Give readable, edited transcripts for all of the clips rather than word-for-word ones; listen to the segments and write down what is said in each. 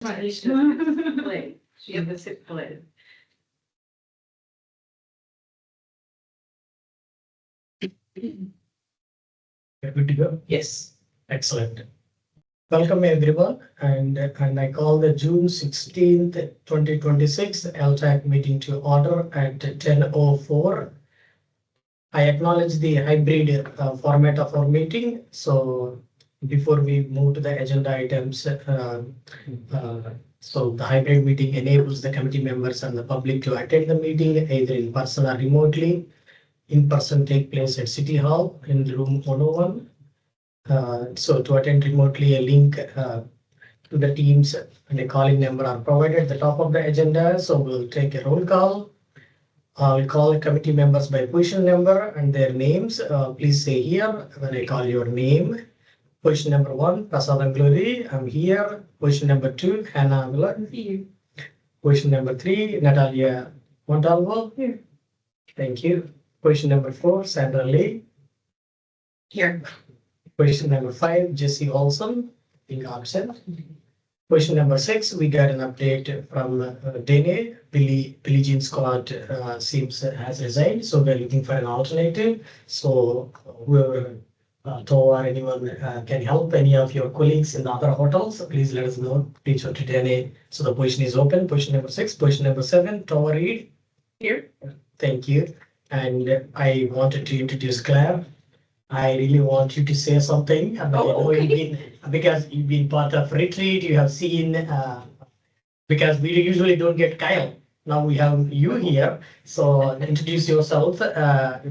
She had the sick play. You're good to go? Yes. Excellent. Welcome everyone, and I call the June 16th, 2026 LTAC meeting to order at 10:04. I acknowledge the hybrid format of our meeting. So before we move to the agenda items, so the hybrid meeting enables the committee members and the public to attend the meeting either in person or remotely. In person take place at City Hall in room 101. So to attend remotely, a link to the Teams and a calling number are provided at the top of the agenda. So we'll take a roll call. I'll call the committee members by position number and their names. Please say here when I call your name. Position number 1, Prasad Angluri, I'm here. Position number 2, Hannah Angula. Here. Position number 3, Natalia Montalvo. Here. Thank you. Position number 4, Sandra Lee. Here. Question number 5, Jesse Olson, being absent. Question number 6, we got an update from Dene. Billie Jean Scott seems has resigned, so we're looking for an alternative. So whoever or anyone can help any of your colleagues in the other hotels, please let us know. Reach out to Dene. So the position is open. Position number 6, position number 7, Tower Reed. Here. Thank you. And I wanted to introduce Claire. I really want you to say something. Okay. Because you've been part of retreat, you have seen, because we usually don't get Kyle. Now we have you here. So introduce yourself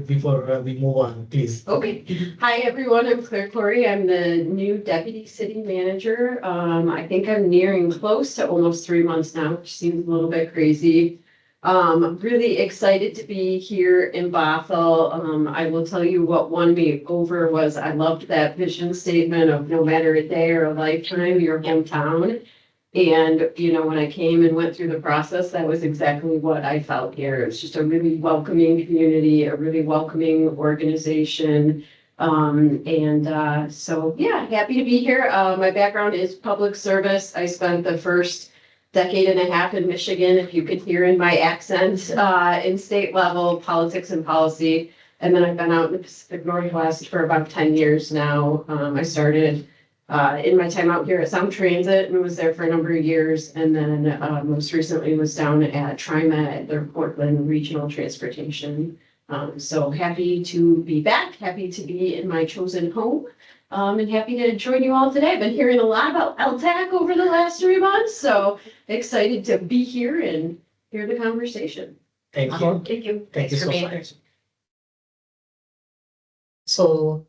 before we move on, please. Okay. Hi, everyone. I'm Claire Corey. I'm the new deputy city manager. I think I'm nearing close to almost 3 months now, which seems a little bit crazy. Really excited to be here in Bothell. I will tell you what won me over was I loved that vision statement of no matter a day or a lifetime, your hometown. And, you know, when I came and went through the process, that was exactly what I felt here. It's just a really welcoming community, a really welcoming organization. So yeah, happy to be here. My background is public service. I spent the first decade and a half in Michigan, if you could hear in my accent, in state level politics and policy. And then I've been out in the Pacific Northwest for about 10 years now. I started in my time out here at Sound Transit and was there for a number of years. And then most recently was down at TriMet at their Portland Regional Transportation. So happy to be back, happy to be in my chosen home. And happy to join you all today. I've been hearing a lot about LTAC over the last 3 months, so excited to be here and hear the conversation. Thank you. Thank you. Thank you Thanks for so being much. here. So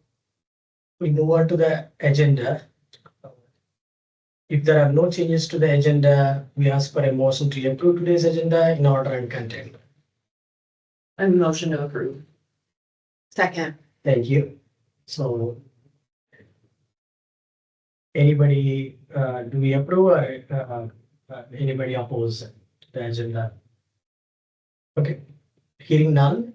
we move on to the agenda. If there are no changes to the agenda, we ask for a motion to approve today's agenda in order and content. A motion to approve. Second. Thank you. So anybody, do we approve or anybody oppose the agenda? Okay, hearing none,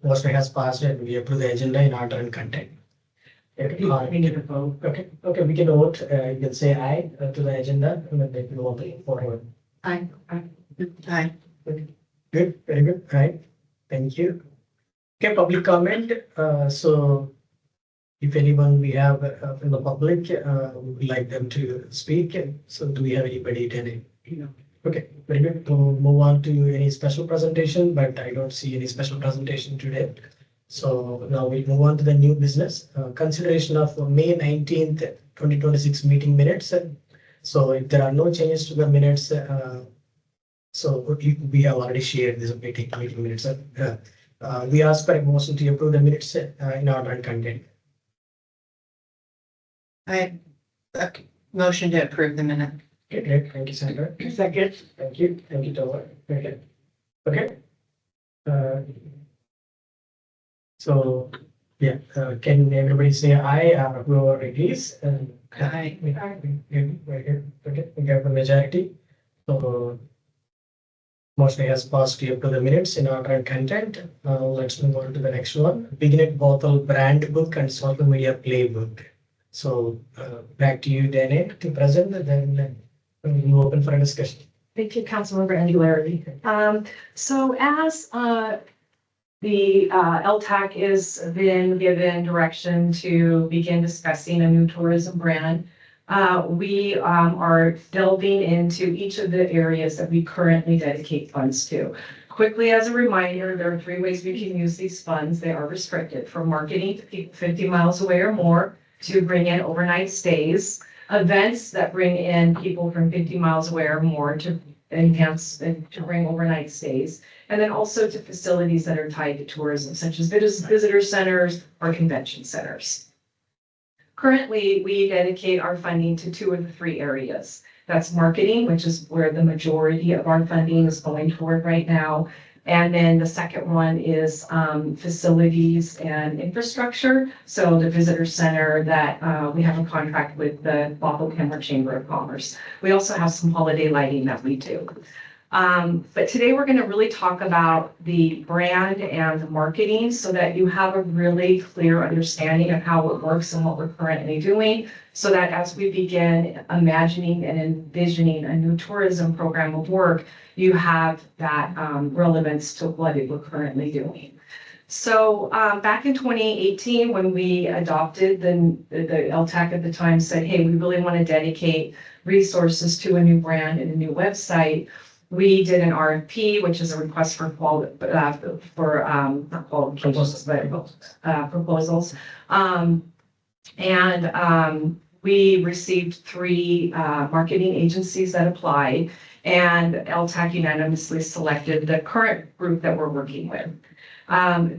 motion has passed and we approve the agenda in order and content. Okay, We need a vote. okay, we can vote. You can say aye to the agenda and then we can vote forward. Aye. Aye. Good, very good. Right. Thank you. Okay, public comment. So if anyone we have from the public, we would like them to speak. So do we have anybody attending? Okay, very good. We'll move on to any special presentation, but I don't see any special presentation today. So now we move on to the new business. Consideration of May 19th, 2026 meeting minutes. So if there are no changes to the minutes, so we have already shared this meeting minutes. We ask for a motion to approve the minutes in order and content. I motion to approve the minute. Okay, great. Thank you, Sandra. Second. Thank you. Thank you, Tower. Okay. Okay. So, yeah, can everybody say aye or whoever it is? Aye. Okay, we have the majority. So, motion has passed to approve the minutes in order and content. Let's move on to the next one. Begin at Bothell brand book and social media playbook. So back to you, Dana, to present, and then we'll open for a discussion. Thank you, Councilmember Angularity. So as the LTAC is been given direction to begin discussing a new tourism brand, we are delving into each of the areas that we currently dedicate funds to. Quickly, as a reminder, there are 3 ways we can use these funds. They are restricted: from marketing to people 50 miles away or more, to bring in overnight stays, events that bring in people from 50 miles away or more to enhance and to bring overnight stays, and then also to facilities that are tied to tourism, such as visitor centers or convention centers. Currently, we dedicate our funding to 2 of the 3 areas. That's marketing, which is where the majority of our funding is going toward right now. And then the second one is facilities and infrastructure. So the visitor center that we have a contract with the Bothell Chamber of Commerce. We also have some holiday lighting that we do. But today we're going to really talk about the brand and the marketing so that you have a really clear understanding of how it works and what we're currently doing, so that as we begin imagining and envisioning a new tourism program of work, you have that relevance to what we're currently doing. So back in 2018, when we adopted the LTAC at the time said, hey, we really want to dedicate resources to a new brand and a new website, we did an RFP, which is a request for proposals. We received 3 marketing agencies that applied, and LTAC unanimously selected the current group that we're working with.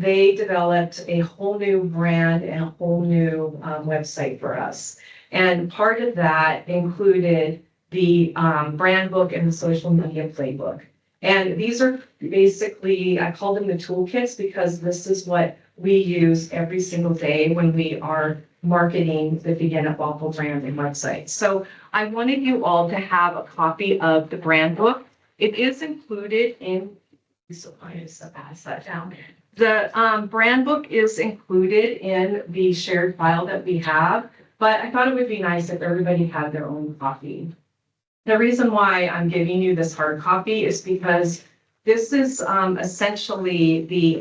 They developed a whole new brand and a whole new website for us. And part of that included the brand book and the social media playbook. And these are basically, I call them the toolkits, because this is what we use every single day when we are marketing the Begin at Bothell brand and website. So I wanted you all to have a copy of the brand book. It is included in, so I just pass that down. The brand book is included in the shared file that we have, but I thought it would be nice if everybody had their own copy. The reason why I'm giving you this hard copy is because this is essentially the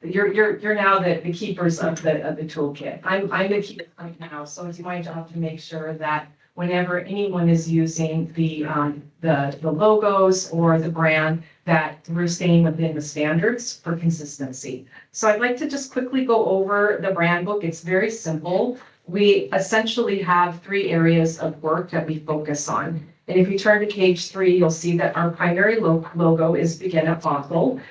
you're now the keepers of the toolkit. I'm the keeper right now, so it's my job to make sure that whenever anyone is using the logos or the brand, that we're staying within the standards for consistency. So I'd like to just quickly go over the brand book. It's very simple. We essentially have 3 areas of work that we focus on. And if you turn to page 3, you'll see that our primary logo is Begin at Bothell.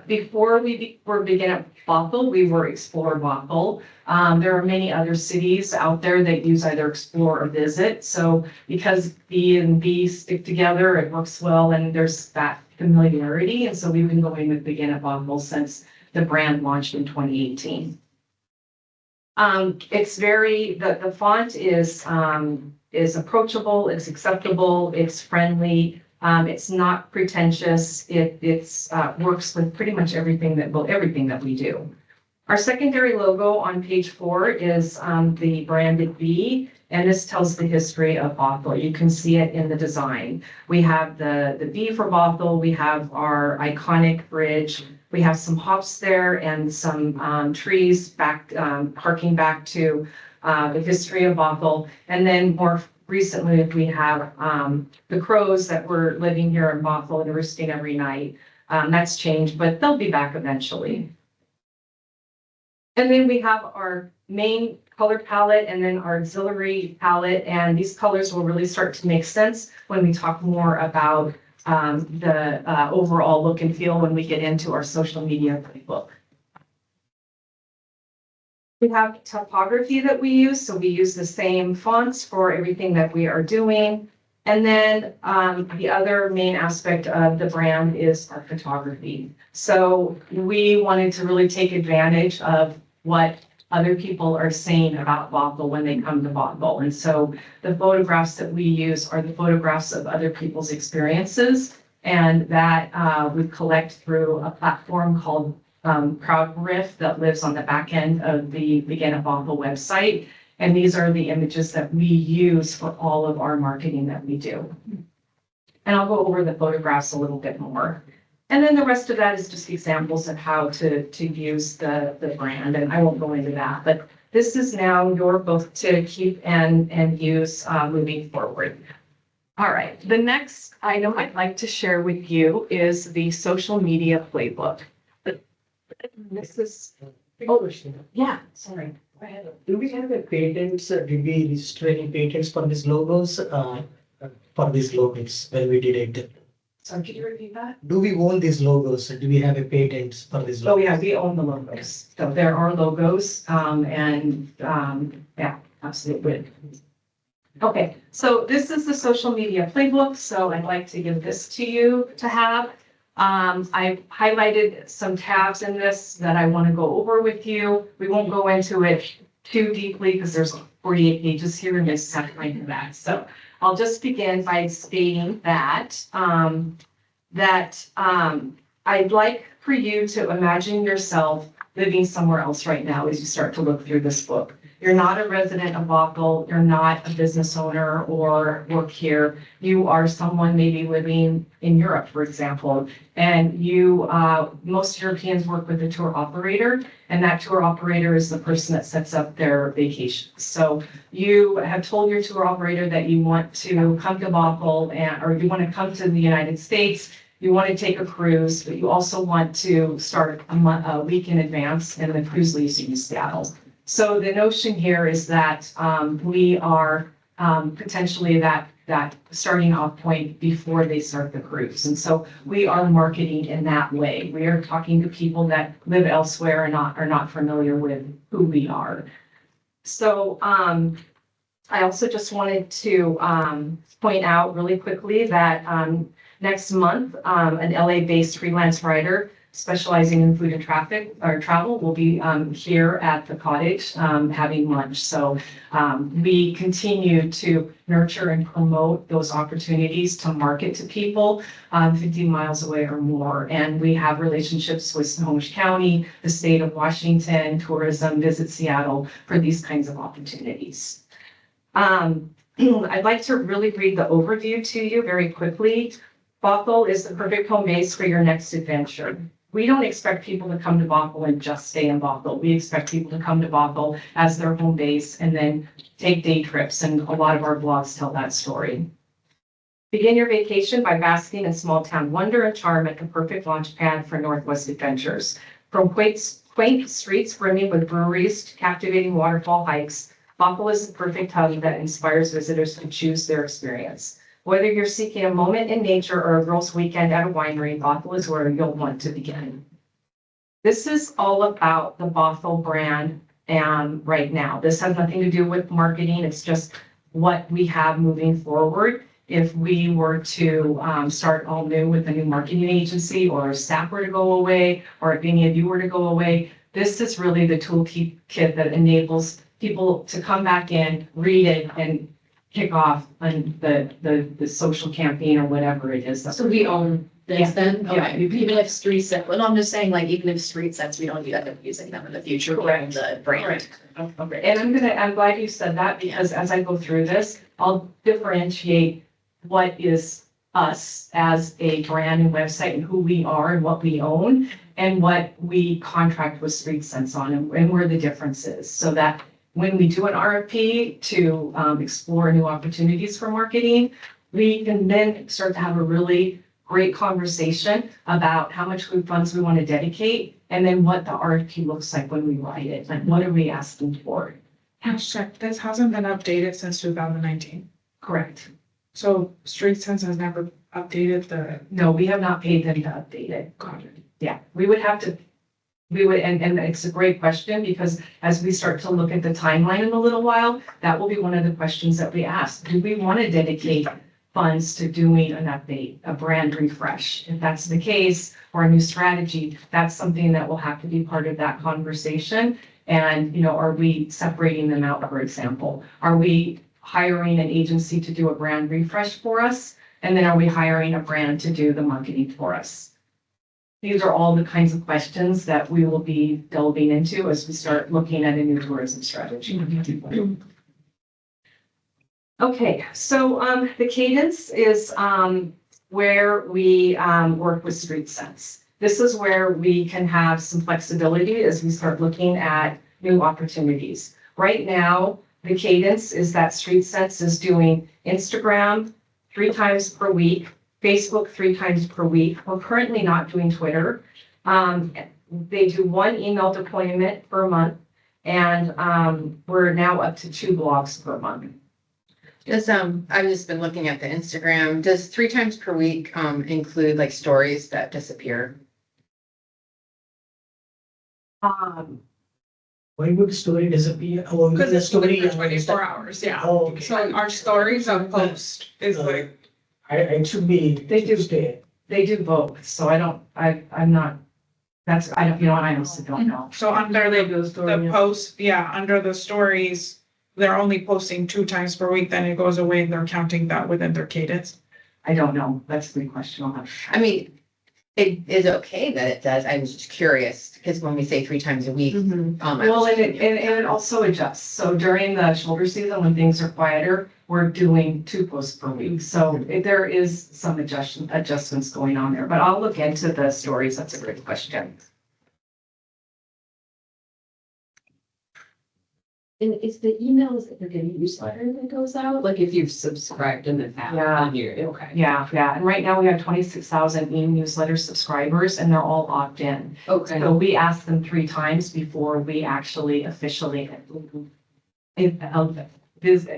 Before we were Begin at Bothell, we were Explore Bothell. There are many other cities out there that use either Explore or Visit. So because B and B stick together, it works well, and there's that familiarity. And so we've been going with Begin at Bothell since the brand launched in 2018. It's very, the font is approachable, it's acceptable, it's friendly. It's not pretentious. It works with pretty much everything that we do. Our secondary logo on page 4 is the branded B, and this tells the history of Bothell. You can see it in the design. We have the B for Bothell. We have our iconic bridge. We have some hops there and some trees back, harking back to the history of Bothell. And then more recently, we have the crows that were living here in Bothell and roosting every night. That's changed, but they'll be back eventually. And then we have our main color palette and then our auxiliary palette. And these colors will really start to make sense when we talk more about the overall look and feel when we get into our social media playbook. We have topography that we use, so we use the same fonts for everything that we are doing. And then the other main aspect of the brand is our photography. So we wanted to really take advantage of what other people are saying about Bothell when they come to Bothell. And so the photographs that we use are the photographs of other people's experiences, and that we collect through a platform called proud riff that lives on the back end of the Begin at Bothell website. And these are the images that we use for all of our marketing that we do. And I'll go over the photographs a little bit more. And then the rest of that is just examples of how to use the brand, and I won't go into that, but this is now your book to keep and use moving forward. All right, the next item I'd like to share with you is the social media playbook. This is, Question. yeah, sorry, go ahead. Do we have a patents? Did we register any patents for these logos? For these logos when we did it? Sorry, could you repeat that? Do we own these logos? Do we have a patent for these Oh, logos? yeah, we own the logos. So there are logos, yeah, absolutely. Okay, so this is the social media playbook. So I'd like to give this to you to have. I've highlighted some tabs in this that I want to go over with you. We won't go into it too deeply because there's 48 pages here and there's something like that. So I'll just begin by stating that, I'd like for you to imagine yourself living somewhere else right now as you start to look through this book. You're not a resident of Bothell, you're not a business owner or work here. You are someone maybe living in Europe, for example, and most Europeans work with a tour operator, and that tour operator is the person that sets up their vacations. So you have told your tour operator that you want to come to Bothell or you want to come to the United States. You want to take a cruise, but you also want to start a week in advance, and the cruise leaves you in Seattle. So the notion here is that we are potentially that starting off point before they start the cruise. And so we are marketing in that way. We are talking to people that live elsewhere and are not familiar with who we are. So I also just wanted to point out really quickly that next month, an LA-based freelance writer specializing in food and travel will be here at the cottage having lunch. So we continue to nurture and promote those opportunities to market to people 50 miles away or more. And we have relationships with Snohomish County, the state of Washington, tourism, Visit Seattle for these kinds of opportunities. I'd like to really read the overview to you very quickly. Bothell is the perfect home base for your next adventure. We don't expect people to come to Bothell and just stay in Bothell. We expect people to come to Bothell as their home base and then take day trips, and a lot of our blogs tell that story. Begin your vacation by basking in small town wonder and charm at the perfect launch pad for Northwest adventures. From quaint streets brimming with breweries to captivating waterfall hikes, Bothell is the perfect hub that inspires visitors to choose their experience. Whether you're seeking a moment in nature or a girls' weekend at a winery, Bothell is where you'll want to begin. This is all about the Bothell brand right now. This has nothing to do with marketing. It's just what we have moving forward. If we were to start all new with a new marketing agency, or if staff were to go away, or if any of you were to go away, this is really the toolkit that enables people to come back in, read it, and kick off on the social campaign or whatever it is. So we own this Yeah. then? Yeah. Okay, even if Streetsense, well, I'm just saying, like, even if Streetsense, we don't end up using them in the future, we own Correct. the brand. Correct. Okay. And I'm glad you said that, because as I go through this, I'll differentiate what is us as a brand and website and who we are and what we own and what we contract with Streetsense on and where the difference is, so that when we do an RFP to explore new opportunities for marketing, we can then start to have a really great conversation about how much food funds we want to dedicate, and then what the RFP looks like when we write it. Like, what are we asking for? Check. This hasn't been updated since 2019. Correct. So Streetsense has never updated the. No, we have not paid them to update it. Got it. Yeah, we would, and it's a great question, because as we start to look at the timeline in a little while, that will be one of the questions that we ask. Do we want to dedicate funds to doing an update, a brand refresh? If that's the case, or a new strategy, that's something that will have to be part of that conversation. And, are we separating them out, for example? Are we hiring an agency to do a brand refresh for us? And then are we hiring a brand to do the marketing for us? these are all the kinds of questions that we will be delving into as we start looking at a new tourism strategy. Okay, so the cadence is where we work with Streetsense. This is where we can have some flexibility as we start looking at new opportunities. Right now, the cadence is that Streetsense is doing Instagram 3 times per week, Facebook 3 times per week. We're currently not doing Twitter. They do 1 email deployment per month, and we're now up to 2 blogs per month. Does, I've just been looking at the Instagram, does 3 times per week, include like stories that disappear? Why would story disappear? Oh, Because the it's only story. for 24 hours, yeah. Oh, okay. So our stories on post is like, It should be. They do. Tuesday. They do both, so I'm not, that's, I don't, I honestly don't know. so under the post, under the stories, they're only posting 2 times per week, then it goes away and they're counting that within their cadence. I don't know, that's the question I'll have. I mean, it is okay that it does. I was just curious, because when we say 3 times a week. Well, and it also adjusts. So during the shoulder season, when things are quieter, we're doing 2 posts per week. So there is some adjustments going on there, but I'll look into the stories. That's a great question. And is the emails that they're getting newsletter that goes out, like if you've subscribed in the past? Yeah. Okay. Yeah. And right now we have 26,000 e-newsletter subscribers and they're all opt-in. Okay. So we ask them 3 times before we actually officially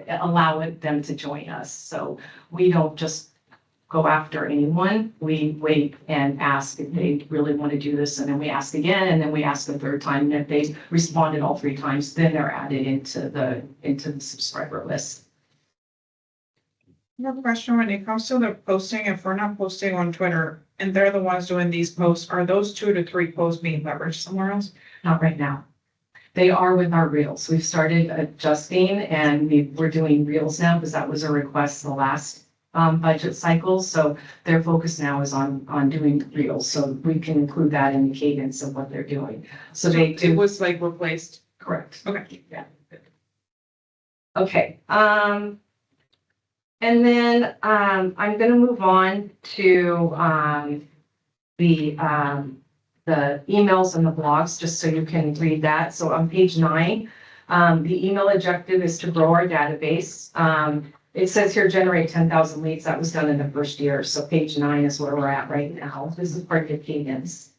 allow them to join us. So we don't just go after anyone. We wait and ask if they really want to do this, and then we ask again, and then we ask a 3rd time. And if they responded all 3 times, then they're added into the subscriber list. I have a question when it comes to the posting, if we're not posting on Twitter and they're the ones doing these posts, are those 2 to 3 posts being leveraged somewhere else? Not right now. They are with our reels. We've started adjusting, and we're doing reels now because that was a request the last budget cycle. So their focus now is on doing reels. So we can include that in the cadence of what they're doing. So they It do, was like replaced. correct. Okay. Yeah. Okay. And then I'm gonna move on to the emails and the blogs, just so you can read that. So on page 9, the email objective is to grow our database. It says here, generate 10,000 leads. That was done in the 1st year. So page 9 is where we're at right now. This is part of the cadence.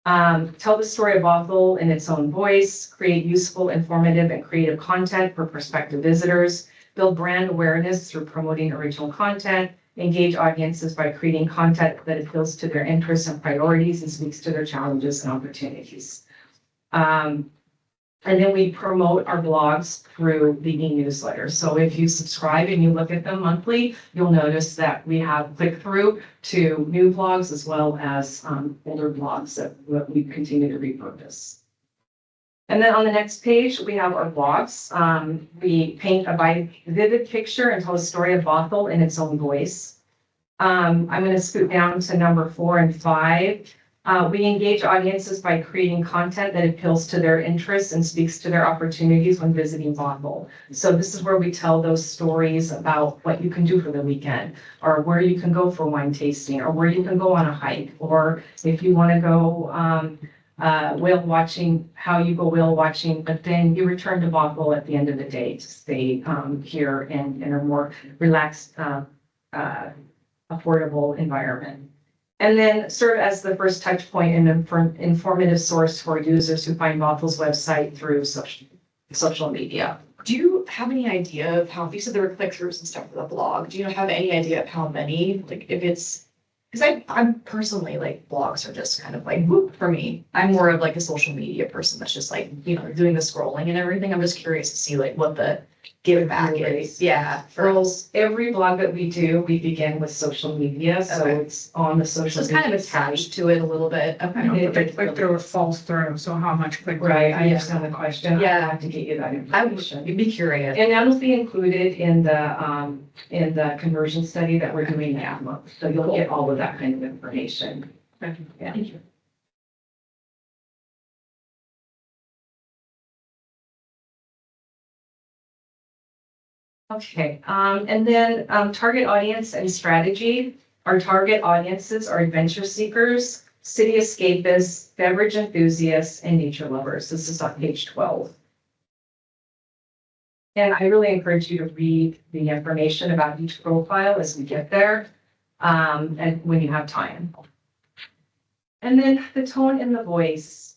Tell the story of Bothell in its own voice, create useful, informative, and creative content for prospective visitors, build brand awareness through promoting original content, engage audiences by creating content that appeals to their interests and priorities and speaks to their challenges and opportunities. And then we promote our blogs through the e-newsletter. So if you subscribe and you look at them monthly, you'll notice that we have click-through to new blogs as well as older blogs that we continue to repurpose. And then on the next page, we have our blogs. We paint a vivid picture and tell a story of Bothell in its own voice. I'm going to scoot down to number 4 and 5. We engage audiences by creating content that appeals to their interests and speaks to their opportunities when visiting Bothell. So this is where we tell those stories about what you can do for the weekend, or where you can go for wine tasting, or where you can go on a hike, or if you want to go whale watching, how you go whale watching, but then you return to Bothell at the end of the day to stay here in a more relaxed, affordable environment. And then serve as the first touch point and informative source for users who find Bothell's website through social media. Do you have any idea of how, you said there were click-throughs and stuff for the blog, do you have any idea of how many, like if it's, because I'm personally like blogs are just kind of like whoop for me. I'm more of like a social media person that's just like, doing the scrolling and everything. I'm just curious to see like what the give back is. Yeah. For every blog that we do, we begin with social media, so Okay. it's on the social. So it's kind of attached to it a little bit. Okay. If it click-through falls through, so how much click-through? Right, I understand the question. Yeah. I have to get you that I would information. be curious. And that'll be included in the conversion study that we're doing that month. So you'll get all of that kind of information. Yeah. Thank you. Okay, and then, target audience and strategy. Our target audiences are adventure seekers, city escapists, beverage enthusiasts, and nature lovers. This is on page 12. And I really encourage you to read the information about each profile as we get there, and when you have time. And then the tone and the voice.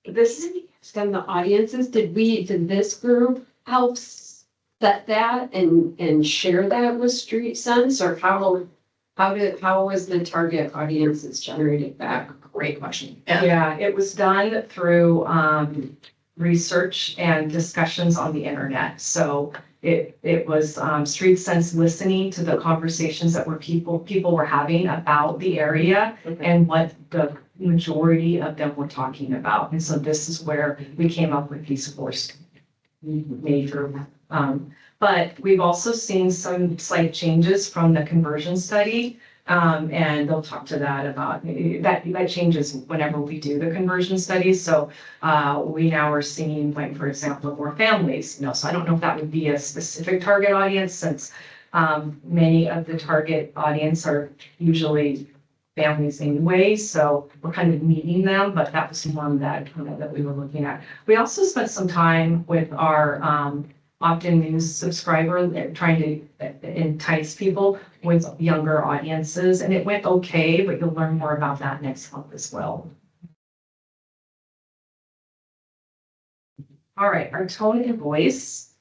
This, Then the audiences, did this group help set that and share that with Streetsense, or how was the target audiences generated back? Great question. yeah, it was done through, research and discussions on the internet. So it was, Streetsense listening to the conversations that people were having about the area and what the majority of them were talking about. And so this is where we came up with these four major, but we've also seen some slight changes from the conversion study. And they'll talk to that about that changes whenever we do the conversion studies. So we now are seeing, like, for example, more families, so I don't know if that would be a specific target audience, since many of the target audience are usually families anyway, so we're kind of meeting them, but that was one that, that we were looking at. We also spent some time with our Opt-in News subscriber, trying to entice people with younger audiences, and it went okay, but you'll learn more about that next month as well. All right, our tone and voice.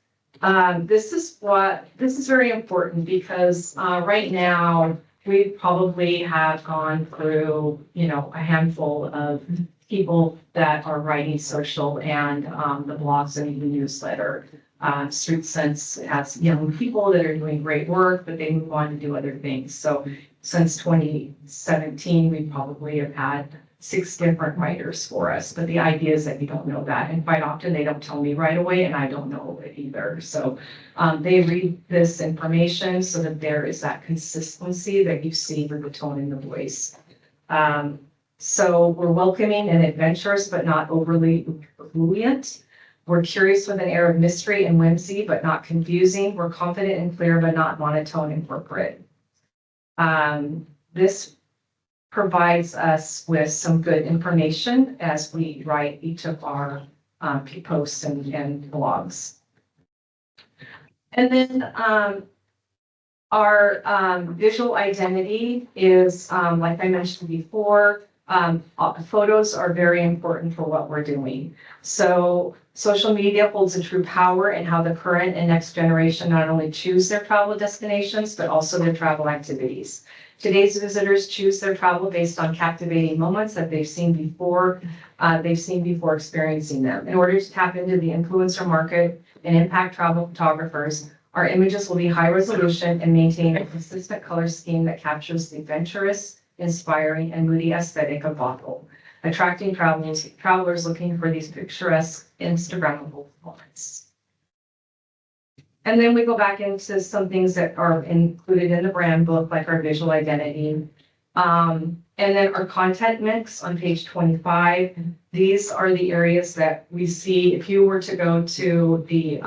This is very important because right now we probably have gone through, a handful of people that are writing social and the blogs and the newsletter. Streetsense has young people that are doing great work, but they move on to do other things. So since 2017, we probably have had 6 different writers for us, but the idea is that you don't know that. And quite often they don't tell me right away, and I don't know it either. So they read this information so that there is that consistency that you see with the tone and the voice. So we're welcoming and adventurous, but not overly ebullient. We're curious with an air of mystery and whimsy, but not confusing. We're confident and clear, but not monotone and corporate. This provides us with some good information as we write each of our posts and blogs. And then our visual identity is, like I mentioned before, photos are very important for what we're doing. So social media holds a true power in how the current and next generation not only choose their travel destinations, but also their travel activities. Today's visitors choose their travel based on captivating moments that they've seen before experiencing them. In order to tap into the influencer market and impact travel photographers, our images will be high resolution and maintain a consistent color scheme that captures the adventurous, inspiring, and moody aesthetic of Bothell, attracting travelers looking for these picturesque, Instagrammable moments. And then we go back into some things that are included in the brand book, like our visual identity. And then our content mix on page 25. These are the areas that we see. If you were to go to the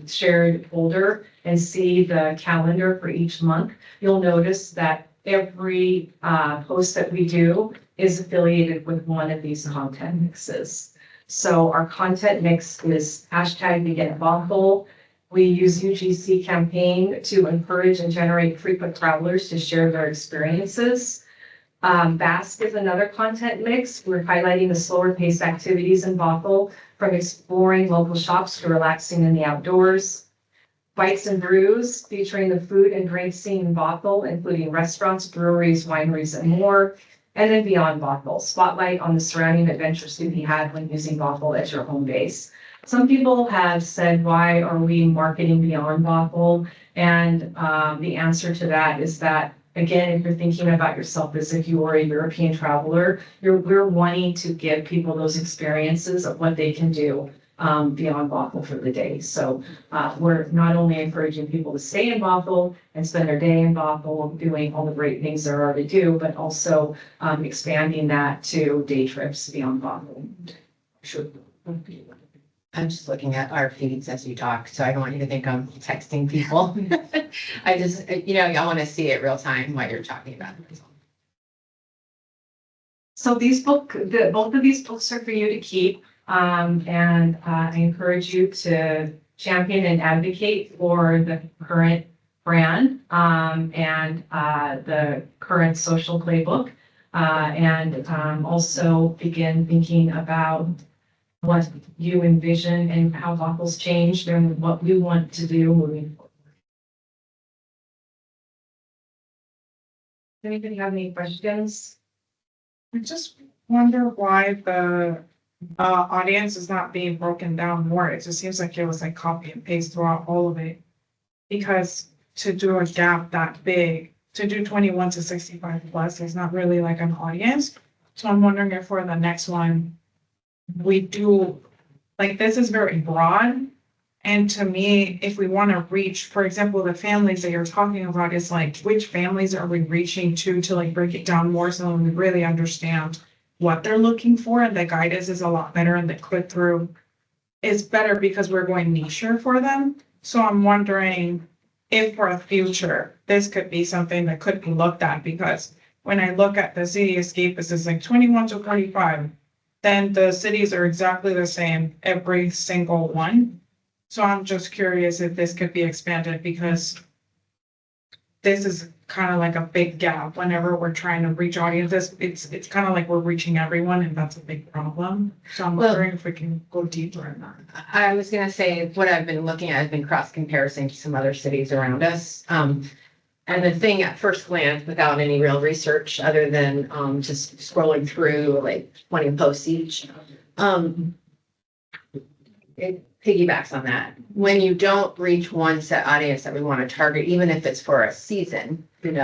shared folder and see the calendar for each month, you'll notice that every post that we do is affiliated with one of these content mixes. So our content mix is #BeGetBothell. We use UGC campaign to encourage and generate frequent travelers to share their experiences. Basque is another content mix. We're highlighting the slower paced activities in Bothell, from exploring local shops to relaxing in the outdoors. Bites and Brews, featuring the food and drink scene in Bothell, including restaurants, breweries, wineries, and more. And then Beyond Bothell, spotlight on the surrounding adventures to be had when using Bothell as your home base. Some people have said, why are we marketing Beyond Bothell? And the answer to that is that, again, if you're thinking about yourself as if you are a European traveler, we're wanting to give people those experiences of what they can do beyond Bothell for the day. So we're not only encouraging people to stay in Bothell and spend their day in Bothell doing all the great things they already do, but also expanding that to day trips beyond Bothell. Sure. I'm just looking at our feeds as you talk, so I don't want you to think I'm texting people. I just, I want to see it real time while you're talking about it. So both of these books are for you to keep. And I encourage you to champion and advocate for the current brand and the current social playbook. And also begin thinking about what you envision and how Bothell's changed and what we want to do moving forward. Anybody have any questions? I just wonder why the audience is not being broken down more. It just seems like it was like copy and paste throughout all of it. Because to do a gap that big, to do 21 to 65 plus, there's not really like an audience. So I'm wondering if for the next one, we do, like, this is very broad. And to me, if we want to reach, for example, the families that you're talking about, is like, which families are we reaching to like break it down more so we really understand what they're looking for, and the guidance is a lot better, and the click through is better because we're going nicher for them. So I'm wondering if for a future, this could be something that could be looked at, because when I look at the city escapists, it's like 21 to 45, then the cities are exactly the same, every single one. So I'm just curious if this could be expanded, because this is kind of like a big gap whenever we're trying to reach audiences. It's kind of like we're reaching everyone, and that's a big problem. So I'm wondering if we can go deeper in that. I was gonna say, what I've been looking at has been cross comparison to some other cities around us. And the thing at first glance, without any real research, other than just scrolling through like 20 posts each, it piggybacks on that. When you don't reach one set audience that we want to target, even if it's for a season, then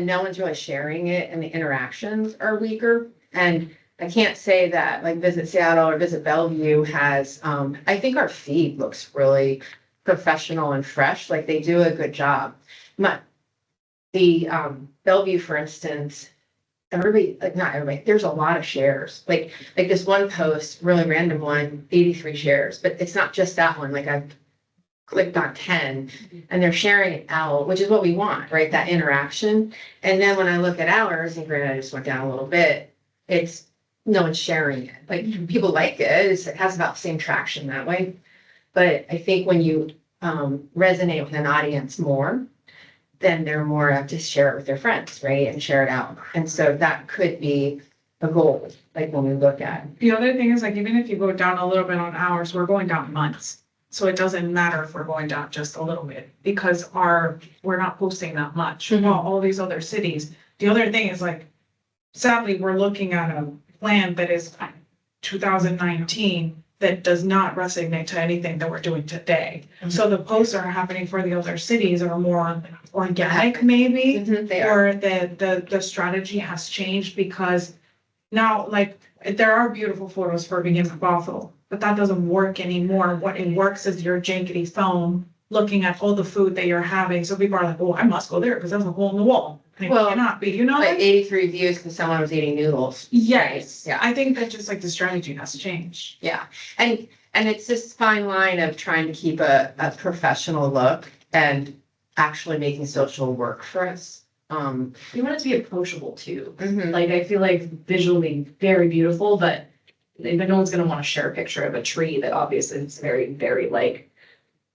no one's really sharing it, and the interactions are weaker. And I can't say that like Visit Seattle or Visit Bellevue has, I think our feed looks really professional and fresh, like they do a good job. The Bellevue, for instance, everybody, like not everybody, there's a lot of shares. Like this one post, really random one, 83 shares, but it's not just that one. Like I've clicked on 10 and they're sharing it out, which is what we want, right? That interaction. And then when I look at ours, and granted I just went down a little bit, it's no one's sharing it. Like people like it, it has about the same traction that way. But I think when you resonate with an audience more, then they're more apt to share it with their friends, right? And share it out. And so that could be a goal, like when we look at. The other thing is, like, even if you go down a little bit on hours, we're going down months. So it doesn't matter if we're going down just a little bit, because we're not posting that much. While all these other cities. The other thing is, like, sadly, we're looking at a plan that is 2019 that does not resonate to anything that we're doing today. So the posts are happening for the other cities are more organic, maybe, They are. or the strategy has changed, because now, like, there are beautiful photos for Begin with Bothell, but that doesn't work anymore. What it works is your jankety phone looking at all the food that you're having. So people are like, oh, I must go there because there's a hole in the wall. And it Well, cannot be, you know? Like 83 views because someone was eating noodles. Yes, Yeah. I think that just like the strategy has changed. Yeah. And it's this fine line of trying to keep a professional look and actually making social work for us. You want it to be approachable too. Mhm. Like, I feel like visually very beautiful, but no one's gonna want to share a picture of a tree that obviously is very, very like,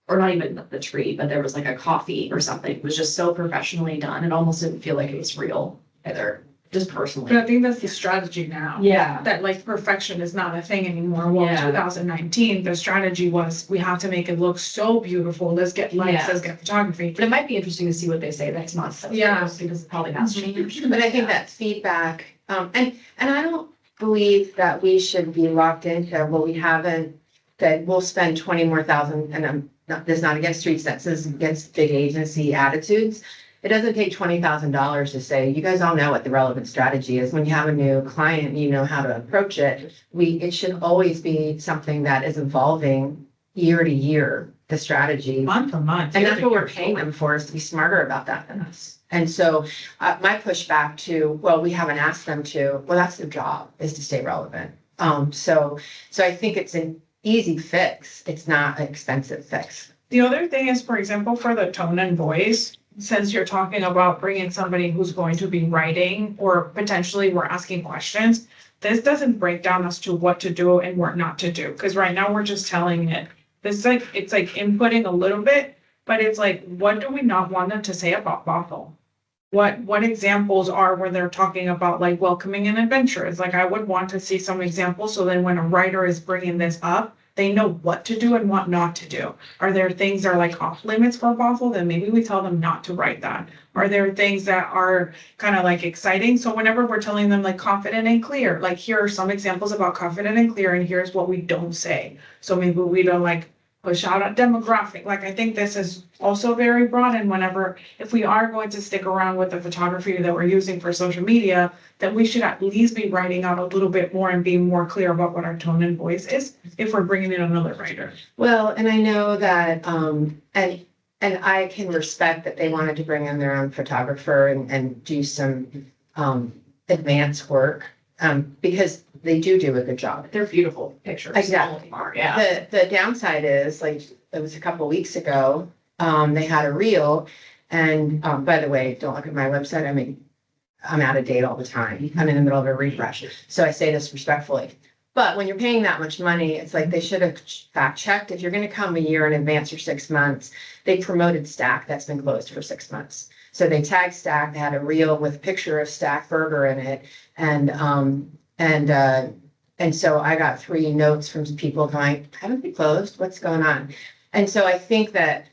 or not even the tree, but there was like a coffee or something. It was just so professionally done. It almost didn't feel like it was real either, just But personally. I think that's the strategy now. Yeah. That like perfection is not a thing anymore. Well, in Yeah. 2019, the strategy was we have to make it look so beautiful. Let's get lights, Yeah. let's get photography. But it might be interesting to see what they say next month. Yeah. Because it probably has changed. But I think that feedback, and I don't believe that we should be locked into what we haven't, that we'll spend 20 more thousand, and this is not against Streetsense, this is against big agency attitudes. it doesn't take $20,000 to say, you guys all know what the relevant strategy is. When you have a new client, you know how to approach it. It should always be something that is evolving year to year, the strategy. Month to month. And that's what we're paying them for, is to be smarter about that than us. And so my pushback to, well, we haven't asked them to, well, that's their job, is to stay relevant. So I think it's an easy fix. It's not an expensive fix. The other thing is, for example, for the tone and voice, since you're talking about bringing somebody who's going to be writing or potentially we're asking questions, this doesn't break down as to what to do and what not to do. Because right now we're just telling it. This it's like inputting a little bit, but it's like, what do we not want them to say about Bothell? What examples are where they're talking about like welcoming and adventurous? Like I would want to see some examples so then when a writer is bringing this up, they know what to do and what not to do. Are there things that are like off limits for Bothell? Then maybe we tell them not to write that. Are there things that are kind of like exciting? So whenever we're telling them like confident and clear, like here are some examples about confident and clear, and here's what we don't say. So maybe we don't like push out a demographic. Like I think this is also very broad. And if we are going to stick around with the photography that we're using for social media, then we should at least be writing out a little bit more and being more clear about what our tone and voice is if we're bringing in another writer. Well, and I know that, and I can respect that they wanted to bring in their own photographer and do some advanced work, because they do a good job. They're beautiful pictures. Exactly. All of them are, yeah. The downside is, like, it was a couple of weeks ago, they had a reel, and, by the way, don't look at my website, I'm out of date all the time. I'm in the middle of a refresh, so I say this respectfully. But when you're paying that much money, it's like they should have fact checked. If you're gonna come a year in advance or 6 months, they promoted Stack that's been closed for 6 months. So they tagged Stack, they had a reel with a picture of Stack Burger in it, and so I got 3 notes from people going, haven't they closed? What's going on? And so I think that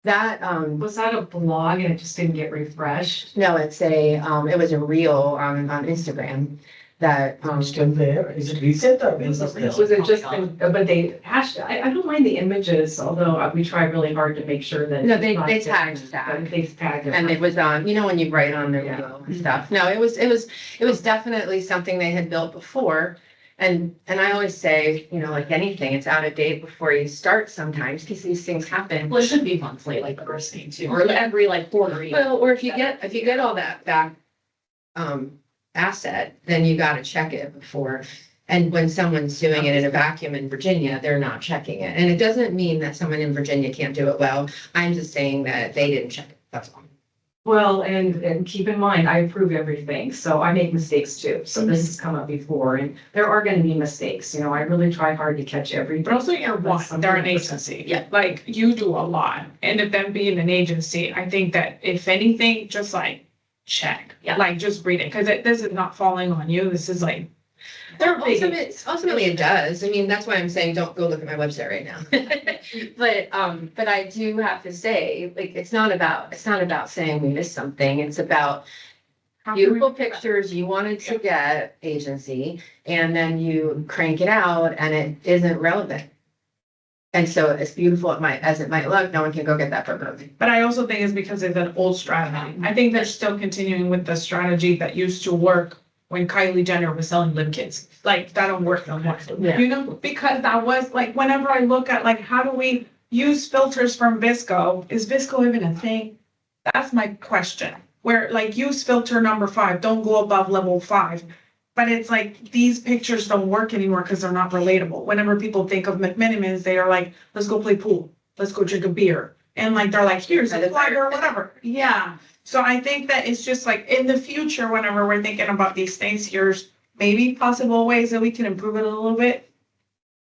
Was that a blog and it just didn't get refreshed? no, it was a reel on Instagram that, Still there, is it recent or when was Was this? it just, but they hashed, I don't mind the images, although we try really hard to make sure that. no, it's they not tagged different, Stack. but They tagged it. And it was on, when you write on the Yeah. reel and stuff. No, it was definitely something they had built before. And I always say, like anything, it's out of date before you start sometimes, because these things happen. Well, it should be monthly, like the first thing too, or every like quarter. even. Well, or if you get all that back, asset, then you gotta check it before. And when someone's doing it in a vacuum in Virginia, they're not checking it. And it doesn't mean that someone in Virginia can't do it well. I'm just saying that they didn't check it. That's all. Well, and keep in mind, I approve everything, so I make mistakes too. So this has come up before, and there are gonna be mistakes, I really try hard to catch everything. But also you're one, they're an agency. Yeah. Like you do a lot. And if them being an agency, I think that if anything, just like check. Yeah. Like just read it, because this is not falling on you. This is like, they're big. Ultimately it does. That's why I'm saying don't go look at my website right now. But I do have to say, like, it's not about saying we missed something. It's about beautiful pictures you wanted to get, agency, and then you crank it out and it isn't relevant. And so as beautiful as it might look, no one can go get that photo. But I also think it's because it's an old strategy. I think they're still continuing with the strategy that used to work when Kylie Jenner was selling lip kits. Like, that don't work no more. Yeah. Because that was like, whenever I look at like, how do we use filters from Visco? Is Visco even a thing? That's my question. Where like use filter number 5, don't go above level 5. But it's like, these pictures don't work anymore because they're not relatable. Whenever people think of McMinimans, they are like, let's go play pool. Let's go drink a beer. And like, they're like, here's a flag or whatever. Yeah. So I think that it's just like in the future, whenever we're thinking about these things, here's maybe possible ways that we can improve it a little bit.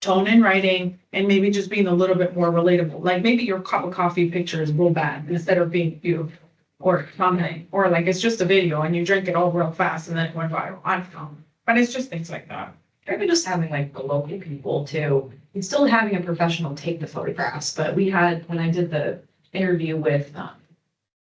Tone and writing, and maybe just being a little bit more relatable. Like maybe your cup of coffee picture is real bad instead of being beautiful or something. Or like it's just a video and you drink it all real fast and then it went viral. I don't know. But it's just things like that. Maybe just having like the local people too, and still having a professional take the photographs, but we had, when I did the interview with,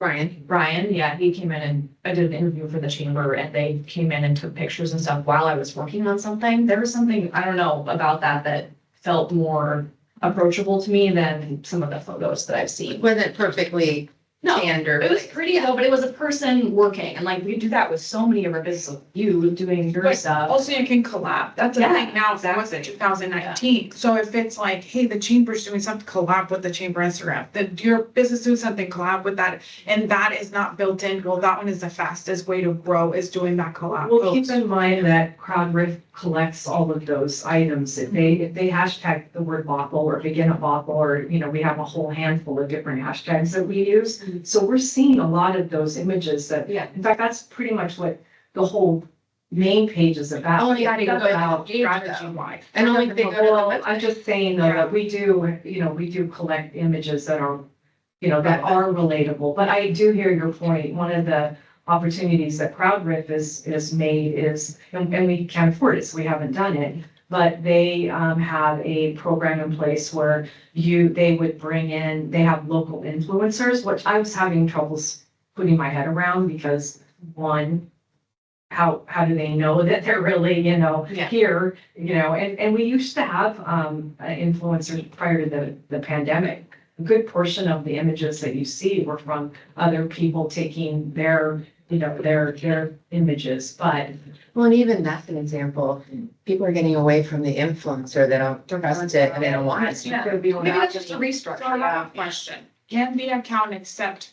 Brian, yeah, he came in and I did an interview for the chamber and they came in and took pictures and stuff while I was working on something. There was something, I don't know, about that felt more approachable to me than some of the photos that I've seen. Wasn't perfectly No, standard. It was pretty though, but it was a person working and like we do that with so many of our businesses, you doing your But stuff. also you can collab. That's the Yeah, thing now, that was in exactly. 2019. So if it's like, hey, the chamber's doing something, collab with the chamber Instagram, then your business doing something, collab with that. And that is not built in. Well, that one is the fastest way to grow is doing that collab. Well, keep post. in mind that CrowdRiff collects all of those items. If they hashtag the word Bothell or begin a Bothell, or, you know, we have a whole handful of different hashtags that we use. So we're seeing a lot of those images that, Yeah. in fact, that's pretty much what the whole main page is about. Only It's they go about engage though. Strategy wide. And only if they go to the Well, website. I'm just saying though, that we do, you know, we do collect images that are, you know, that are relatable, but I do hear your point. One of the opportunities that CrowdRiff is made is, and we can't afford it, so we haven't done it, but they have a program in place where they would bring in, they have local influencers, which I was having troubles putting my head around because one, how do they know that they're really, you know, Yeah. here, you know, and we used to have influencers prior to the pandemic. A good portion of the images that you see were from other people taking their, you know, their images, but Well, and even that's an example. People are getting away from the influencer. They don't trust it and they don't want it. Maybe that's just a So restructure. I have a question. Can the account accept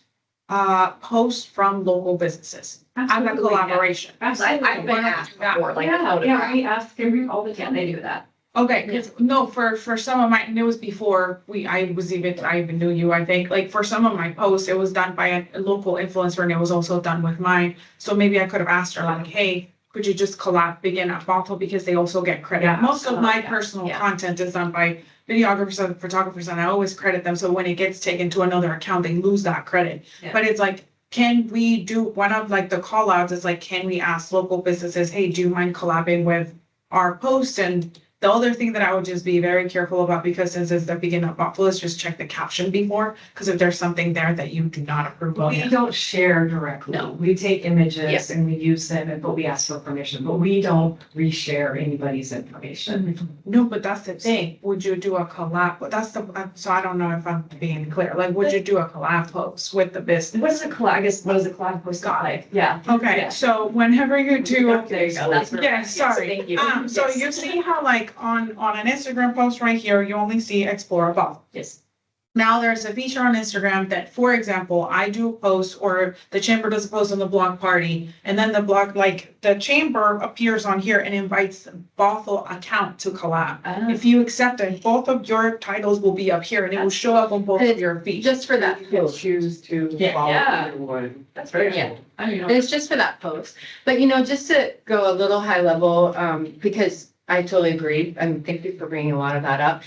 posts from local businesses as a Absolutely, yeah. collaboration? Absolutely. I've been asked before, like, Yeah, how to. yeah, we ask every, all the Can time. they do that? Okay, 'cause no, for some of my, and it was before I even knew you, I think, like for some of my posts, it was done by a local influencer and it was also done with mine. So maybe I could have asked her like, hey, could you just collab begin at Bothell because they also get credit. Yeah, Most of my absolutely, personal yeah. content is done by videographers and photographers and I always credit them. So when it gets taken to another account, they lose that credit. Yeah. But it's like, can we do, one of like the call outs is like, can we ask local businesses, hey, do you mind collabing with our post? And the other thing that I would just be very careful about, because since it's the beginning of Bothell, is just check the caption before, because if there's something there that you do not approve of. We don't share directly. No. We take images and we use them, but we ask for permission, but we don't reshare anybody's information. No, but that's the thing. Would you do a collab? But that's so I don't know if I'm being clear. Like, would you do a collab post with the business? What is a collab, I guess, what is a collab post look like? Yeah. Okay, Yeah. so whenever you do. There you go, that's. Yeah, Yes, sorry. Thank you. So Yes. you see how like on an Instagram post right here, you only see explore above. Yes. Now there's a feature on Instagram that, for example, I do a post or the chamber does a post on the blog party. And then the blog, like the chamber appears on here and invites Bothell account to collab. If you accept it, both of your titles will be up here and it will show up on both of your feeds. Just for that You can post. choose to Yeah. follow Yeah. either one. That's very Yeah. cool. I don't know. And it's just for that post. But you know, just to go a little high level, because I totally agree, and thank you for bringing a lot of that up.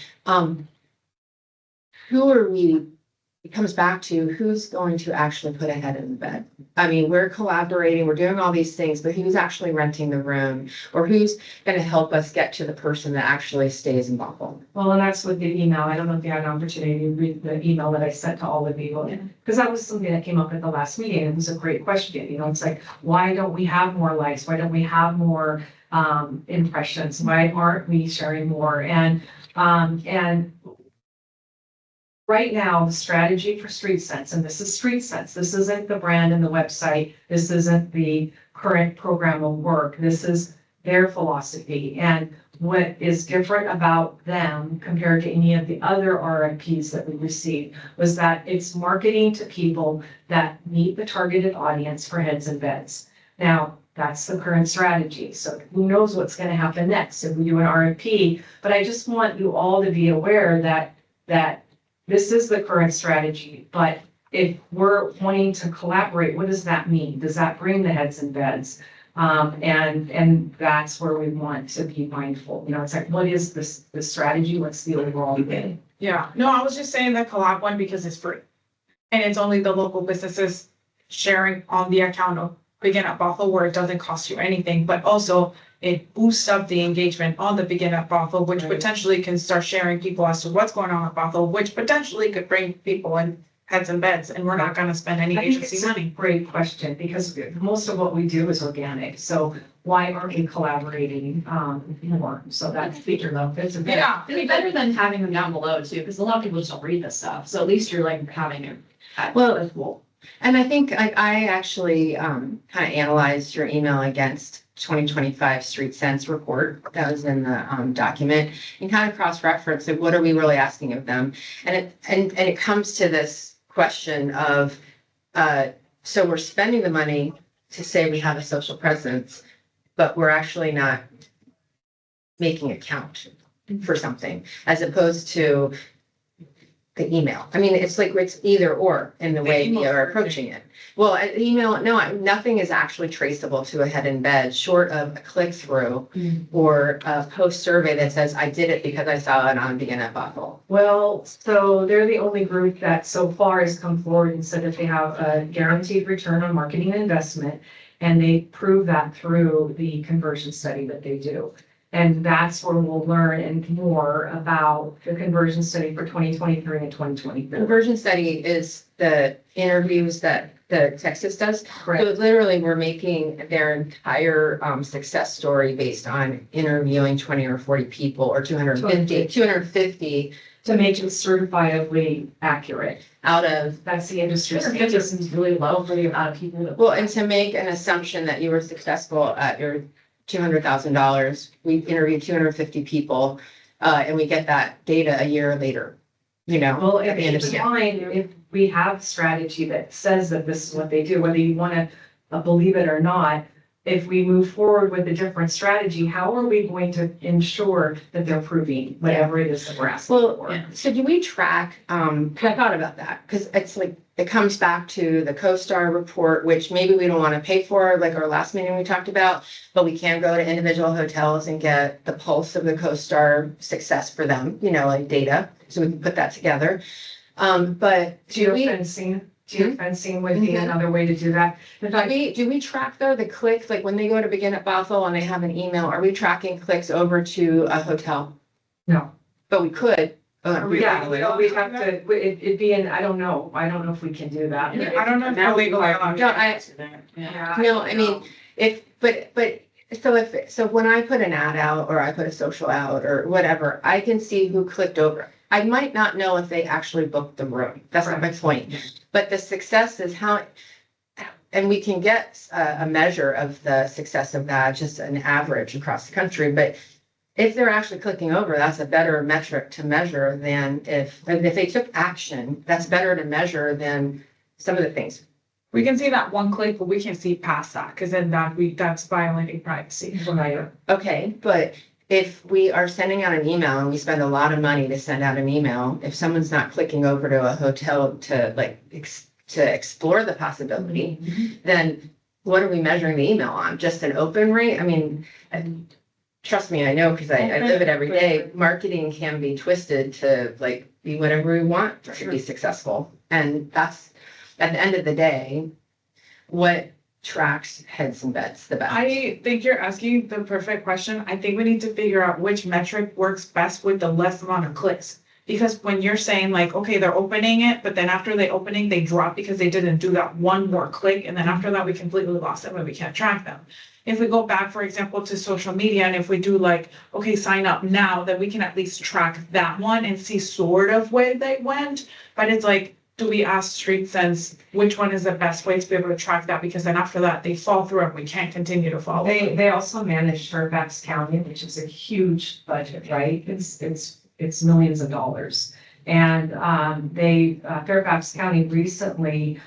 Who are we? It comes back to who's going to actually put a head in the bed. I mean, we're collaborating, we're doing all these things, but who's actually renting the room? Or who's gonna help us get to the person that actually stays in Bothell? Well, and that's with the email. I don't know if you had an opportunity to read the email that I sent to all of you. Because that was something that came up at the last meeting. It was a great question. You know, it's like, why don't we have more likes? Why don't we have more impressions? Why aren't we sharing more? And right now, the strategy for Streetsense, and this is Streetsense, this isn't the brand and the website, this isn't the current program of work, this is their philosophy. And what is different about them compared to any of the other RFPs that we received was that it's marketing to people that meet the targeted audience for heads and beds. Now, that's the current strategy. So who knows what's going to happen next if we do an RFP, but I just want you all to be aware that this is the current strategy, but if we're wanting to collaborate, what does that mean? Does that bring the heads and beds? And that's where we want to be mindful. You know, it's like, what is the strategy? What's the overall thing? Yeah, no, I was just saying the collab one because it's free. And it's only the local businesses sharing on the account of Begin at Bothell where it doesn't cost you anything, but also it boosts up the engagement on the Begin at Bothell, which Right. potentially can start sharing people as to what's going on at Bothell, which potentially could bring people in heads and beds, and we're not gonna spend any I think agency it's a money. great question because most of what we do is organic. So why aren't we collaborating more? So that's feature though. It's a bit. Yeah, It'd be better than having them down below too, because a lot of people just don't read this stuff. So at least you're like having it. Well, That's cool. And I think I actually kind of analyzed your email against 2025 Streetsense report that was in the document and kind of cross-reference like what are we really asking of them? And it comes to this question of so we're spending the money to say we have a social presence, but we're actually not making it count for something as opposed to the email. I mean, it's like it's either or in the way we are approaching it. Well, email, no, nothing is actually traceable to a head in bed short of a click through or a post survey that says, I did it because I saw it on Begin at Bothell. Well, so they're the only group that so far has come forward and said that they have a guaranteed return on marketing and investment. And they prove that through the conversion study that they do. And that's where we'll learn more about the conversion study for 2023 and 2024. Conversion study is the interviews that the Texas does. So literally, we're making their entire success story based on interviewing 20 or 40 people or 250 To make it certifiably accurate. out of, That's the industry standard. Seems really low for the amount of people that. well, and to make an assumption that you were successful at your $200,000, we interviewed 250 people, and we get that data a year later, you know? Well, at the end of the it's year. fine if we have strategy that says that this is what they do, whether you want to believe it or not. If we move forward with a different strategy, how are we going to ensure that they're proving whatever it is that we're asking Well, for? so do we track, I thought about that, because it's like, it comes back to the CoStar report, which maybe we don't want to pay for, like our last meeting we talked about, but we can go to individual hotels and get the pulse of the CoStar success for them, you know, like data, so we can put that together. But do we, Geofencing would be Mhm. another way to do that. In fact, do we track though the clicks, like when they go to Begin at Bothell and they have an email, are we tracking clicks over to a hotel? no. But we could. Yeah, we'd have to, it'd be I don't know if we can do that. I don't know if we're legally allowed. No, I, Yeah. no, I mean, so when I put an ad out or I put a social out or whatever, I can see who clicked over. I might not know if they actually booked the room. That's not my point. But the success is how, and we can get a measure of the success of that, just an average across the country. But if they're actually clicking over, that's a better metric to measure than if they took action, that's better to measure than some of the things. We can see that one click, but we can't see past that, because then that's violating privacy. Okay, but if we are sending out an email and we spend a lot of money to send out an email, if someone's not clicking over to a hotel to to explore the possibility, then what are we measuring the email on? Just an open rate? I mean, trust me, I know, because I live it every day. Marketing can be twisted to like be whatever we want to be successful. And that's, at the end of the day, what tracks heads and beds the best. I think you're asking the perfect question. I think we need to figure out which metric works best with the less amount of clicks. Because when you're saying like, okay, they're opening it, but then after they opening, they drop because they didn't do that one more click. And then after that, we completely lost them and we can't track them. If we go back, for example, to social media, and if we do like, okay, sign up now, then we can at least track that one and see sort of where they went. But it's like, do we ask Streetsense which one is the best way to be able to track that? Because then after that, they fall through and we can't continue to follow. They also manage Fairfax County, which is a huge budget, right? It's millions of dollars. And Fairfax County recently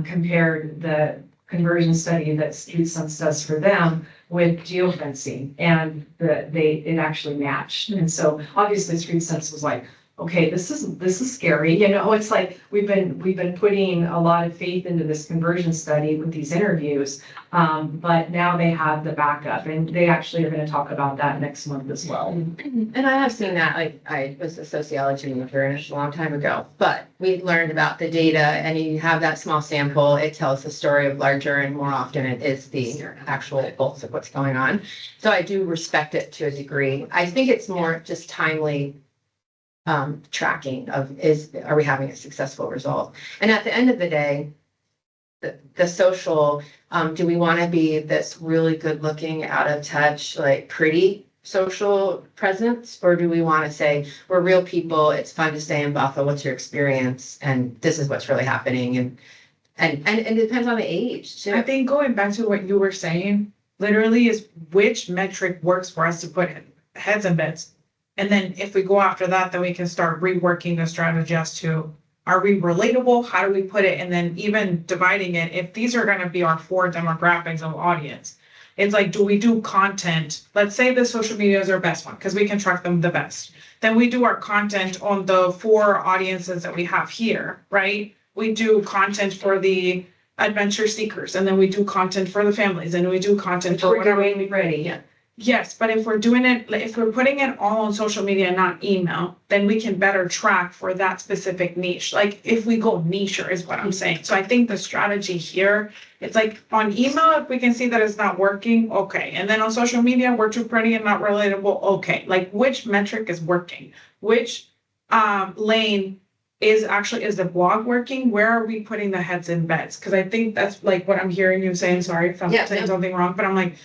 compared the conversion study that Streetsense does for them with geofencing, and it actually matched. And so obviously Streetsense was like, okay, this is scary. You know, it's like we've been putting a lot of faith into this conversion study with these interviews, but now they have the backup, and they actually are going to talk about that next month as well. And I have seen that, like I was a sociology major a long time ago, but we learned about the data, and you have that small sample, it tells the story of larger, and more often it is the actual pulse of what's going on. So I do respect it to a degree. I think it's more just timely tracking of are we having a successful result? And at the end of the day, the social, do we want to be this really good looking, out of touch, like pretty social presence? Or do we want to say, we're real people, it's fun to stay in Bothell, what's your experience? And this is what's really happening. And And it depends on the age too. I think going back to what you were saying, literally is which metric works for us to put in heads and beds. And then if we go after that, then we can start reworking the strategy as to, are we relatable? How do we put it? And then even dividing it, if these are gonna be our 4 demographics of audience, it's like, do we do content? Let's say the social media is our best one, because we can track them the best. Then we do our content on the 4 audiences that we have here, right? We do content for the adventure seekers, and then we do content for the families, and we do content for whatever. Ready. Yeah. Yes, but if we're doing it, if we're putting it all on social media and not email, then we can better track for that specific niche. Like if we go niche is what I'm saying. So I think the strategy here, it's like on email, if we can see that it's not working, okay. And then on social media, we're too pretty and not relatable, okay. Like which metric is working? Which lane is the blog working? Where are we putting the heads and beds? Because I think that's like what I'm hearing you saying, sorry if I'm saying something wrong, but I'm like,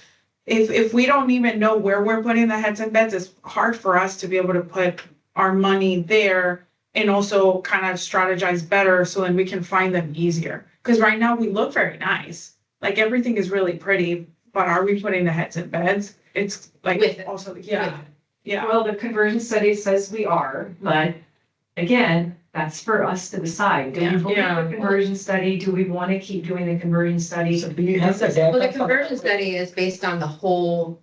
if we don't even know where we're putting the heads and beds, it's hard for us to be able to put our money there and also kind of strategize better so then we can find them easier. Because right now we look very nice. Like everything is really pretty, but are we putting the heads and beds? It's like With it. also, yeah. Yeah. Well, the conversion study says we are, but again, that's for us to decide. Do we believe Yeah. the conversion study? Do we want to keep doing the conversion study? So do you have the data? Well, the for- conversion study is based on the whole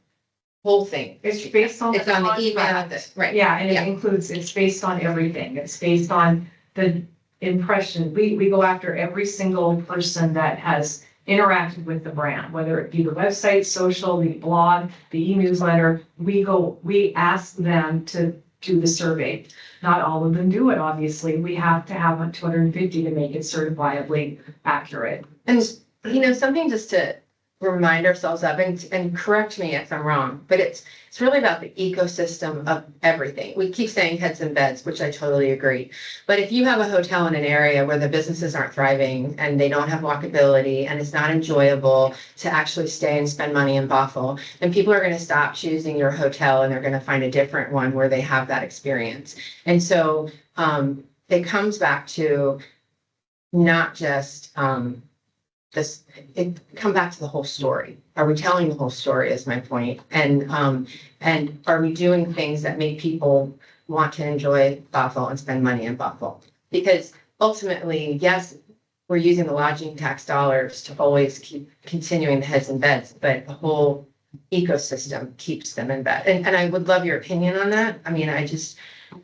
thing. It's based on. It's on the email, contract. right? Yeah, and Yeah. it includes, it's based on everything. It's based on the impression. We go after every single person that has interacted with the brand, whether it be the website, social, the blog, the e-newsletter. We ask them to do the survey. Not all of them do it, obviously. We have to have 250 to make it certifiably accurate. And, something just to remind ourselves of, and correct me if I'm wrong, but it's really about the ecosystem of everything. We keep saying heads and beds, which I totally agree. But if you have a hotel in an area where the businesses aren't thriving and they don't have walkability and it's not enjoyable to actually stay and spend money in Bothell, then people are going to stop choosing your hotel and they're going to find a different one where they have that experience. And so it comes back to not just come back to the whole story. Are we telling the whole story is my point? And are we doing things that make people want to enjoy Bothell and spend money in Bothell? Because ultimately, yes, we're using the lodging tax dollars to always keep continuing the heads and beds, but the whole ecosystem keeps them in bed. And I would love your opinion on that. I mean, I just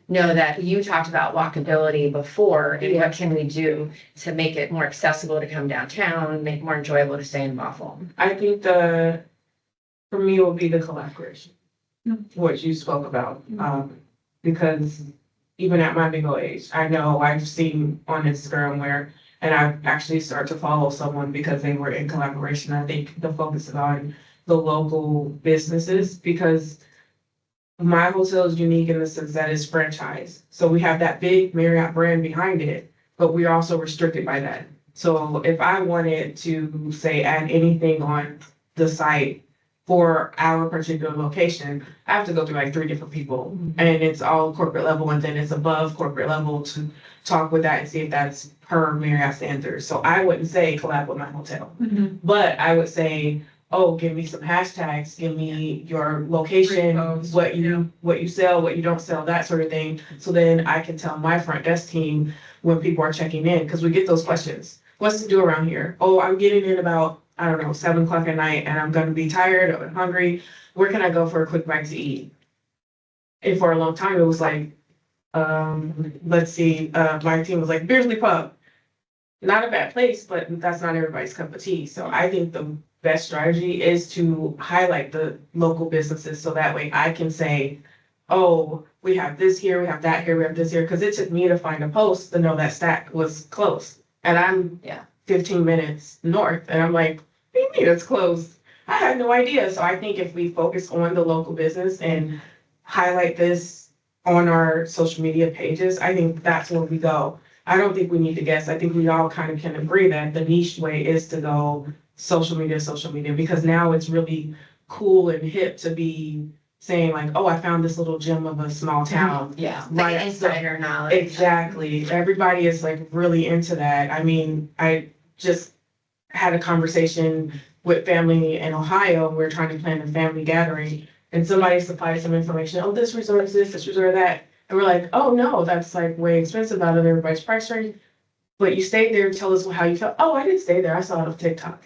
know that you talked about walkability before and what can we do to make it more accessible to come downtown, make it more enjoyable to stay in Bothell. I think for me, will be the collaboration, what you spoke about. Because even at my big old age, I know I've seen on Instagram and I've actually started to follow someone because they were in collaboration. I think the focus is on the local businesses because my hotel is unique in the sense that it's franchise. So we have that big Marriott brand behind it, but we're also restricted by that. So if I wanted to say add anything on the site for our particular location, I have to go through like 3 different people and it's all corporate level and then it's above corporate level to talk with that and see if that's per Marriott standards. So I wouldn't say collab with my hotel, but I would say, oh, give me some hashtags, give me your location, what you sell, what you don't sell, that sort of thing. So then I can tell my front desk team when people are checking in, because we get those questions. What's to do around here? Oh, I'm getting in about, 7 o'clock at night and I'm gonna be tired or hungry. Where can I go for a quick bite to eat? And for a long time, it was like, let's see, my team was like, Beardsley Pub. Not a bad place, but that's not everybody's cup of tea. So I think the best strategy is to highlight the local businesses so that way I can say, oh, we have this here, we have that here, we have this here, because it took me to find a post to know that Stack was closed. And I'm 15 minutes north, and I'm like, what do you mean it's closed? I had no idea. So I think if we focus on the local business and highlight this on our social media pages, I think that's where we go. I don't think we need to guess. I think we all kind of can agree that the niche way is to go social media, because now it's really cool and hip to be saying like, oh, I found this little gem of a small town. Yeah, Right, like insider knowledge. Exactly. Everybody is like really into that. I mean, just had a conversation with family in Ohio. We're trying to plan a family gathering and somebody supplied some information. Oh, this resort is this resort that. And we're like, oh no, that's like way expensive out of everybody's price range. But you stayed there, tell us how you felt. Oh, I didn't stay there. I saw it on TikTok.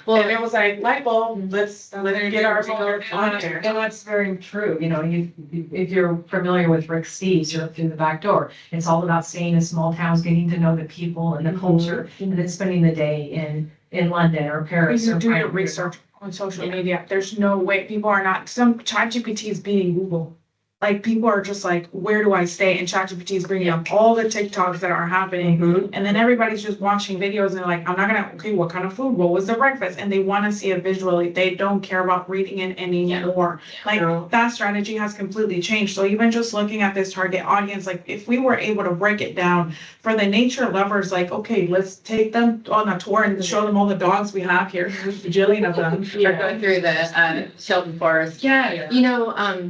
Well, And it was like, light bulb, let's get our on there. And that's very true, you know, if you're familiar with Rick Steves, you're through the back door. It's all about staying in small towns, getting to know the people and the culture, and then spending the day in London or Paris. You or do your Prague. research on social media. There's no way people are not, some ChatGPT is beating Google. Like people are just like, where do I stay? And ChatGPT is bringing up all the TikToks that are happening. And then everybody's just watching videos and they're like, I'm not gonna, okay, what kind of food? What was the breakfast? And they wanna see it visually. They don't care about reading it anymore. Like No. that strategy has completely changed. So even just looking at this target audience, like if we were able to break it down for the nature lovers, like, okay, let's take them on a tour and show them all the dogs we have here. There's a bajillion of them. we're going through the Shelton Forest. Yeah. You know,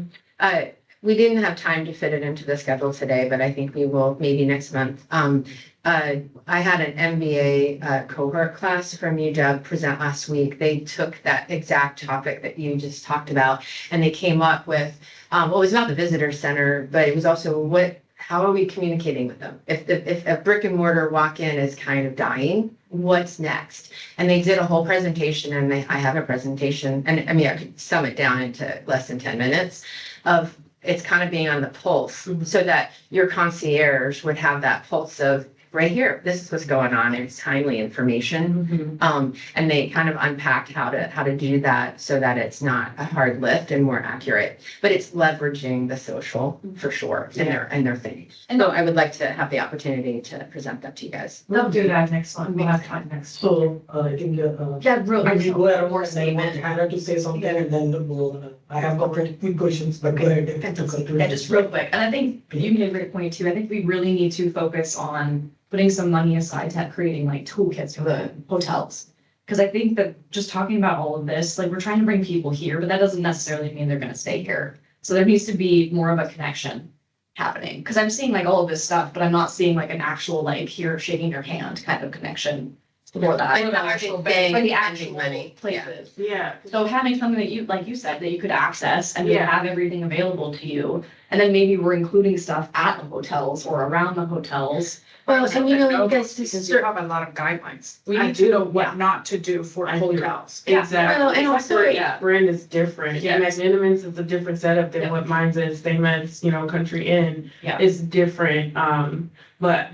we didn't have time to fit it into the schedule today, but I think we will maybe next month. I had an MBA cohort class from UW present last week. They took that exact topic that you just talked about, and they came up with, well, it was not the visitor center, but it was also how are we communicating with them? If a brick and mortar walk-in is kind of dying, what's next? And they did a whole presentation, and I have a presentation, and I mean, I could sum it down into less than 10 minutes of it's kind of being on the pulse, so that your concierge would have that pulse of right here, this is what's going on, and it's timely information. And they kind of unpacked how to do that so that it's not a hard lift and more accurate, but it's leveraging the social for sure in their thing. And So I would like to have the opportunity to present that to you guys. They'll do that next month. We'll have time next. So, I think, Yeah, really. we go around More and then want statement. Hannah to say something and then we'll, I have a couple of quick questions, but go ahead. Yeah, just real quick, and I think you made a great point too. I think we really need to focus on putting some money aside to creating like toolkits for the hotels. Because I think that just talking about all of this, like we're trying to bring people here, but that doesn't necessarily mean they're gonna stay here. So there needs to be more of a connection happening. Because I'm seeing like all of this stuff, but I'm not seeing like an actual like here shaking your hand kind of connection for that. And For the not actual paying, for the spending actual money. Yeah. places. Yeah. So having something that you, like you said, that you could access and you Yeah. have everything available to you. And then maybe we're including stuff at the hotels or around the hotels. Well, and you know, you guys Because you have a lot of guidelines. We I need to know do, what not to do for I do. hotels. Yeah. Exactly. Well, and also, Each brand is different. Yeah. And Magnanimous is a different setup than Yeah. what mine's is. Same as, Country Inn. Yeah. Is different. But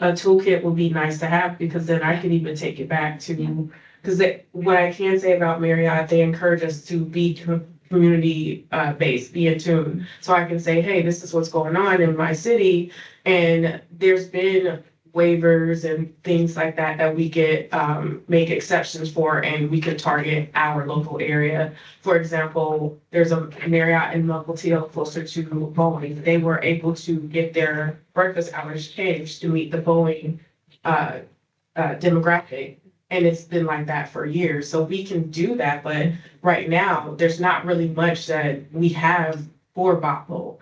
a toolkit would be nice to have because then I could even take it back to, because what I can say about Marriott, they encourage us to be community based, be in tune. So I can say, hey, this is what's going on in my city. And there's been waivers and things like that we get, make exceptions for, and we could target our local area. For example, there's a Marriott in Mukilteo closer to Boeing. They were able to get their breakfast hours changed to meet the Boeing demographic. And it's been like that for years. So we can do that, but right now, there's not really much that we have for Bothell.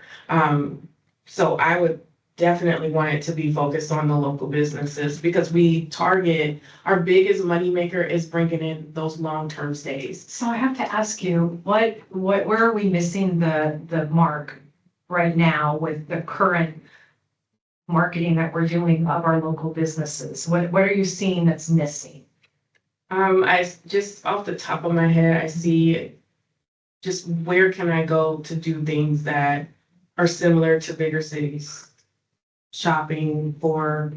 So I would definitely want it to be focused on the local businesses because we target, our biggest moneymaker is bringing in those long-term stays. So I have to ask you, where are we missing the mark right now with the current marketing that we're doing of our local businesses? What are you seeing that's missing? I just off the top of my head, I see just where can I go to do things that are similar to bigger cities? Shopping for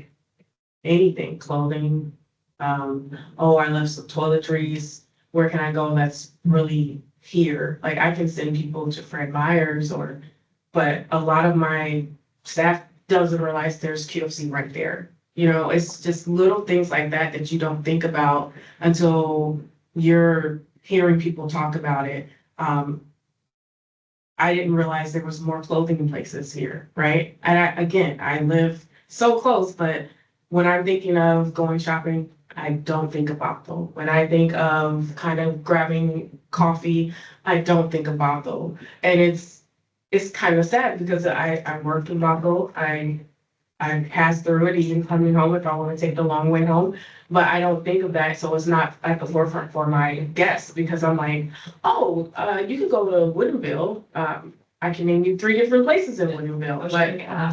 anything, clothing. Oh, I left some toiletries. Where can I go that's really here? Like I can send people to Fred Meyer's but a lot of my staff doesn't realize there's QFC right there. It's just little things like that you don't think about until you're hearing people talk about it. I didn't realize there was more clothing places here, right? And I live so close, but when I'm thinking of going shopping, I don't think about them. When I think of kind of grabbing coffee, I don't think of Bothell. And it's kind of sad because I worked in Bothell. I I pass through it even coming home if I want to take the long way home. But I don't think of that, so it's not at the forefront for my guests because I'm like, oh, you can go to Woodinville. I can name you 3 different places in Woodinville, but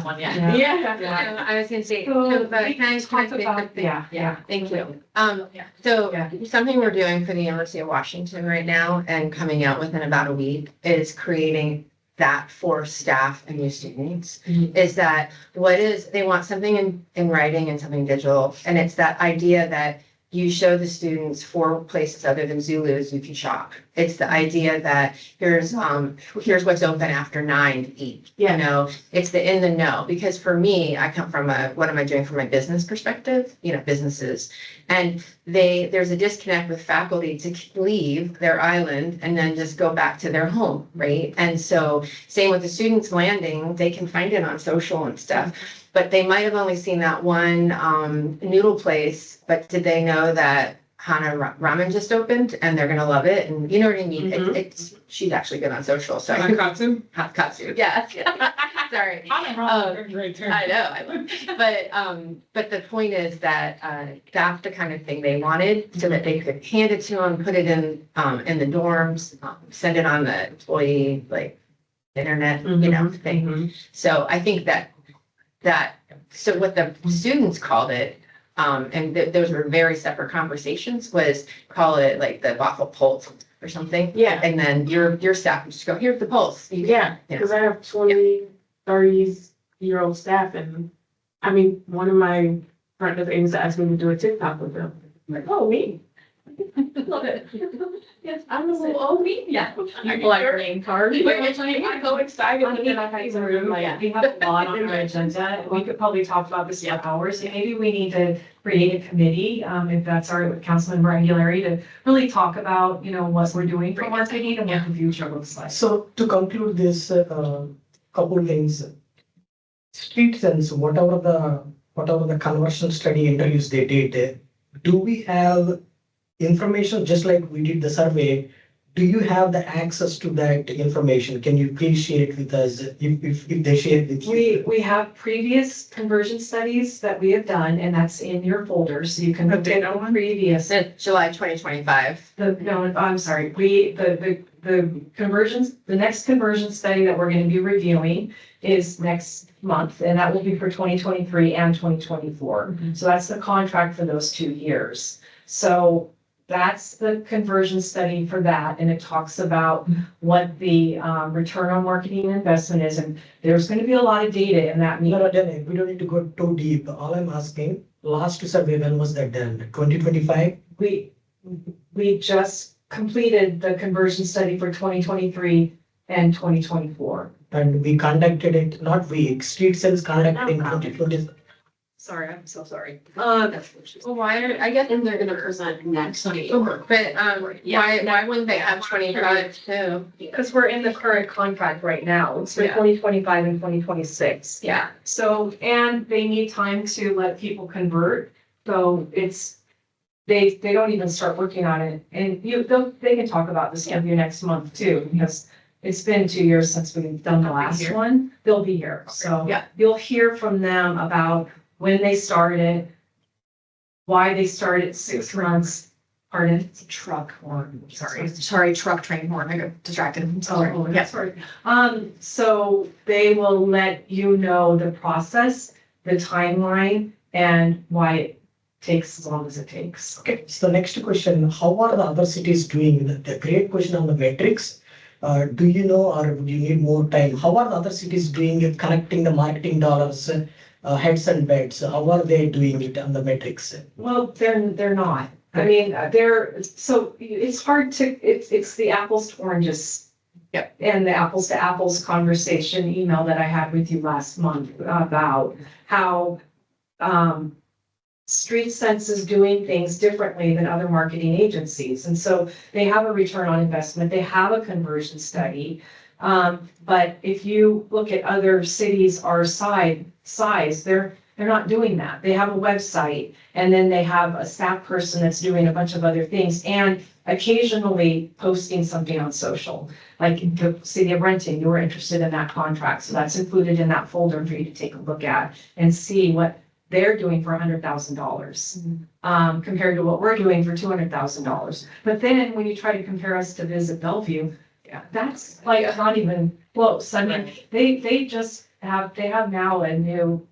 One, yeah. yeah. I was gonna say, So, so, but can I talk say about- something? yeah. Thank you. Yeah. So Yeah. something we're doing for the University of Washington right now and coming out within about a week is creating that for staff and new students. Is that they want something in writing and something digital. And it's that idea that you show the students 4 places other than Zulu's you can shop. It's the idea that here's what's open after 9 to eat. You know, it's the in the know. Because for me, I come from what am I doing from my business perspective? You know, businesses. And there's a disconnect with faculty to leave their island and then just go back to their home, right? And so same with the students landing, they can find it on social and stuff. But they might have only seen that one noodle place, but did they know that Hana Ramen just opened and they're gonna love it? And you know what I mean? She's actually good on social, so hot katsu, yeah. Sorry. I know, but the point is that that's the kind of thing they wanted, so that they could hand it to them, put it in the dorms, send it on the employee internet, you know, thing. So I think so what the students called it, and those were very separate conversations, was call it like the Bothell Pulse or something. Yeah. And then your staff would just go, here's the pulse. Yeah, because I have 20, 30-year-old staff, and I mean, one of my front desk aides asked me to do a TikTok with them. I'm like, oh, me. Love it. Yes, I'm the little old me. Yeah. People like your name card. I'm so excited, and then I had to like, We have a lot on our agenda, and we could probably talk about this for hours, and maybe we need to create a committee, if that's all right with Councilmember Anguilari, to really talk about, you know, what we're doing for marketing and what the future looks like. So to conclude this, couple things. Streetsense, whatever the conversion study interviews they did, do we have information just like we did the survey? Do you have the access to that information? Can you please share it with us if they share it with you? We have previous conversion studies that we have done, and that's in your folder, so you can look at the previous. July 2025. I'm sorry, the conversions, the next conversion study that we're gonna be reviewing is next month, and that will be for 2023 and 2024. So that's the contract for those 2 years. So that's the conversion study for that, and it talks about what the return on marketing investment is, and there's gonna be a lot of data in that meeting. No, Jenny, we don't need to go too deep. All I'm asking, last survey, when was that done? 2025? We just completed the conversion study for 2023 and 2024. And we conducted it, not we, Streetsense conducted in 2020. Sorry, I'm so sorry. Well, I guess And they're gonna present next week. but why wouldn't they have 25 too? Because we're in the current contract right now, it's for Yeah. 2025 and 2026. Yeah. So, and they need time to let people convert, so they don't even start working on it. And they can talk about this with you next month too, because it's been 2 years since we've done the last one. They'll be here, so. Yeah. You'll hear from them about when they started, why they started 6 months, pardon? It's a truck horn. Sorry, truck train horn. I got distracted. I'm sorry. Oh, yeah, sorry. So they will let you know the process, the timeline, and why it takes as long as it takes. Okay, so next question, how are the other cities doing? The great question on the metrics. Do you know, or would you need more time? How are the other cities doing it, connecting the marketing dollars, heads and beds? How are they doing it on the metrics? Well, they're not. I mean, so it's hard to, it's the apples to oranges. Yep. And the apples to apples conversation email that I had with you last month about how, Streetsense is doing things differently than other marketing agencies. And so they have a return on investment, they have a conversion study. But if you look at other cities our size, they're not doing that. They have a website, and then they have a staff person that's doing a bunch of other things. And occasionally posting something on social. Like the city of Renton, you were interested in that contract, so that's included in that folder for you to take a look at and see what they're doing for $100,000 compared to what we're doing for $200,000. But then when you try to compare us to Visit Bellevue, that's like not even close. I mean, they have now a new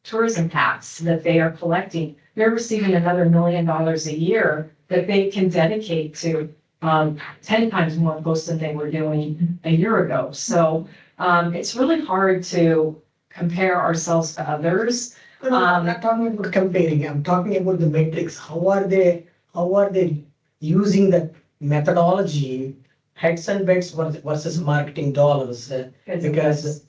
tourism tax that they are collecting. They're receiving another $1 million a year that they can dedicate to 10 times more posts than they were doing a year ago. So it's really hard to compare ourselves to others. I'm not talking about comparing, I'm talking about the metrics. How are they using the methodology, heads and beds versus marketing dollars? Because,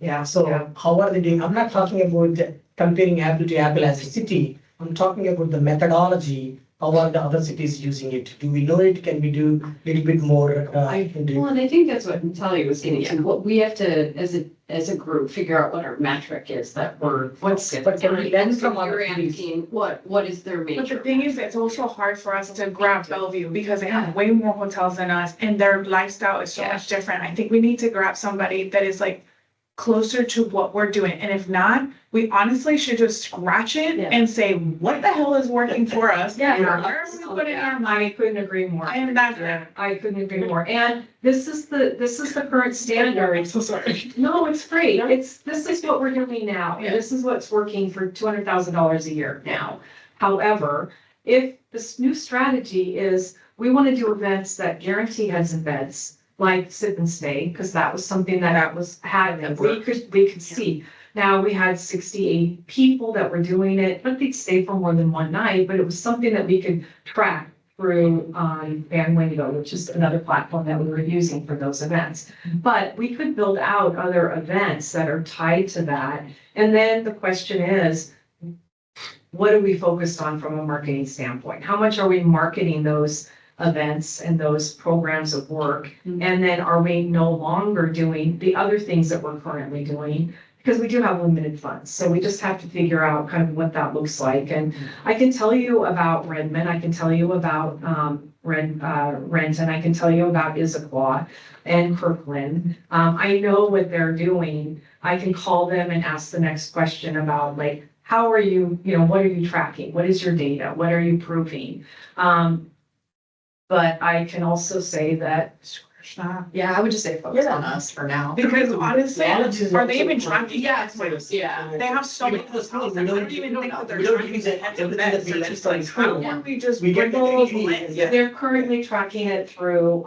Yeah. so how are they doing? I'm not talking about comparing apple to apple as a city. I'm talking about the methodology. How are the other cities using it? Do we know it? Can we do a little bit more? Well, and I think that's what Natalia was getting at. What we have to, as a group, figure out what our metric is that we're. But can we learn from other You're cities? asking, what is their But the major? thing is, it's also hard for us to grab Bellevue because they have way more hotels than us and their lifestyle is so much different. I think we need to grab somebody that is like closer to what we're doing. And if not, we honestly should just scratch it Yeah. and say, what the hell is working for us? Yeah. Where are we putting our money? I couldn't agree more. And that's it. I couldn't agree more. And this is the current standard. I'm so sorry. No, it's great. This is what we're doing now. And this is what's working for $200,000 a year now. However, if this new strategy is, we want to do events that guarantee heads and beds, like Sip and Stay, because that was something that we could see. Now, we had 68 people that were doing it, but they'd stay for more than one night, but it was something that we could track through Bandwingo, which is another platform that we were using for those events. But we could build out other events that are tied to that. And then the question is, what are we focused on from a marketing standpoint? How much are we marketing those events and those programs of work? And then are we no longer doing the other things that we're currently doing? Because we do have limited funds. So we just have to figure out kind of what that looks like. And I can tell you about Redmond, I can tell you about Renton, I can tell you about Issaquah and Kirkland. I know what they're doing. I can call them and ask the next question about like, how are you, what are you tracking? What is your data? What are you proving? But I can also say that, Yeah, I would just say focus on us for now. Because honestly, Technology is are they even also- tracking? Yeah, Yeah. They have so many hotels that I don't even think that they're tracking use it, heads and everything that beds. we They're learned just from like, school. how can we just We get bring those the lists? yeah. they're currently tracking it through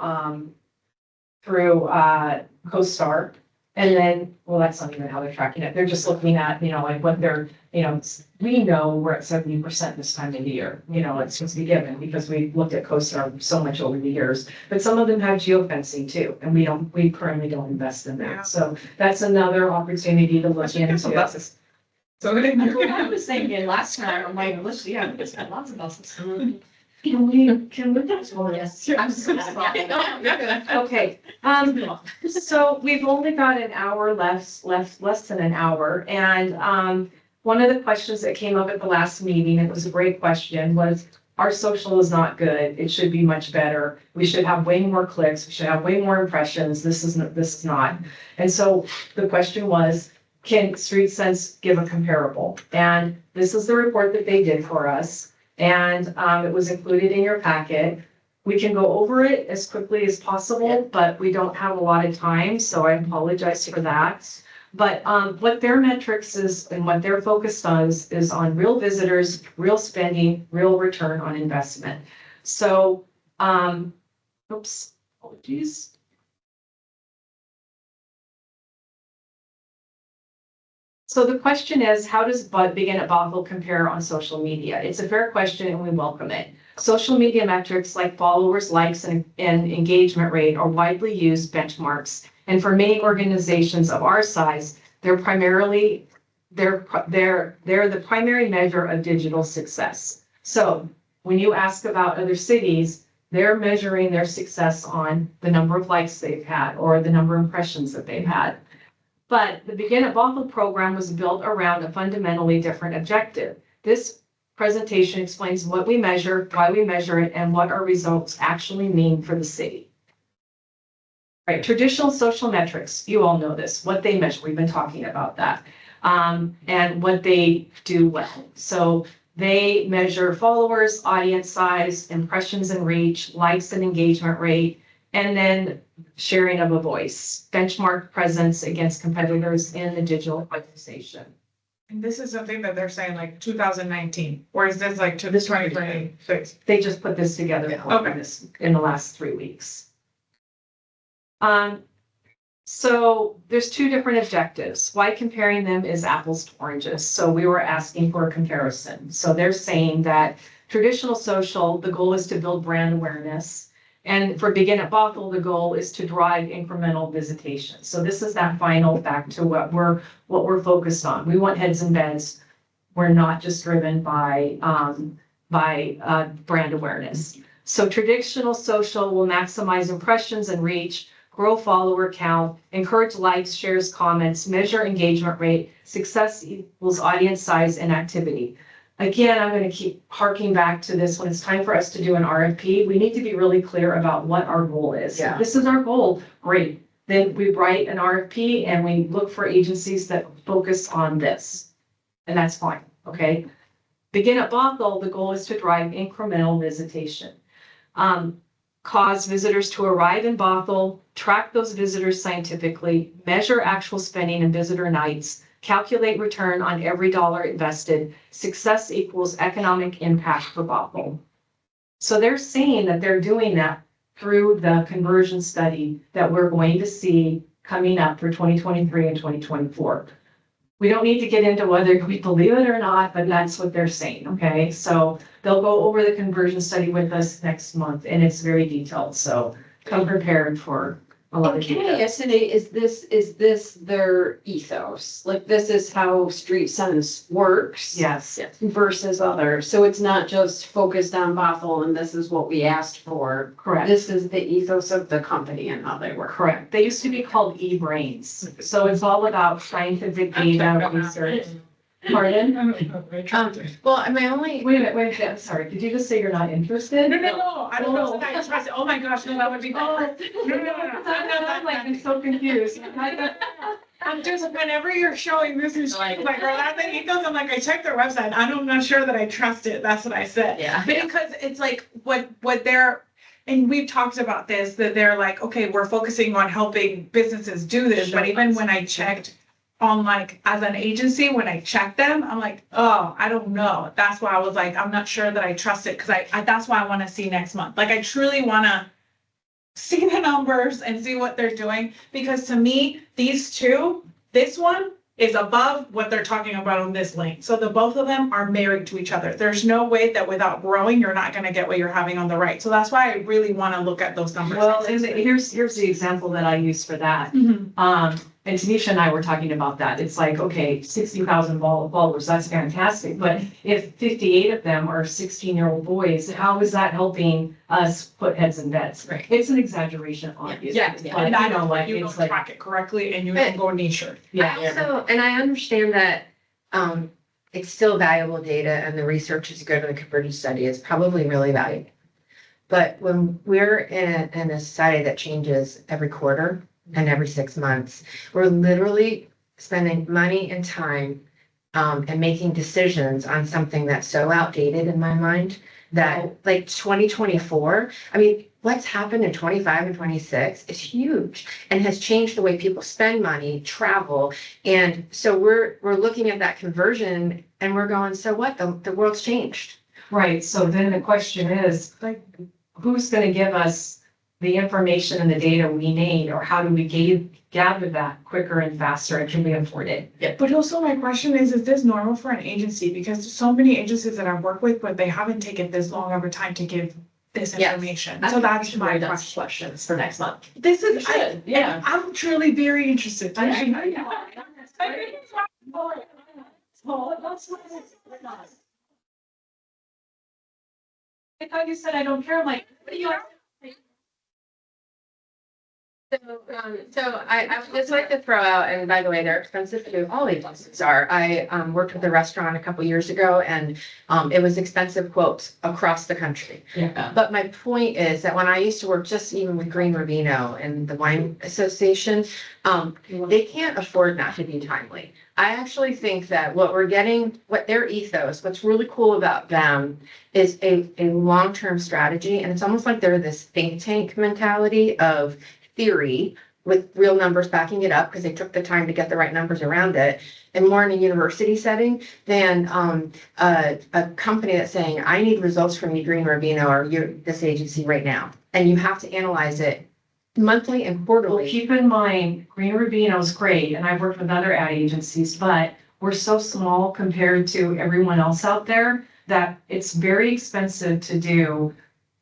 CoStar. And then, well, that's not even how they're tracking it. They're just looking at, like what they're, we know we're at 70% this time of the year. It's just a given because we've looked at CoStar so much over the years. But some of them have geofencing too, and we currently don't invest in Yeah. that. So that's another opportunity to look into. So it didn't. I was thinking last time, I'm like, let's, yeah, it's got lots of buses. Can we, that's Oh, yes. I'm so sorry. okay, so we've only got an hour left, less than an hour, and, one of the questions that came up at the last meeting, it was a great question, was our social is not good, it should be much better, we should have way more clicks, we should have way more impressions, this is not. And so the question was, can Streetsense give a comparable? And this is the report that they did for us. And it was included in your packet. We can go over it as quickly as possible, but we don't have a lot of time, so I apologize for that. But what their metrics is and what they're focused on is on real visitors, real spending, real return on investment. So, apologies. So the question is, how does Begin at Bothell compare on social media? It's a fair question and we welcome it. Social media metrics like followers, likes, and engagement rate are widely used benchmarks. And for many organizations of our size, they're the primary measure of digital success. So when you ask about other cities, they're measuring their success on the number of likes they've had or the number of impressions that they've had. But the Begin at Bothell program was built around a fundamentally different objective. This presentation explains what we measure, why we measure it, and what our results actually mean for the city. Right, traditional social metrics, you all know this, what they measure, we've been talking about that. And what they do well. So they measure followers, audience size, impressions and reach, likes and engagement rate, and then sharing of a voice, benchmark presence against competitors in the digital organization. And this is something that they're saying like 2019, or is this like to This 2026? They just put this together for Okay. this in the last 3 weeks. So there's two different objectives. Why comparing them is apples to oranges. So we were asking for a comparison. So they're saying that traditional social, the goal is to build brand awareness. And for Begin at Bothell, the goal is to drive incremental visitation. So this is that final back to what we're focused on. We want heads and beds. We're not just driven by brand awareness. So traditional social will maximize impressions and reach, grow follower count, encourage likes, shares, comments, measure engagement rate, success equals audience size and activity. Again, I'm going to keep harking back to this when it's time for us to do an RFP. We need to be really clear about what our goal is. Yeah. If this is our goal, great. Then we write an RFP and we look for agencies that focus on this. And that's fine, okay? Begin at Bothell, the goal is to drive incremental visitation. Cause visitors to arrive in Bothell, track those visitors scientifically, measure actual spending and visitor nights, calculate return on every dollar invested. Success equals economic impact for Bothell. So they're saying that they're doing that through the conversion study that we're going to see coming up for 2023 and 2024. We don't need to get into whether we believe it or not, but that's what they're saying, okay? So they'll go over the conversion study with us next month, and it's very detailed, so come prepared for a lot And of can I data. ask today, is this their ethos? Like, this is how Streetsense works? Yes, Versus others, so it's not just focused on Bothell and this is what we asked for. correct, This is the ethos of the company and how they work. correct. They used to be called e-brains, so it's all about scientific data research. Pardon? Well, and my only, Wait a minute, I'm sorry, did you just say you're not interested? No, I don't know that I trust it. Oh my gosh, no, that would be. Oh, No. I'm like, I'm so confused. I'm just, whenever you're showing this is like, girl, that's the ethos, I'm like, I checked their website, I'm not sure that I trust it, that's what I said. yeah. Because it's like, what they're, and we've talked about this, that they're like, okay, we're focusing on helping businesses do this, but even when I checked on like, as an agency, when I checked them, I'm like, oh, I don't know. That's why I was like, I'm not sure that I trust it, because I that's why I want to see next month. Like, I truly want to see the numbers and see what they're doing, because to me, these two, this one is above what they're talking about on this link. So the both of them are married to each other. There's no way that without growing, you're not gonna get what you're having on the right. So that's why I really want to look at those numbers. Well, and here's the example that I use for that. Mhm. And Tanisha and I were talking about that. It's like, okay, 60,000 followers, that's fantastic. But if 58 of them are 16-year-old boys, how is that helping us put heads in beds? Right. It's an exaggeration, obviously. Yeah, But, and I you know, know, like, you it's don't like, track it correctly and you don't go niche. yeah. I also, and I understand that, it's still valuable data and the research is good and the conversion study is probably really valuable. But when we're in a society that changes every quarter and every 6 months, we're literally spending money and time, and making decisions on something that's so outdated in my mind that like 2024, I mean, what's happened in 25 and 26 is huge and has changed the way people spend money, travel. And so we're looking at that conversion and we're going, so what? The world's changed. Right, so then the question is, like, who's gonna give us the information and the data we need, or how do we gather that quicker and faster, and can we afford it? But also my question is this normal for an agency? Because there's so many agencies that I've worked with, but they haven't taken this long of a time to give this Yes. information. So that's my question. Questions for next month. This is, Yeah. I'm truly very interested. I thought you said I don't care, I'm like, what do you? So I would just like to throw out, and by the way, they're expensive too, all agencies are. I worked with a restaurant a couple years ago and it was expensive quotes across the country. Yeah. But my point is that when I used to work just even with Green Ravino and the Wine Association, they can't afford not to be timely. I actually think that what we're getting, what their ethos, what's really cool about them is a long-term strategy. And it's almost like they're this think tank mentality of theory with real numbers backing it up because they took the time to get the right numbers around it, and more in a university setting than a company that's saying, I need results from you, Green Ravino, or this agency right now. And you have to analyze it monthly and Well, quarterly. keep in mind, Green Ravino is great, and I've worked with other ad agencies, but we're so small compared to everyone else out there that it's very expensive to do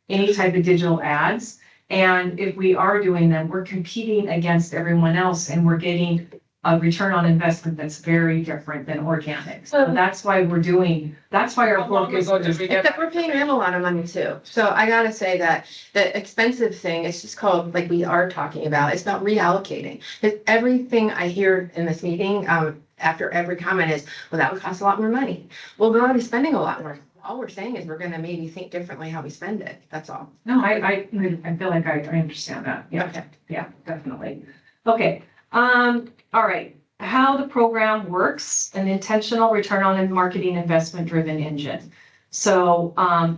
any type of digital ads. And if we are doing them, we're competing against everyone else and we're getting a return on investment that's very different than organic. So that's why that's why our How long focus ago did is. we get? Except we're paying them a lot of money too. So I gotta say that the expensive thing is just called, like we are talking about, it's about reallocating. Because everything I hear in this meeting, after every comment is, well, that would cost a lot more money. Well, we're already spending a lot more. All we're saying is we're gonna maybe think differently how we spend it. That's all. No, I feel like I understand that. Yeah. Okay. Yeah, definitely. Okay, all right. How the program works, an intentional return on marketing investment driven engine. So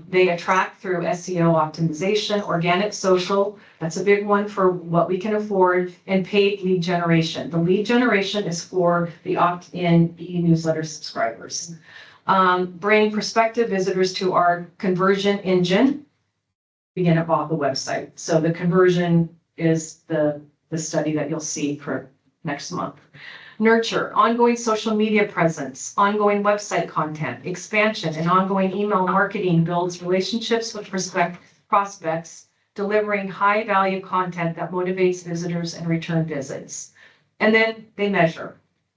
they attract through SEO optimization, organic social, that's a big one for what we can afford, and paid lead generation. The lead generation is for the opt-in e-newsletter subscribers. Bring prospective visitors to our conversion engine, begin at Bothell website. So the conversion is the study that you'll see for next month. Nurture, ongoing social media presence, ongoing website content, expansion, and ongoing email marketing builds relationships with prospects, delivering high value content that motivates visitors and return visits. And then they measure.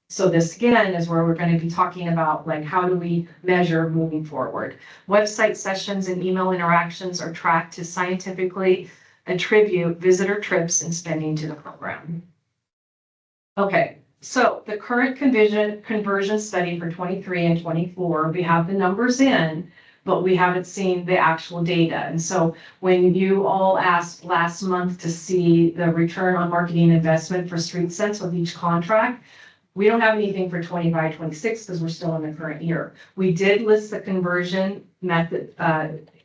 So this again is where we're going to be talking about, like, how do we measure moving forward? Website sessions and email interactions are tracked to scientifically attribute visitor trips and spending to the program. Okay, so the current conversion study for 23 and 24, we have the numbers in, but we haven't seen the actual data. And so when you all asked last month to see the return on marketing investment for Streetsense with each contract, we don't have anything for 25, 26 because we're still in the current year. We did list the conversion method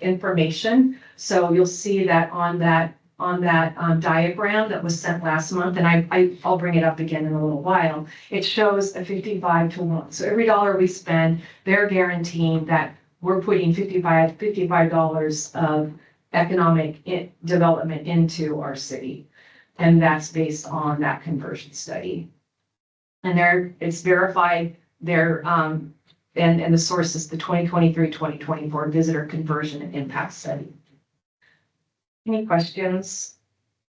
information. So you'll see that on that diagram that was sent last month, and I'll bring it up again in a little while. It shows a 55 to 1. So every dollar we spend, they're guaranteeing that we're putting $55 of economic development into our city. And that's based on that conversion study. And it's verified there, and the source is the 2023-2024 visitor conversion and impact study. Any questions?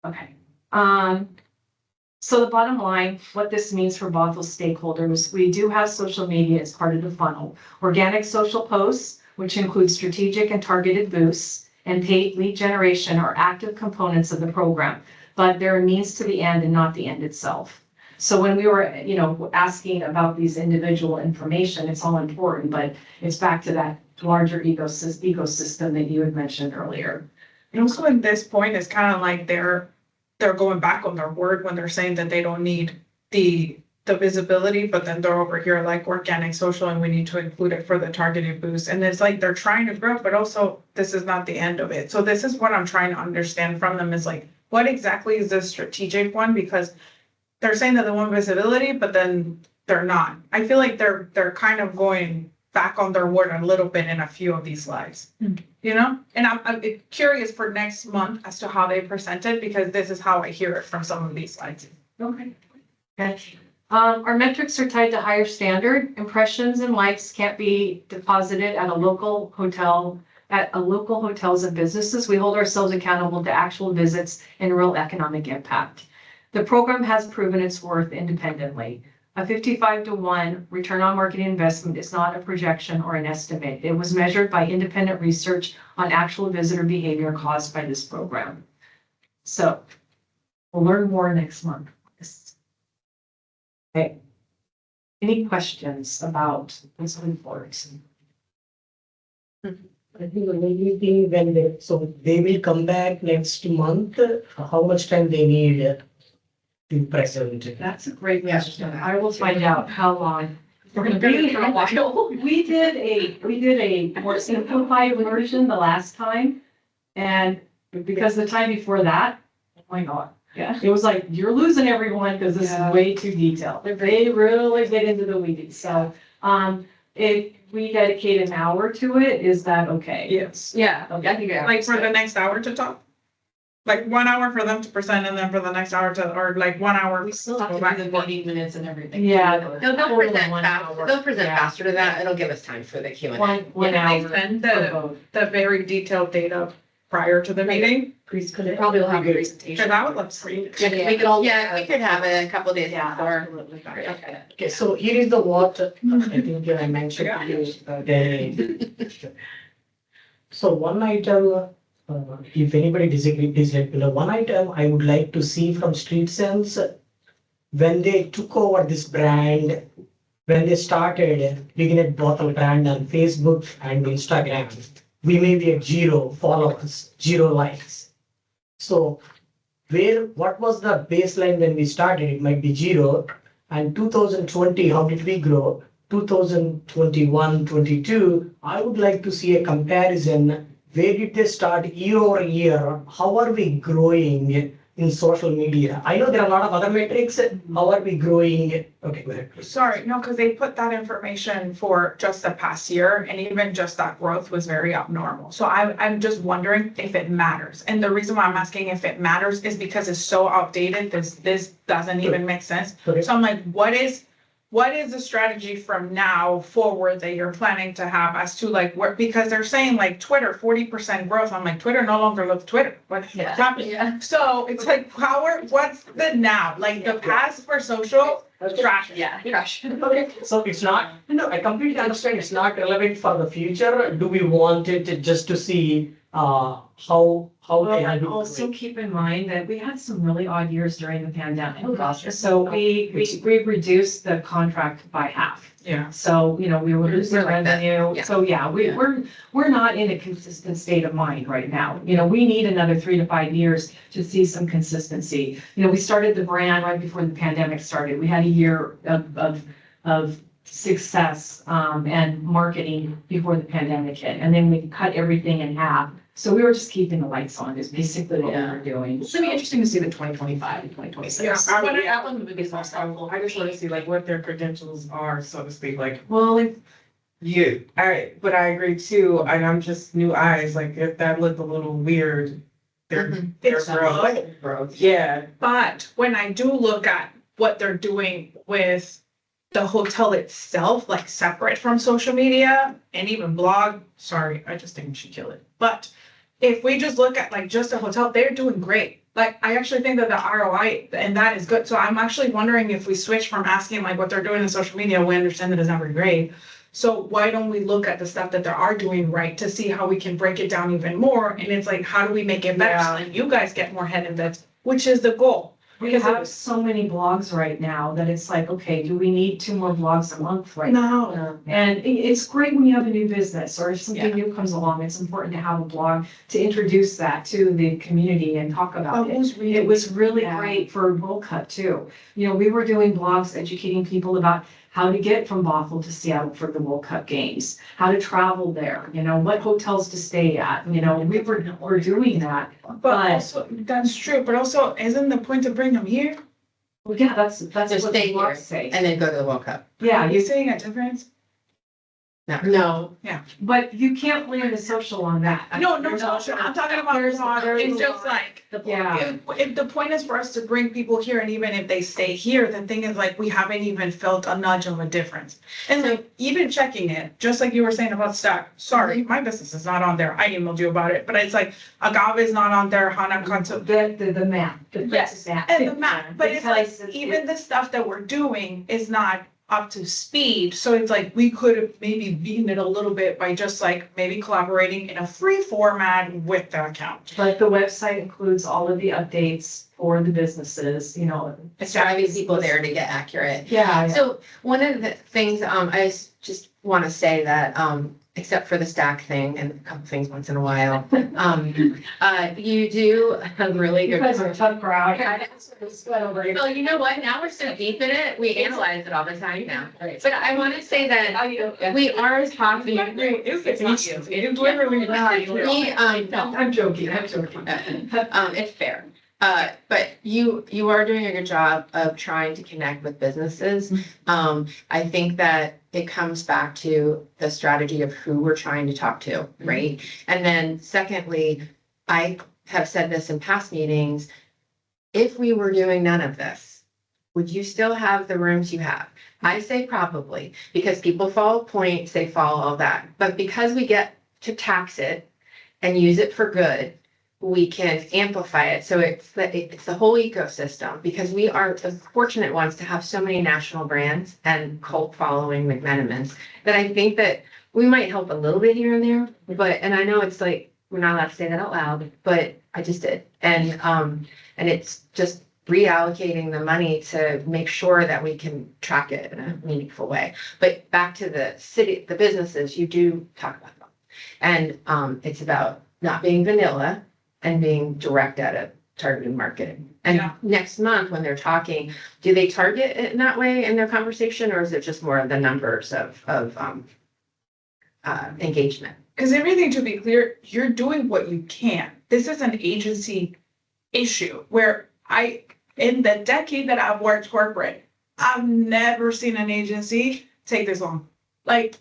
Okay. So the bottom line, what this means for Bothell stakeholders, we do have social media as part of the funnel. Organic social posts, which include strategic and targeted boosts, and paid lead generation are active components of the program, but they're a means to the end and not the end itself. So when we were, asking about these individual information, it's all important, but it's back to that larger ecosystem that you had mentioned earlier. And also at this point, it's kind of like they're going back on their word when they're saying that they don't need the visibility, but then they're over here like organic social and we need to include it for the targeted boost. And it's like they're trying to grow, but also this is not the end of it. So this is what I'm trying to understand from them is like, what exactly is the strategic one? Because they're saying that they want visibility, but then they're not. I feel like they're kind of going back on their word a little bit in a few of these slides, And I'm curious for next month as to how they present it, because this is how I hear it from some of these slides. Okay. Our metrics are tied to higher standard. Impressions and likes can't be deposited at a local hotels and businesses. We hold ourselves accountable to actual visits and real economic impact. The program has proven its worth independently. A 55 to 1 return on marketing investment is not a projection or an estimate. It was measured by independent research on actual visitor behavior caused by this program. So We'll learn more next month. Okay. Any questions about this report? I think the only thing when they, so they will come back next month, how much time they need to present? That's a great question. I will find out how long. We're gonna be here for a while. We did a more simplified version the last time. And because the time before that, oh my God, Yeah. it was like, you're losing everyone because this is Yeah. way too detailed. They really get into the weeds. So, if we dedicate an hour to it, is that okay? Yes. Yeah, I think I. Like for the next hour to talk? Like 1 hour for them to present and then for the next hour to, or like 1 hour? We still have Go to back do and the forth. meeting minutes and everything. Yeah. They'll Total present 1 faster, hour. they'll present Yeah. faster to that, it'll give us time for the Q and A. One Yeah, hour. they send for the- both. The very detailed data prior to the meeting? They probably will have a presentation. Cause I would love to read it. Yeah, we could all. Yeah, we could have it a couple days Yeah, before. absolutely. Okay. Okay, so here is the what I think I mentioned to you, So one item, if anybody disagrees, please let me know. One item I would like to see from Streetsense, when they took over this brand, when they started looking at Bothell brand on Facebook and Instagram, we may be at 0 followers, 0 likes. So what was the baseline when we started? It might be 0. And 2020, how did we grow? 2021, 22, I would like to see a comparison. Where did they start year over year? How are we growing in social media? I know there are a lot of other metrics. How are we growing? Okay, go ahead, please. Sorry, no, because they put that information for just the past year and even just that growth was very abnormal. So I'm just wondering if it matters. And the reason why I'm asking if it matters is because it's so outdated, this doesn't even make sense. Okay. So I'm like, what is the strategy from now forward that you're planning to have as to like where, because they're saying like Twitter, 40% growth. I'm like, Twitter no longer looks Twitter. What's happening? Yeah. So it's like, what's the now? Like the past for social, trash. Yeah, crush. Okay, so it's not, no, I completely understand it's not relevant for the future. Do we want it just to see how Well, they have and been also growing? keep in mind that we had some really odd years during the pandemic. So we reduced the contract by half. Yeah. So, we were losing We're like that, revenue. yeah. So, yeah, Yeah. we're not in a consistent state of mind right now. We need another 3 to 5 years to see some consistency. We started the brand right before the pandemic started. We had a year of success, and marketing before the pandemic hit. And then we cut everything in half. So we were just keeping the lights on is basically what we were doing. It's gonna be interesting to see the 2025 and 2026. Yeah, I would- That one would be the most helpful. I just want to see like what their credentials are, so to speak, like, Well, but I agree too, and I'm just new eyes, like if that looked a little weird. Their It's growth, yeah, But when I do look at what they're doing with the hotel itself, like separate from social media and even blog, sorry, I just think we should kill it. But if we just look at like just a hotel, they're doing great. Like, I actually think that the ROI and that is good. So I'm actually wondering if we switch from asking like what they're doing in social media, we understand that it's not very great. So why don't we look at the stuff that they are doing right to see how we can break it down even more? And it's like, how do we make it better? Yeah. So then you guys get more head in beds, which is the goal. we Because have so many blogs right now that it's like, okay, do we need 2 more blogs a month right now? No. And it's great when you have a new business or if something new comes along, it's important to have a blog to introduce that to the community and talk about it. It was really Yeah. great for World Cup too. We were doing blogs educating people about how to get from Bothell to Seattle for the World Cup games, how to travel there, what hotels to stay at, we're doing that. But also, that's true, but also, isn't the point to bring them here? Well, yeah, that's To what the stay here blogs say. and then go to the World Cup. Yeah, Are you seeing a difference? No, but you can't blame the social on that. No, I'm talking about blog, it's just like, Yeah. if the point is for us to bring people here, and even if they stay here, the thing is like, we haven't even felt a nudge of a difference. And like, even checking it, just like you were saying about Stack, sorry, my business is not on there, I emailed you about it, but it's like, Agave is not on there, Hana Kanto. The map. Yes, and the map, but it's like, even the stuff that we're doing is not up to speed. So it's like we could have maybe beaten it a little bit by just like maybe collaborating in a free format with the account. But the website includes all of the updates for the businesses, you know. It's driving people there to get accurate. Yeah, So one of the things, just want to say that, except for the stack thing and a couple things once in a while, you do a really you good. guys are a tough crowd. Well, you know what? Now we're so deep in it, we analyze it all the time now. But I want to say that we are talking. It's not you. It's literally not you. I'm joking, I'm joking. It's fair. But you are doing a good job of trying to connect with businesses. I think that it comes back to the strategy of who we're trying to talk to, right? And then secondly, I have said this in past meetings, if we were doing none of this, would you still have the rooms you have? I say probably, because people follow points, they follow all that. But because we get to tax it and use it for good, we can amplify it. So it's the whole ecosystem, because we are the fortunate ones to have so many national brands and cult following McMenamins that I think that we might help a little bit here and there. But, and I know it's like, we're not allowed to say that out loud, but I just did. And it's just reallocating the money to make sure that we can track it in a meaningful way. But back to the city, the businesses, you do talk about them. And it's about not being vanilla and being direct at a targeted marketing. And Yeah. next month, when they're talking, do they target it in that way in their conversation, or is it just more of the numbers of engagement? Because everything, to be clear, you're doing what you can. This is an agency issue where in the decade that I've worked corporate, I've never seen an agency take this long. Like,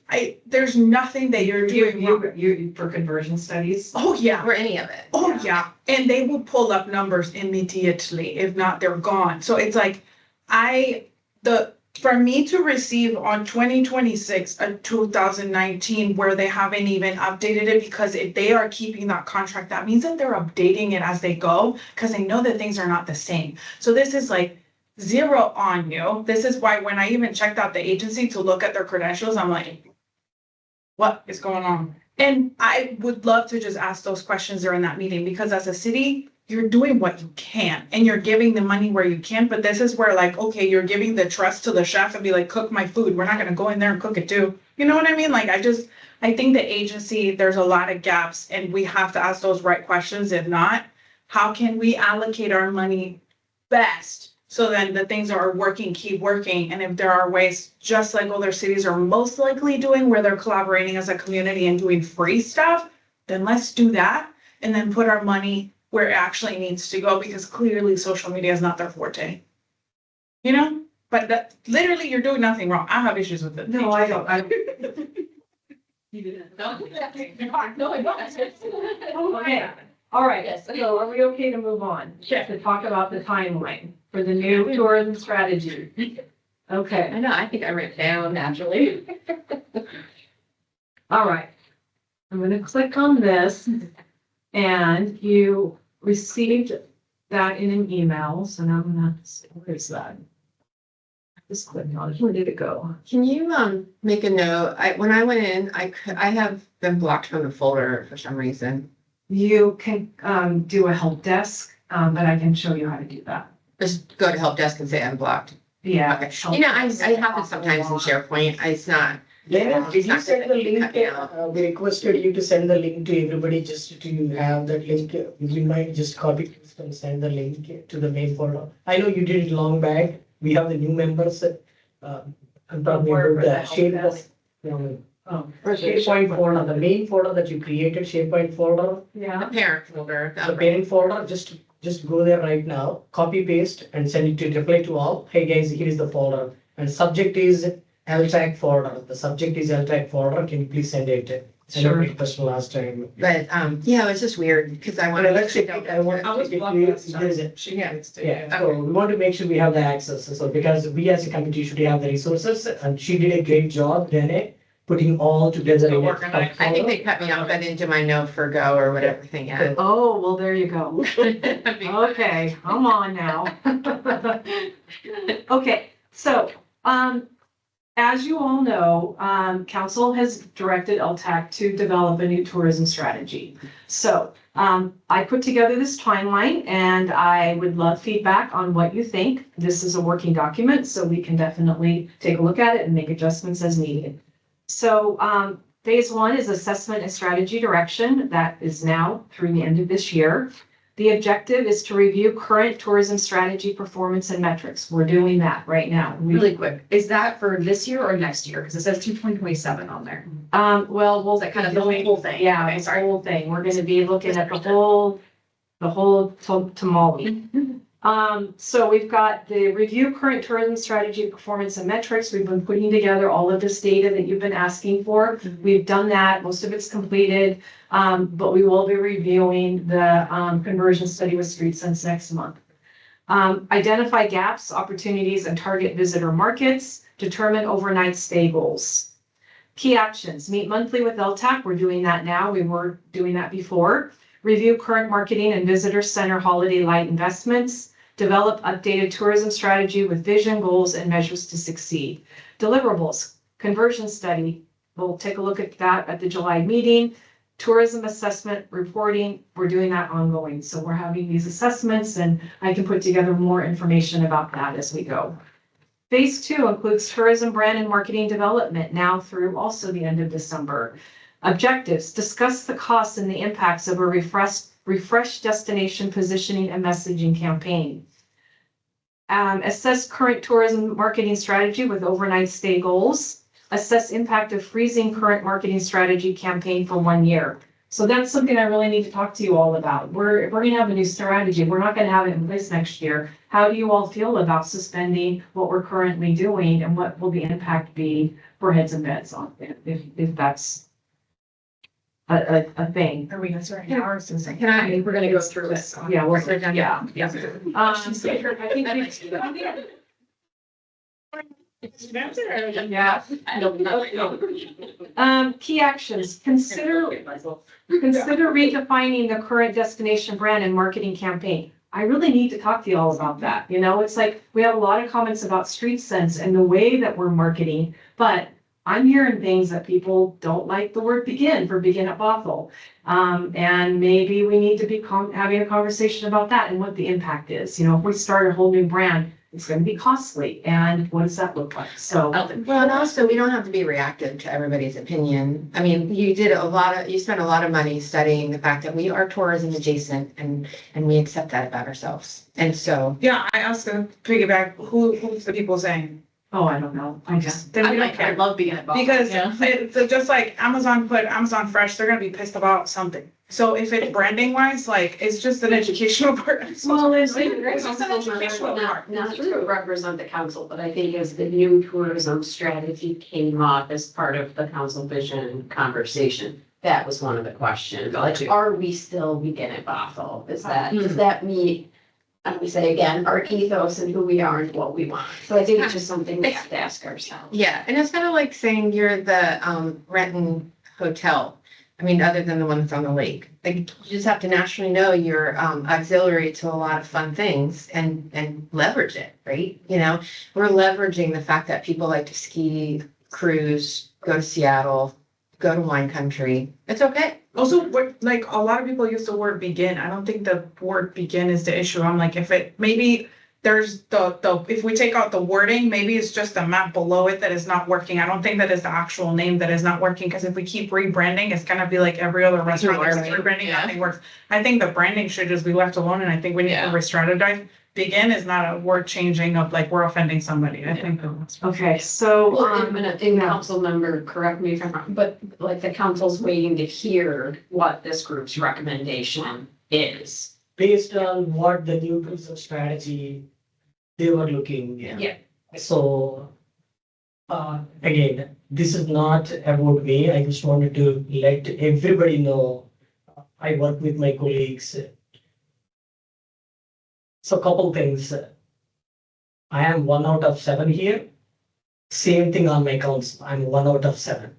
there's nothing that you're doing wrong. You for conversion studies? Oh, yeah. Or any of it? Oh, yeah. And they will pull up numbers immediately. If not, they're gone. So it's like, for me to receive on 2026 a 2019 where they haven't even updated it, because if they are keeping that contract, that means that they're updating it as they go, because they know that things are not the same. So this is like zero on you. This is why when I even checked out the agency to look at their credentials, I'm like, what is going on? And I would love to just ask those questions during that meeting, because as a city, you're doing what you can and you're giving the money where you can. But this is where, like, okay, you're giving the trust to the chef and be like, cook my food. We're not going to go in there and cook it too. You know what I mean? Like, I think the agency, there's a lot of gaps and we have to ask those right questions. If not, how can we allocate our money best so then the things that are working keep working? And if there are ways, just like other cities are most likely doing, where they're collaborating as a community and doing free stuff, then let's do that and then put our money where it actually needs to go, because clearly social media is not their forte. You know? But that literally you're doing nothing wrong. I have issues with it. No, I don't. You didn't. No, no, I don't. Okay, all right, so are we okay to move on? Sure. To talk about the timeline for the new tourism strategy? Okay, I know, I think I wrote it down naturally. all right. I'm gonna click on this, and you received that in an email, so now I'm gonna, where's that? Just click on it, where did it go? Can you make a note? When I went in, I have been blocked from the folder for some reason. You can do a help desk, but I can show you how to do that. Just go to help desk and say I'm blocked. Yeah. Okay. You know, I have it sometimes in SharePoint. It's not. Then did you send the link? We requested you to send the link to everybody, just to have that link. You might just copy paste and send the link to the main folder. I know you did it long back. We have the new members. I'm talking Where about the the help SharePoint. Oh, SharePoint folder, the main folder that you created, SharePoint folder, The yeah. parent folder. the parent folder, just go there right now, copy paste and send it to reply to all. Hey guys, here is the folder, and subject is LTAG folder. The subject is LTAG folder. Can you please send it? Send a Sure. request last time. But yeah, it was just weird because I wanted Let's to. check it. I want I to was check blocked it. last There is time. a- She needs to. Yeah, so we want to make sure we have the access. So because we as a committee should have the resources, and she did a great job, Dene, putting all together. So in a organized. I think they cut me off. I didn't do my no for go or whatever thing. Yeah. Oh, well, there you go. Okay, come on now. Okay, so, as you all know, council has directed LTAC to develop a new tourism strategy. So, I put together this timeline and I would love feedback on what you think. This is a working document, so we can definitely take a look at it and make adjustments as needed. So, phase one is assessment and strategy direction. That is now through the end of this year. The objective is to review current tourism strategy performance and metrics. We're doing that right now. Really quick, is that for this year or next year? Because it says 2027 on there. Well, we'll. Is that kind of the whole thing? Yeah, Okay, it's the sorry. whole thing. We're gonna be looking at the whole tamale. So we've got the review current tourism strategy, performance and metrics. We've been putting together all of this data that you've been asking for. We've done that. Most of it's completed. But we will be reviewing the, conversion study with Streetsense next month. Identify gaps, opportunities, and target visitor markets. Determine overnight stay goals. Key actions, meet monthly with LTAC. We're doing that now. We were doing that before. Review current marketing and visitor center holiday light investments. Develop updated tourism strategy with vision, goals, and measures to succeed. Deliverables, conversion study. We'll take a look at that at the July meeting. Tourism assessment reporting, we're doing that ongoing. So we're having these assessments and I can put together more information about that as we go. Phase two includes tourism brand and marketing development now through also the end of December. Objectives, discuss the costs and the impacts of a refreshed destination positioning and messaging campaign. Assess current tourism marketing strategy with overnight stay goals. Assess impact of freezing current marketing strategy campaign for 1 year. So that's something I really need to talk to you all about. We're going to have a new strategy. We're not going to have it in place next year. How do you all feel about suspending what we're currently doing and what will the impact be for heads and beds on it, if that's a thing? Are we answering ours? Is it- Can I, we're gonna go through it. Yeah, we're, Yeah. yeah. I think yeah. Key actions, consider redefining the current destination brand and marketing campaign. I really need to talk to you all about that. You know, it's like, we have a lot of comments about Streetsense and the way that we're marketing, but I'm hearing things that people don't like the word begin for Begin at Bothell. And maybe we need to be having a conversation about that and what the impact is. You know, if we start a whole new brand, it's going to be costly. And what does that look like? So. Well, and also we don't have to be reactive to everybody's opinion. I mean, you spent a lot of money studying the fact that we are tourism adjacent and we accept that about ourselves. And so. Yeah, I asked to piggyback, who's the people saying? Oh, I don't know. I just. Then we don't I care. love being at Bothell. Because Yeah. it's just like Amazon put Amazon Fresh, they're gonna be pissed about something. So if it's branding wise, like, it's just an educational part. Well, It's just an educational part. Not to represent the council, but I think as the new tourism strategy came up as part of the council vision conversation, that was one of the questions. Got you. Are we still Begin at Bothell? Does that meet, and we say again, our ethos and who we are and what we want? So I think it's just something we have to ask ourselves. Yeah, and it's kind of like saying you're the Renton Hotel. I mean, other than the one that's on the lake. Like, you just have to naturally know you're auxiliary to a lot of fun things and leverage it, right? You know, we're leveraging the fact that people like to ski, cruise, go to Seattle, go to wine country. It's okay. Also, like, a lot of people use the word begin. I don't think the word begin is the issue. I'm like, maybe there's if we take out the wording, maybe it's just the map below it that is not working. I don't think that is the actual name that is not working, because if we keep rebranding, it's gonna be like every other restaurant that's rebranding, Yeah. nothing works. I think the branding should just be left alone, and I think we need to re-strategize. Begin is not a word changing of like, we're offending somebody. I think that's. Okay, so, Well, and council member, correct me if I'm wrong, but like the council's waiting to hear what this group's recommendation is. Based on what the new tourism strategy they were looking at. Yeah. So, again, this is not about me. I just wanted to let everybody know. I work with my colleagues. So, couple things. I am 1 out of 7 here. Same thing on my council. I'm 1 out of 7.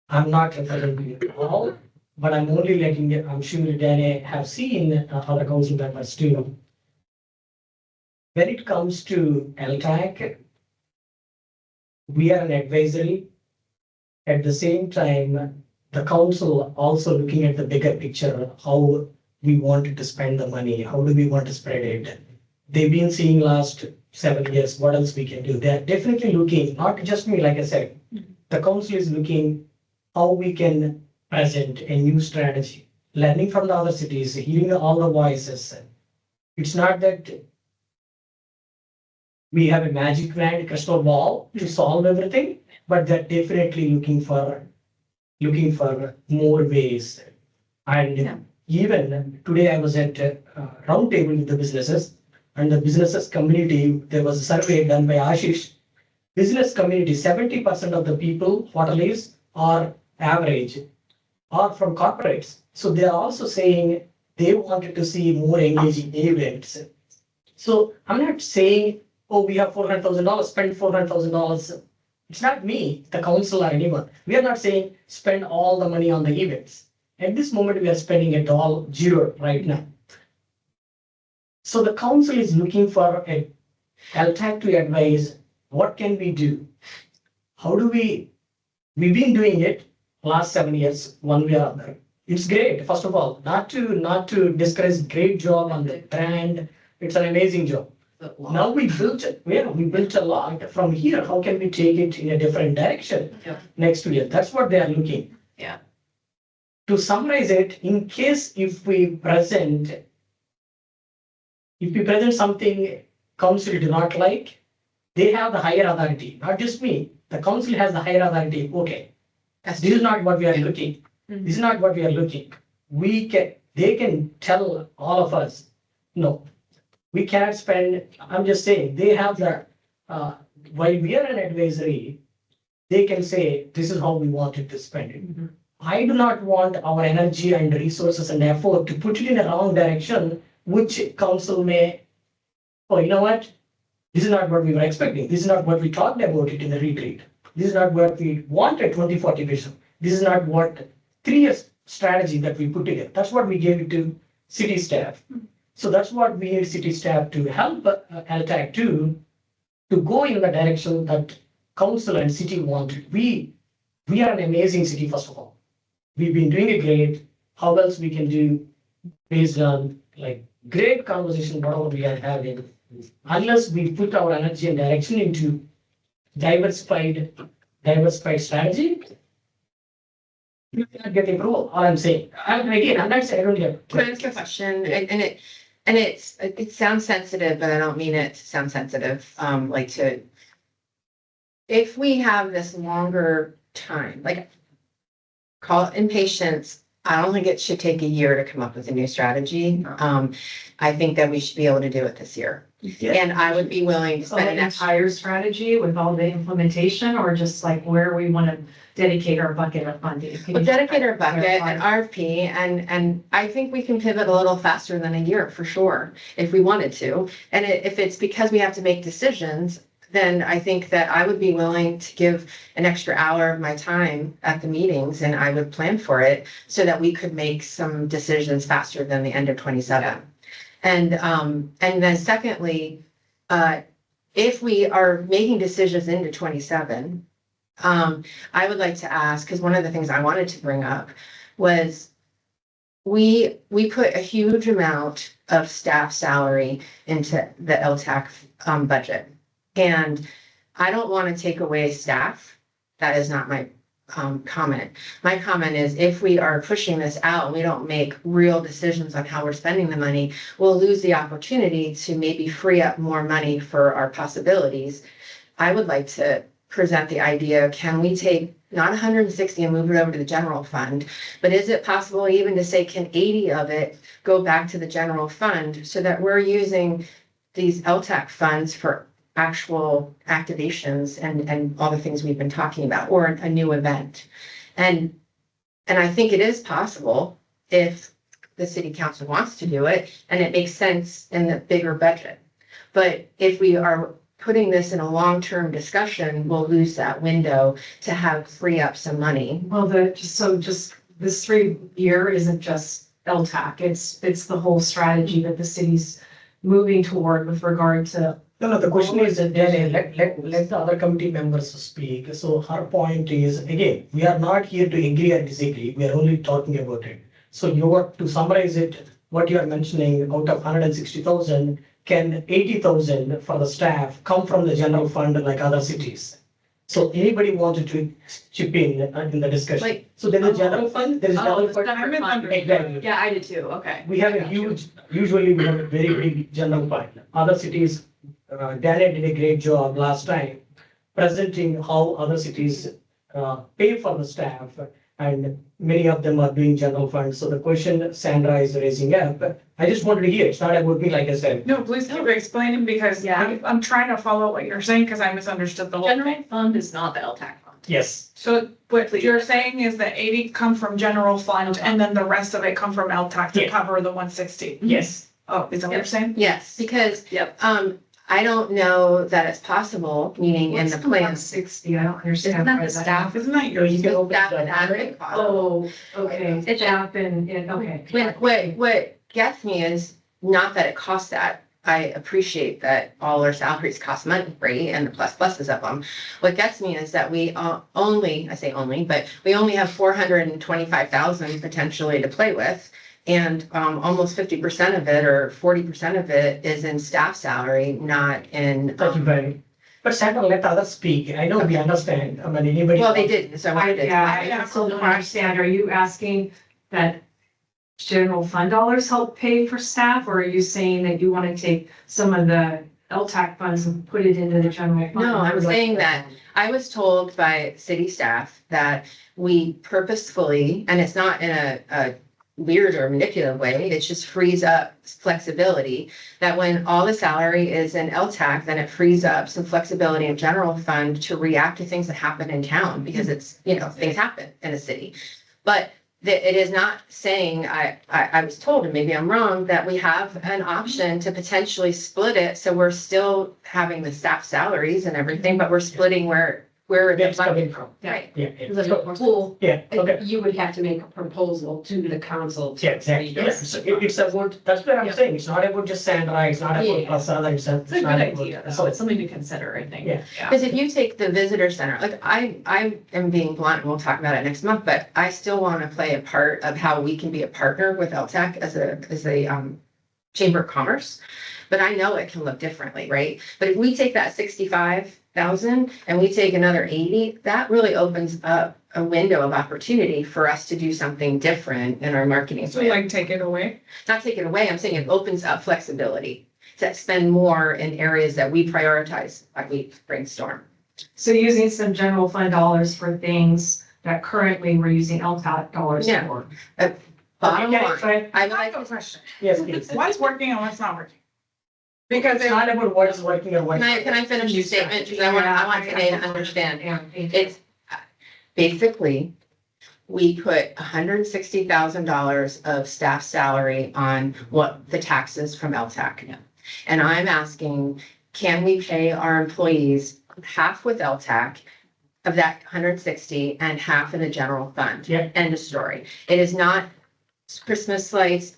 I'm not referring to you all, but I'm only letting you, I'm sure Danny have seen other council members too. When it comes to LTAC, we are an advisory. At the same time, the council also looking at the bigger picture, how we wanted to spend the money, how do we want to spread it? They've been seeing last 7 years, what else we can do. They're definitely looking, not just me, like I said, the council is looking how we can present a new strategy, learning from the other cities, hearing all the voices. It's not that we have a magic wand, crystal ball to solve everything, but they're definitely looking for more ways. And even today I was at a round table with the businesses, and the businesses community, there was a survey done by Ashish. Business community, 70% of the people, hoteliers are average, are from corporates. So they are also saying they wanted to see more engaging events. So I'm not saying, oh, we have $400,000, spend $400,000. It's not me, the council or anyone. We are not saying spend all the money on the events. At this moment, we are spending it all zero right now. So the council is looking for a LTAC to advise, what can we do? How do we've been doing it last 7 years, one way or other. It's great, first of all, not to discourage, great job on the brand. It's an amazing job. Now we built a lot from here. How can we take it in a different direction next year? That's what they are looking. Yeah. To summarize it, in case if we present something council do not like, they have the higher authority, not just me. The council has the higher authority. Okay, this is not what we are looking. This is not what we are looking. They can tell all of us, no, we cannot spend. I'm just saying they have the, while we are an advisory, they can say, this is how we wanted to spend it. I do not want our energy and resources and effort to put it in a wrong direction, which council may, oh, you know what? This is not what we were expecting. This is not what we talked about it in the retreat. This is not what we wanted 2040 vision. This is not what 3 years strategy that we put together. That's what we gave it to city staff. So that's what we need city staff to help LTAC to go in the direction that council and city wanted. We are an amazing city, first of all. We've been doing it great. How else we can do based on like great conversation, whatever we are having, unless we put our energy and direction into diversified strategy, we cannot get approval. All I'm saying. Again, I'm not saying I don't get. Can I ask a question? And it sounds sensitive, but I don't mean it to sound sensitive. If we have this longer time, like call it impatience, I don't think it should take a year to come up with a new strategy. I think that we should be able to do it this year. Yeah. And I would be willing to So spend an an extra. entire strategy with all the implementation, or just like where we want to dedicate our bucket of funding? Can We'll you dedicate our bucket clarify? and RFP, and I think we can pivot a little faster than a year for sure, if we wanted to. And if it's because we have to make decisions, then I think that I would be willing to give an extra hour of my time at the meetings, and I would plan for it so that we could make some decisions faster than the end of 27. And then secondly, if we are making decisions into 27, I would like to ask, because one of the things I wanted to bring up was we put a huge amount of staff salary into the LTAC budget. And I don't want to take away staff. That is not my comment. My comment is if we are pushing this out and we don't make real decisions on how we're spending the money, we'll lose the opportunity to maybe free up more money for our possibilities. I would like to present the idea, can we take not 160 and move it over to the general fund, but is it possible even to say, can 80 of it go back to the general fund so that we're using these LTAC funds for actual activations and all the things we've been talking about, or a new event. And I think it is possible if the city council wants to do it and it makes sense in the bigger budget. But if we are putting this in a long-term discussion, we'll lose that window to have free up some money. Well, just this 3-year isn't just LTAC, it's the whole strategy that the city's moving toward with regard to No, the question is, then let the other committee members speak. So her point is, again, we are not here to agree or disagree. We are only talking about it. So you were to summarize it, what you are mentioning, out of 160,000, can 80,000 for the staff come from the general fund like other cities? So anybody wanted to chip in the discussion? Like- So there's a general fund, there's a Oh, general the fund. separate fund. Exactly. Yeah, I did too, okay. We have a huge, usually we have a very big general fund. Other cities, Daniel did a great job last time presenting how other cities pay for the staff, and many of them are doing general funds. So the question Sandra is raising up, I just wanted to hear, it's not about me, like I said. No, please keep explaining because Yeah. I'm trying to follow what you're saying because I misunderstood the whole General thing. fund is not the LTAC fund. Yes, So what you're saying is that 80 come from general fund and then the rest of it come from LTAC to Yeah. cover the 160. yes. Oh, is that what you're saying? Yes, because, Yep. I don't know that it's possible, meaning in the plan. 60, I don't understand. Isn't that why the staff? Isn't that You yours? can open Staff the- and admin costs. Oh, okay, It's- staff and, okay. What gets me is not that it costs that. I appreciate that all our salaries cost money, right? And the pluses of them. What gets me is that we only, I say only, but we only have 425,000 potentially to play with. And almost 50% of it or 40% of it is in staff salary, not in. Thank you very. But Sandra, let others speak. I know we understand. I mean, anybody. Well, they didn't, so I wanted to. I still don't understand. Are you asking that general fund dollars help pay for staff? Or are you saying that you want to take some of the LTAC funds and put it into the general fund? No, I'm saying that I was told by city staff that we purposefully, and it's not in a weird or manipulative way, it just frees up flexibility, that when all the salary is in LTAC, then it frees up some flexibility in general fund to react to things that happen in town, because it's, things happen in a city. But it is not saying, I was told, and maybe I'm wrong, that we have an option to potentially split it, so we're still having the staff salaries and everything, but we're splitting where Where the it's coming from. Right. Yeah, yeah. The pool, Yeah, okay. you would have to make a proposal to the council. to- Yeah, exactly. Yes, so it's about, that's what I'm Yeah. saying. It's not about just Sandra, it's not about Yeah. Prasada, It's a good not idea, about- though. It's something to consider, I think. Yeah. Because if you take the visitor center, like I am being blunt, and we'll talk about it next month, but I still want to play a part of how we can be a partner with LTAC as a chamber of commerce. But I know it can look differently, right? But if we take that 65,000 and we take another 80, that really opens up a window of opportunity for us to do something different in our marketing So plan. like take it away? Not take it away, I'm saying it opens up flexibility to spend more in areas that we prioritize, like we brainstorm. So using some general fund dollars for things that currently we're using LTAC dollars Yeah. for. Bottom Okay, line, so I would I like have a to, I- question. Yes, please. What's working and what's not working? Because It's it, not about what is working or what. can I finish the statement? Because I want today to understand. Yeah. It's basically, we put $160,000 of staff salary on what the taxes from LTAC. And I'm asking, can we pay our employees half with LTAC of that 160 and half in the general fund? Yeah. End of story. It is not Christmas lights,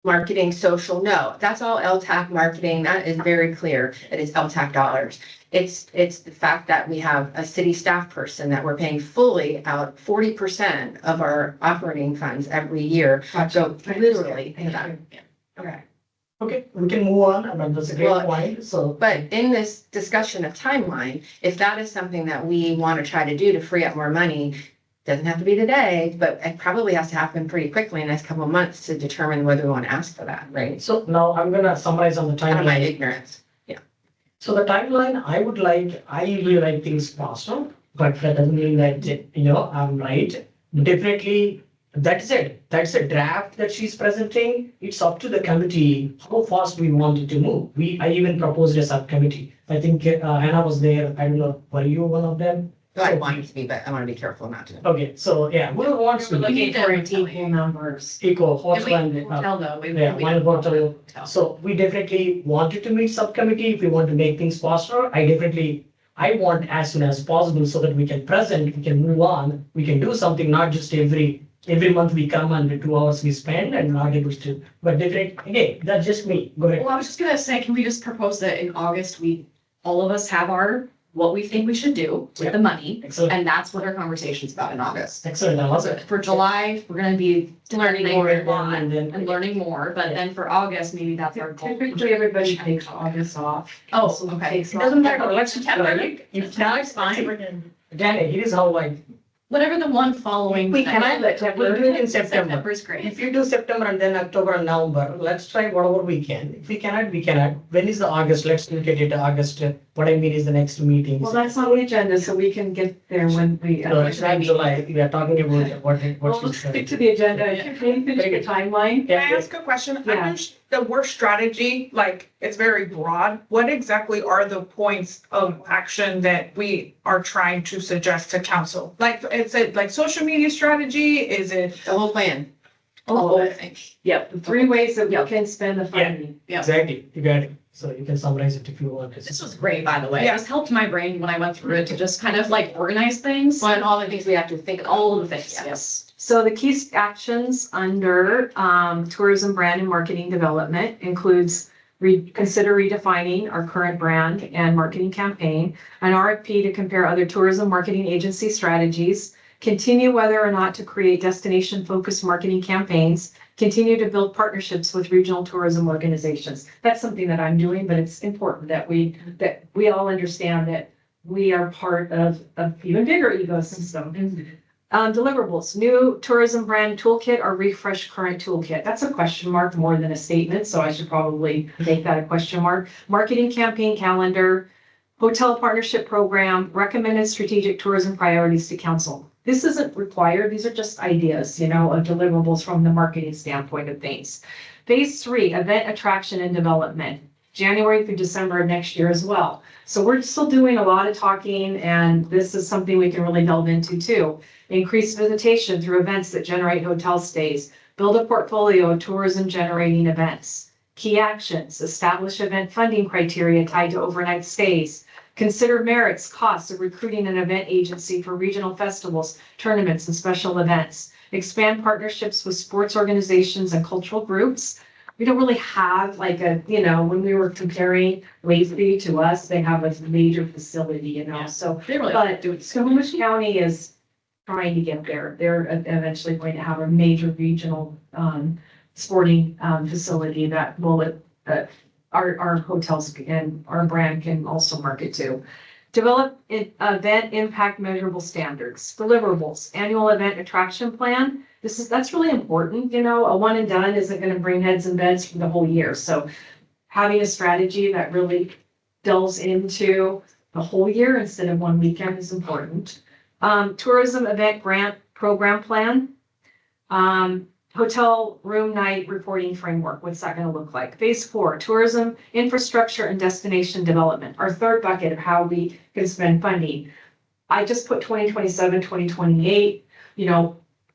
marketing, social, no, that's all LTAC marketing, that is very clear, it is LTAC dollars. It's the fact that we have a city staff person that we're paying fully out 40% of our operating funds every year, go literally to that. Okay. Okay, we can move on. I mean, that's a great Well, point, so. But in this discussion of timeline, if that is something that we want to try to do to free up more money, doesn't have to be today, but it probably has to happen pretty quickly in the next couple of months to determine whether we want to ask for that, right? So now I'm gonna summarize on the Out of my timeline. ignorance. So the timeline, I really like things faster, but that doesn't mean that, I'm right. Definitely, that's a draft that she's presenting. It's up to the committee how fast we want it to move. I even proposed a subcommittee. I think Anna was there. I don't know, were you one of them? I want it to be, but I want to be careful not to. Okay, so yeah, who wants to be Looking for equal numbers. equal, And horse we land? hotel though. Yeah, one bottle. So we definitely wanted to meet subcommittee if we want to make things faster. I want as soon as possible so that we can present, we can move on, we can do something, not just every every month we come and the 2 hours we spend and not able to, but definitely, okay, that's just me, go ahead. Well, I was just gonna say, can we just propose that in August, all of us have what we think we should do Yeah. with the money, Excellent, and that's what our conversation's about in August. excellent, I love it. For July, we're gonna be learning Learning more more and more and then- and learning more, but then for August, maybe that's our goal. Typically, everybody takes August off. Oh, So it okay. takes It doesn't off. matter, let's, If now it's fine, Danny, it is how like, whatever the one following. we cannot, we'll do it in September. September's great. If you do September and then October and November, let's try whatever we can. If we cannot, we cannot. When is the August? Let's look at it, August. What I mean is the next meeting. Well, that's on the agenda, so we can get there when we. No, it's not July. We are talking about Well, what let's stick to the agenda. Can you finish the timeline? Can I ask a question? I Yeah. understand the work strategy, like, it's very broad. What exactly are the points of action that we are trying to suggest to council? Like, is it like social media strategy? Is it? The whole plan. All of I it. think. Yep, the 3 ways that we Yep. can spend the funding. Exactly, you got it. So you can summarize it if you want. This was great, by the way. Yeah. This helped my brain when I went through it to just kind of like organize things. Well, and all the things we have to think of. All of the things, Yeah. yes. So the key actions under tourism brand and marketing development includes consider redefining our current brand and marketing campaign, an RFP to compare other tourism marketing agency strategies, continue whether or not to create destination-focused marketing campaigns, continue to build partnerships with regional tourism organizations. That's something that I'm doing, but it's important that we all understand that we are part of an even bigger ecosystem. Deliverables, new tourism brand toolkit or refresh current toolkit. That's a question mark more than a statement, so I should probably make that a question mark. Marketing campaign calendar, hotel partnership program, recommended strategic tourism priorities to council. This isn't required. These are just ideas, of deliverables from the marketing standpoint of things. Phase 3, event attraction and development, January through December of next year as well. So we're still doing a lot of talking, and this is something we can really delve into too. Increase visitation through events that generate hotel stays. Build a portfolio of tourism generating events. Key actions, establish event funding criteria tied to overnight stays. Consider merits, costs of recruiting an event agency for regional festivals, tournaments, and special events. Expand partnerships with sports organizations and cultural groups. We don't really have when we were comparing Lacey to us, they have a major facility, so. They really But do it. Snohomish County is trying to get there. They're eventually going to have a major regional sporting facility that will our hotels and our brand can also market to. Develop event impact measurable standards, deliverables, annual event attraction plan. That's really important. A one and done isn't going to bring heads and beds for the whole year. So having a strategy that really delves into the whole year instead of one weekend is important. Tourism event grant program plan. Hotel room night reporting framework. What's that going to look like? Phase 4, tourism infrastructure and destination development. Our third bucket of how we can spend funding. I just put 2027, 2028.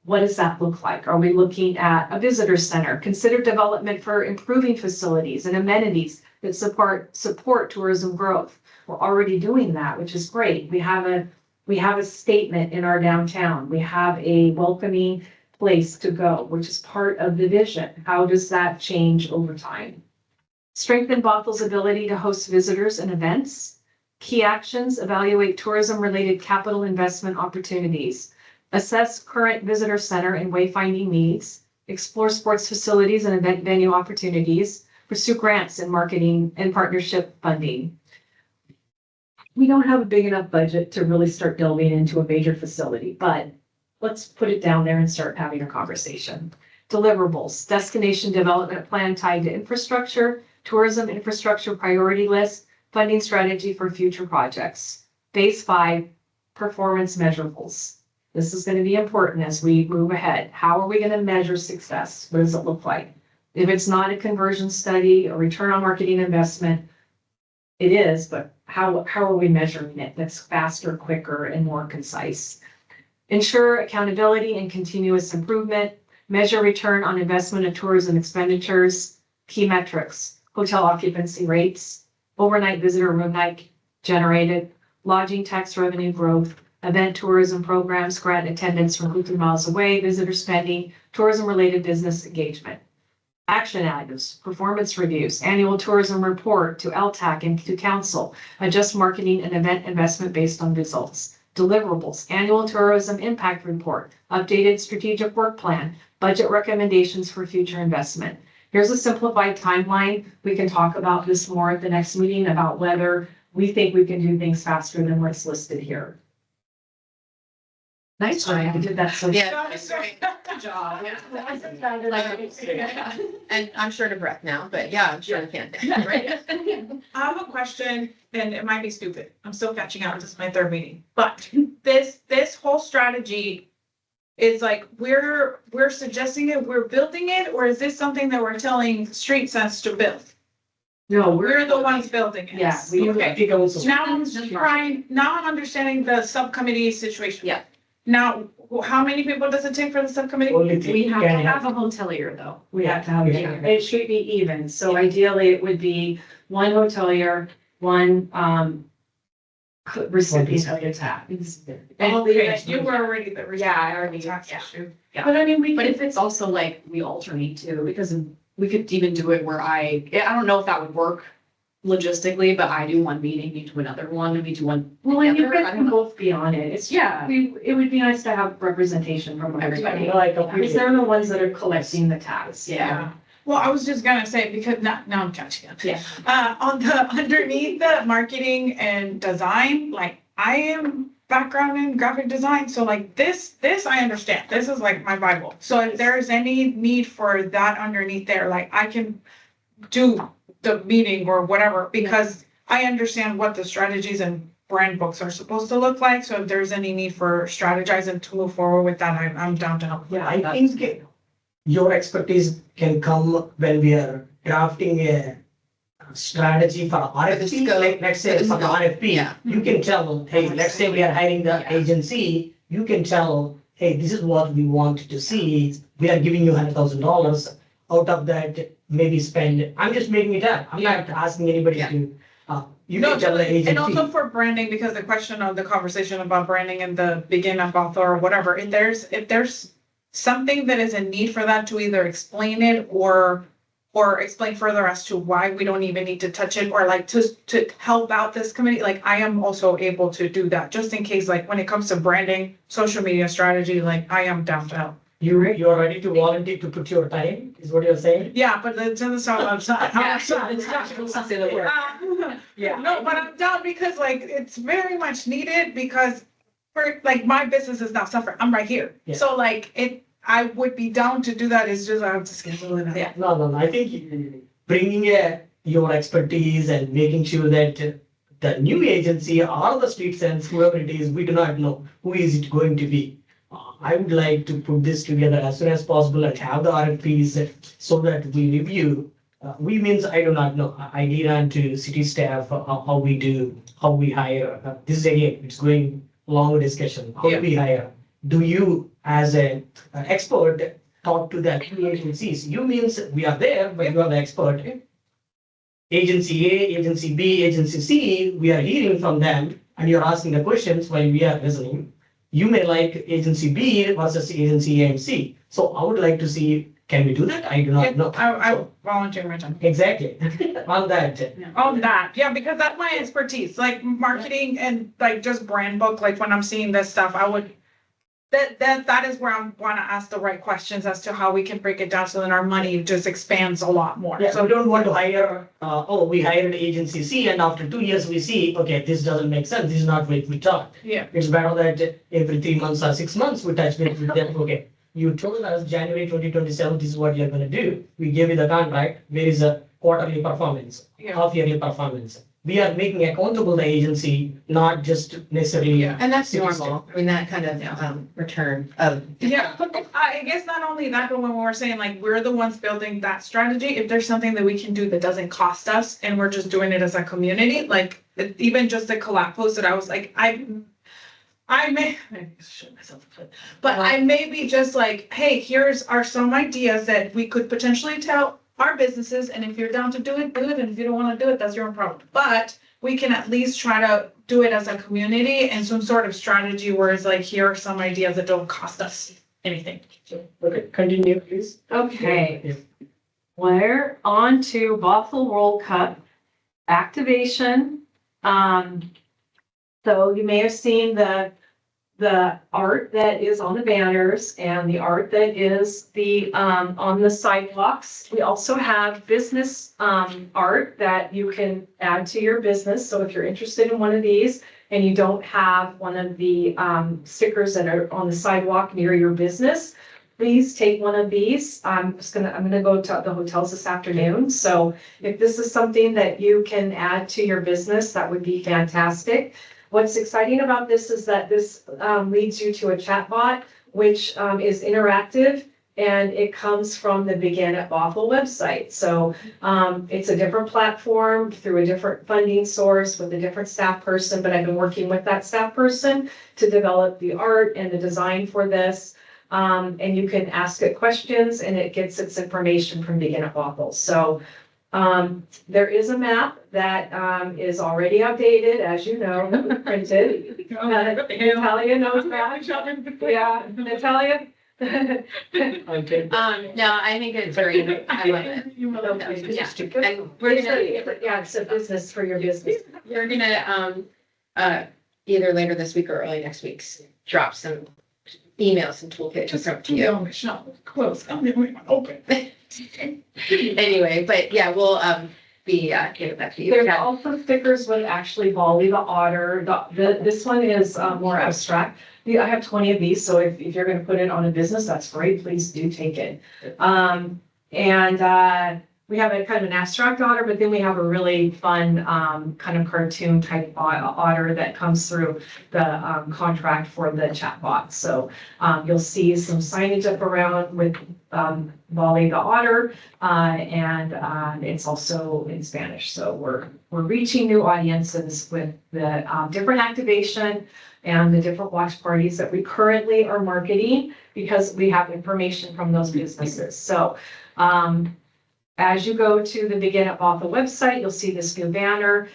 What does that look like? Are we looking at a visitor center? Consider development for improving facilities and amenities that support tourism growth. We're already doing that, which is great. We have a statement in our downtown. We have a welcoming place to go, which is part of the vision. How does that change over time? Strengthen Bothell's ability to host visitors and events. Key actions, evaluate tourism-related capital investment opportunities. Assess current visitor center and wayfinding needs. Explore sports facilities and event venue opportunities. Pursue grants and marketing and partnership funding. We don't have a big enough budget to really start delving into a major facility, but let's put it down there and start having a conversation. Deliverables, destination development plan tied to infrastructure, tourism infrastructure priority list, funding strategy for future projects. Phase 5, performance measurables. This is going to be important as we move ahead. How are we going to measure success? What does it look like? If it's not a conversion study, a return on marketing investment, it is, but how are we measuring it? That's faster, quicker, and more concise. Ensure accountability and continuous improvement. Measure return on investment of tourism expenditures. Key metrics, hotel occupancy rates, overnight visitor room night generated, lodging tax revenue growth, event tourism programs, grant attendance from 50 miles away, visitor spending, tourism-related business engagement. Action items, performance reviews, annual tourism report to LTAC and to council, adjust marketing and event investment based on results. Deliverables, annual tourism impact report, updated strategic work plan, budget recommendations for future investment. Here's a simplified timeline. We can talk about this more at the next meeting about whether we think we can do things faster than what's listed here. Nice try. I did that so. Yeah. Good job. And I'm short of breath now, but yeah, I'm sure I can. Right? I have a question, and it might be stupid. I'm still catching up. This is my third meeting. But this whole strategy is like, we're suggesting it, we're building it, or is this something that we're telling Streetsense to build? No, We're the ones building it. Yeah, we- Okay. Now I'm understanding the subcommittee situation. Yeah. Now, how many people does it take for the subcommittee? Only We three have to can have have. a hotelier though. We have to have, Yeah. it should be even. So ideally it would be one hotelier, one, recipient of the tap. Okay, you were already the. Yeah, I already, Tax yeah. issue. But I mean, but if it's also like we alternate too, because we could even do it where I don't know if that would work logistically, but I do one meeting, you do another one, and we do one. Well, and you together. I guys don't can know. both be on it. It's, Yeah. it would be nice to have representation from everybody. No, I Because completely. they're the ones that are collecting the tax. Yeah. Well, I was just gonna say, because now I'm catching up. Yeah. On the, underneath the marketing and design, like, I am background in graphic design, so like this I understand. This is like my Bible. So if there's any need for that underneath there, like I can do the meeting or whatever, because I understand what the strategies and brand books are supposed to look like. So if there's any need for strategizing to move forward with that, I'm down to help. Yeah, I think your expertise can come when we are drafting a strategy for RFP, scope, like, let's say for the for the scope, RFP. yeah. You can tell, hey, let's say we are hiring the Yeah. agency, you can tell, hey, this is what we want to see. We are giving you $100,000. Out of that, maybe spend, I'm just making it up. I'm not asking anybody Yeah. to, you No, can tell the agency. and also for branding, because the question of the conversation about branding in the beginning of Bothell or whatever, if there's something that is in need for that to either explain it or explain further as to why we don't even need to touch it, or like to help out this committee, like I am also able to do that, just in case, like when it comes to branding, social media strategy, like I am down to help. You're ready to volunteer to put your time, is what you're saying? Yeah, but it doesn't sound outside. Yeah, it's not say the word. Yeah. No, but I'm down because like it's very much needed, because for like my business is not suffering. I'm right here. Yeah. So like I would be down to do that. It's just I have to schedule it out. Yeah. No, I think bringing your expertise and making sure that the new agency or the Streetsense, whoever it is, we do not know who is it going to be. I would like to put this together as soon as possible and have the RFPs so that we review. We means I do not know. I lead on to city staff, how we do, how we hire. This is again, it's going long discussion. How do we hire? Do you, as an expert, talk to the two agencies? You means we are there, but you are the expert. Agency A, agency B, agency C, we are hearing from them and you're asking the questions while we are listening. You may like agency B versus agency A and C. So I would like to see, can we do that? I do not know. I volunteer my time. Exactly, on that. On that, yeah, because that's my expertise, like marketing and like just brand book, like when I'm seeing this stuff, I would. That is where I wanna ask the right questions as to how we can break it down so that our money just expands a lot more. Yeah, so So we don't want to hire, we hired agency C and after 2 years we see, okay, this doesn't make sense, this is not what we thought. Yeah. It's better that every 3 months or 6 months we touch base with them, okay. You told us January 2027, this is what you're gonna do. We gave you the contract, where is a quarterly performance, Yeah. half yearly performance. We are making accountable the agency, not just necessarily. Yeah. And that's normal. I mean, that kind of return of. Yeah, I guess not only that, but when we're saying like, we're the ones building that strategy, if there's something that we can do that doesn't cost us and we're just doing it as a community, like even just the collab post that I was like, I may shoot myself a foot, but I may be just like, hey, are some ideas that we could potentially tell our businesses, and if you're down to do it, good, and if you don't wanna do it, that's your own problem. But we can at least try to do it as a community and some sort of strategy where it's like, here are some ideas that don't cost us anything. Okay, continue, please. Okay, Yeah. we're on to Bothell World Cup activation. So you may have seen the art that is on the banners and the art that is the, on the sidewalks. We also have business, art that you can add to your business. So if you're interested in one of these and you don't have one of the, stickers that are on the sidewalk near your business, please take one of these. I'm gonna go to the hotels this afternoon. So if this is something that you can add to your business, that would be fantastic. What's exciting about this is that this leads you to a chat bot, which is interactive, and it comes from the Begin at Bothell website. So it's a different platform through a different funding source with a different staff person, but I've been working with that staff person to develop the art and the design for this. And you can ask it questions and it gets its information from Begin at Bothell. So there is a map that is already outdated, as you know, printed. Natalia knows that. Yeah, Natalia. Okay. No, I think it's great. I love it. Yeah. And we're gonna, Yeah, it's a business for your business. we're gonna, either later this week or early next week, drop some emails and toolkit to from to you. on the shelf, close, I'm the only one open. Anyway, but yeah, we'll, be, give that to you. There's Yeah. also stickers with actually Bali the otter. This one is more abstract. Yeah, I have 20 of these, so if you're gonna put it on a business, that's great, please do take it. We have a kind of an abstract otter, but then we have a really fun kind of cartoon type otter that comes through the contract for the chatbot. So you'll see some signage up around with Bali the otter, and it's also in Spanish. So we're reaching new audiences with the different activation and the different watch parties that we currently are marketing because we have information from those businesses. So as you go to the Begin at Bothell website, you'll see this new banner.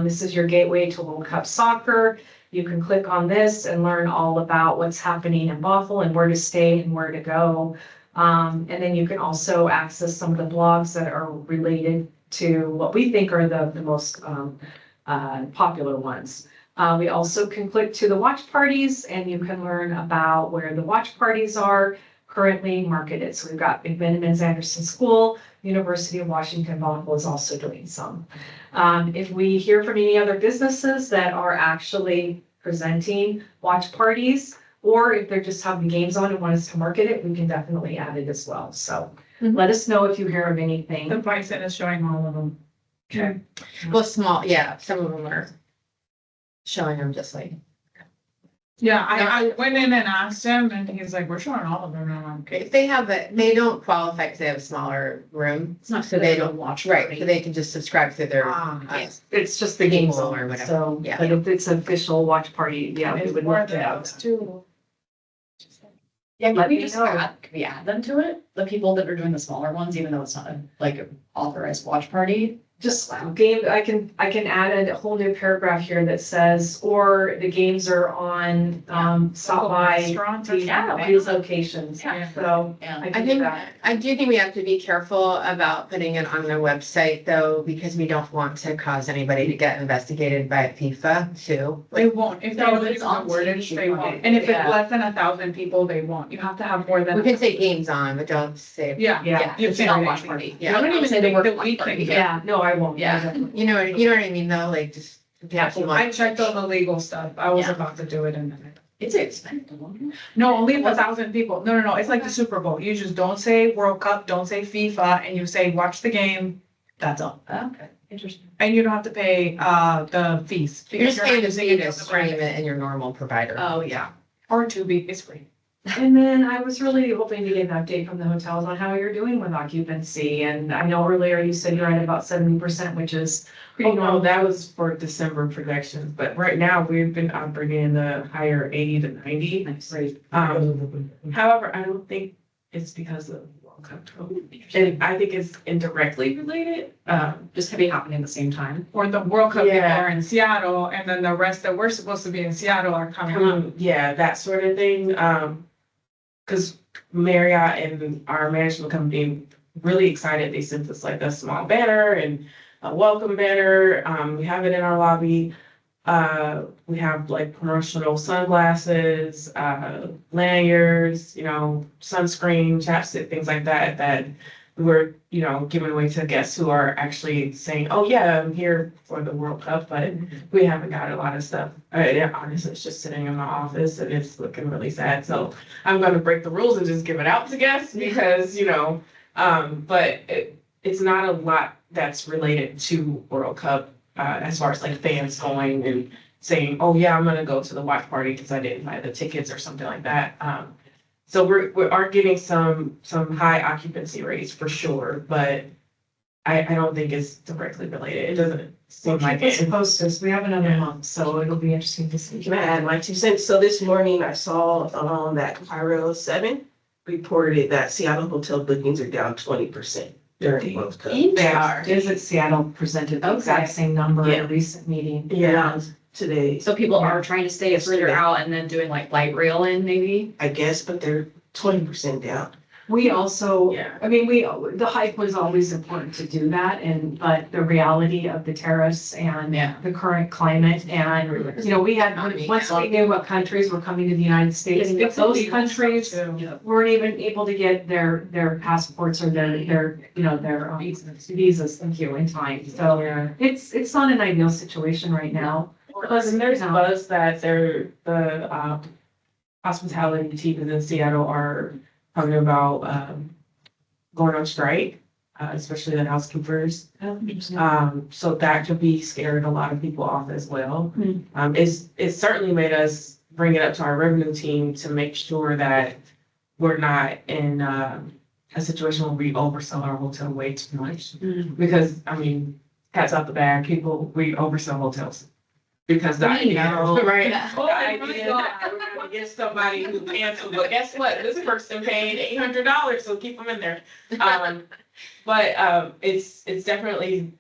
This is your gateway to World Cup soccer. You can click on this and learn all about what's happening in Bothell and where to stay and where to go. And then you can also access some of the blogs that are related to what we think are the most popular ones. We also can click to the watch parties and you can learn about where the watch parties are currently marketed. So we've got Big Ben and Anderson School, University of Washington Bothell is also doing some. If we hear from any other businesses that are actually presenting watch parties, or if they're just having games on and want us to market it, we can definitely add it as well. So let us know if you hear of anything. The Bison is showing all of them. Okay. Well, small, yeah, some of them are showing them just like. Yeah, I went in and asked him and he's like, we're showing all of them. And I'm okay. If they have they don't qualify because they have a smaller room, It's not so they don't watch. right, so they can just subscribe through their. Yes. It's just the Game game zone or zone, whatever. so, Yeah. but if it's an official watch party, yeah, we It's would more look than it out. those two. Yeah, Let can we me just know. add, can we add them to it? The people that are doing the smaller ones, even though it's not like an authorized watch party? Just game, I can add a whole new paragraph here that says, or the games are on, stop by Restaurants or these something. these locations, Yeah. so. Yeah. I I can do think, that. I do think we have to be careful about putting it on the website though, because we don't want to cause anybody to get investigated by FIFA too. They won't. If they No, use it's the on wordage, TV, they won't. right? And if it's Yeah. less than 1,000 people, they won't. You have to have more than. We can say games on, but don't say, Yeah. Yeah, You It's can't not a really watch say- party. Yeah. I don't even Say the think word that watch we party. can. yeah, no, I won't. Yeah. you know what I mean though, like just. Yeah. I checked all the legal stuff. I was Yeah. about to do it and then. It's expensive. No, only 1,000 people. No. It's like the Super Bowl. You just don't say World Cup, don't say FIFA, and you say watch the game. That's all. Okay, interesting. And you don't have to pay the fees. You're just because paying not the using fee it to as a stream brand. it in your normal provider. Oh, yeah. Or Tubi, it's free. And then I was really hoping to get an update from the hotels on how you're doing with occupancy, and I know earlier you said you're at about 70%, which is pretty Oh, no, normal. that was for December projections, but right now we've been operating in the higher 80 to 90. Nice. However, I don't think it's because of World Cup though. And I think it's indirectly related. Just heavy happening at the same time. Or the World Cup people Yeah. are in Seattle, and then the rest that we're supposed to be in Seattle are coming up. Yeah, that sort of thing. Because Marriott and our management company really excited. They sent us like a small banner and a welcome banner. We have it in our lobby. We have like promotional sunglasses, lanyards, sunscreen, chapstick, things like that, that we're, giving away to guests who are actually saying, oh yeah, I'm here for the World Cup, but we haven't got a lot of stuff. Honestly, it's just sitting in my office and it's looking really sad. So I'm gonna break the rules and just give it out to guests because, but it's not a lot that's related to World Cup, as far as like fans going and saying, oh yeah, I'm gonna go to the watch party because I didn't buy the tickets or something like that. So we are getting some high occupancy rates for sure, but I don't think it's directly related. It doesn't seem like Keep us it. posted. We have another month, so it'll be interesting to see. Can I add my 2 cents? So this morning I saw that Cairo 7 reported that Seattle hotel bookings are down 20% during World Cup. Visit Seattle presented the exact Okay. same number at Yeah. a recent meeting. Yeah, today, So people are trying to stay further out and then doing like light rail in maybe? I guess, but they're 20% down. We also, Yeah. the hype was always important to do that, but the reality of the tariffs and Yeah. the current climate and, we had, once we knew what countries were coming to the United States, Getting if those visas countries too. weren't even able to get their passports or their visas, thank you, in time. So Yeah. it's not an ideal situation right now. Plus, and there's buzz that the hospitality teams in Seattle are talking about going on strike, especially the housekeepers. So that could be scaring a lot of people off as well. It's certainly made us bring it up to our revenue team to make sure that we're not in a situation where we oversell our hotel way too much. Because, cats out the bag, we oversell hotels. Because the idea, right? The idea that we're gonna get somebody who canceled, but guess what? This person paid $800, so keep them in there. But it's definitely,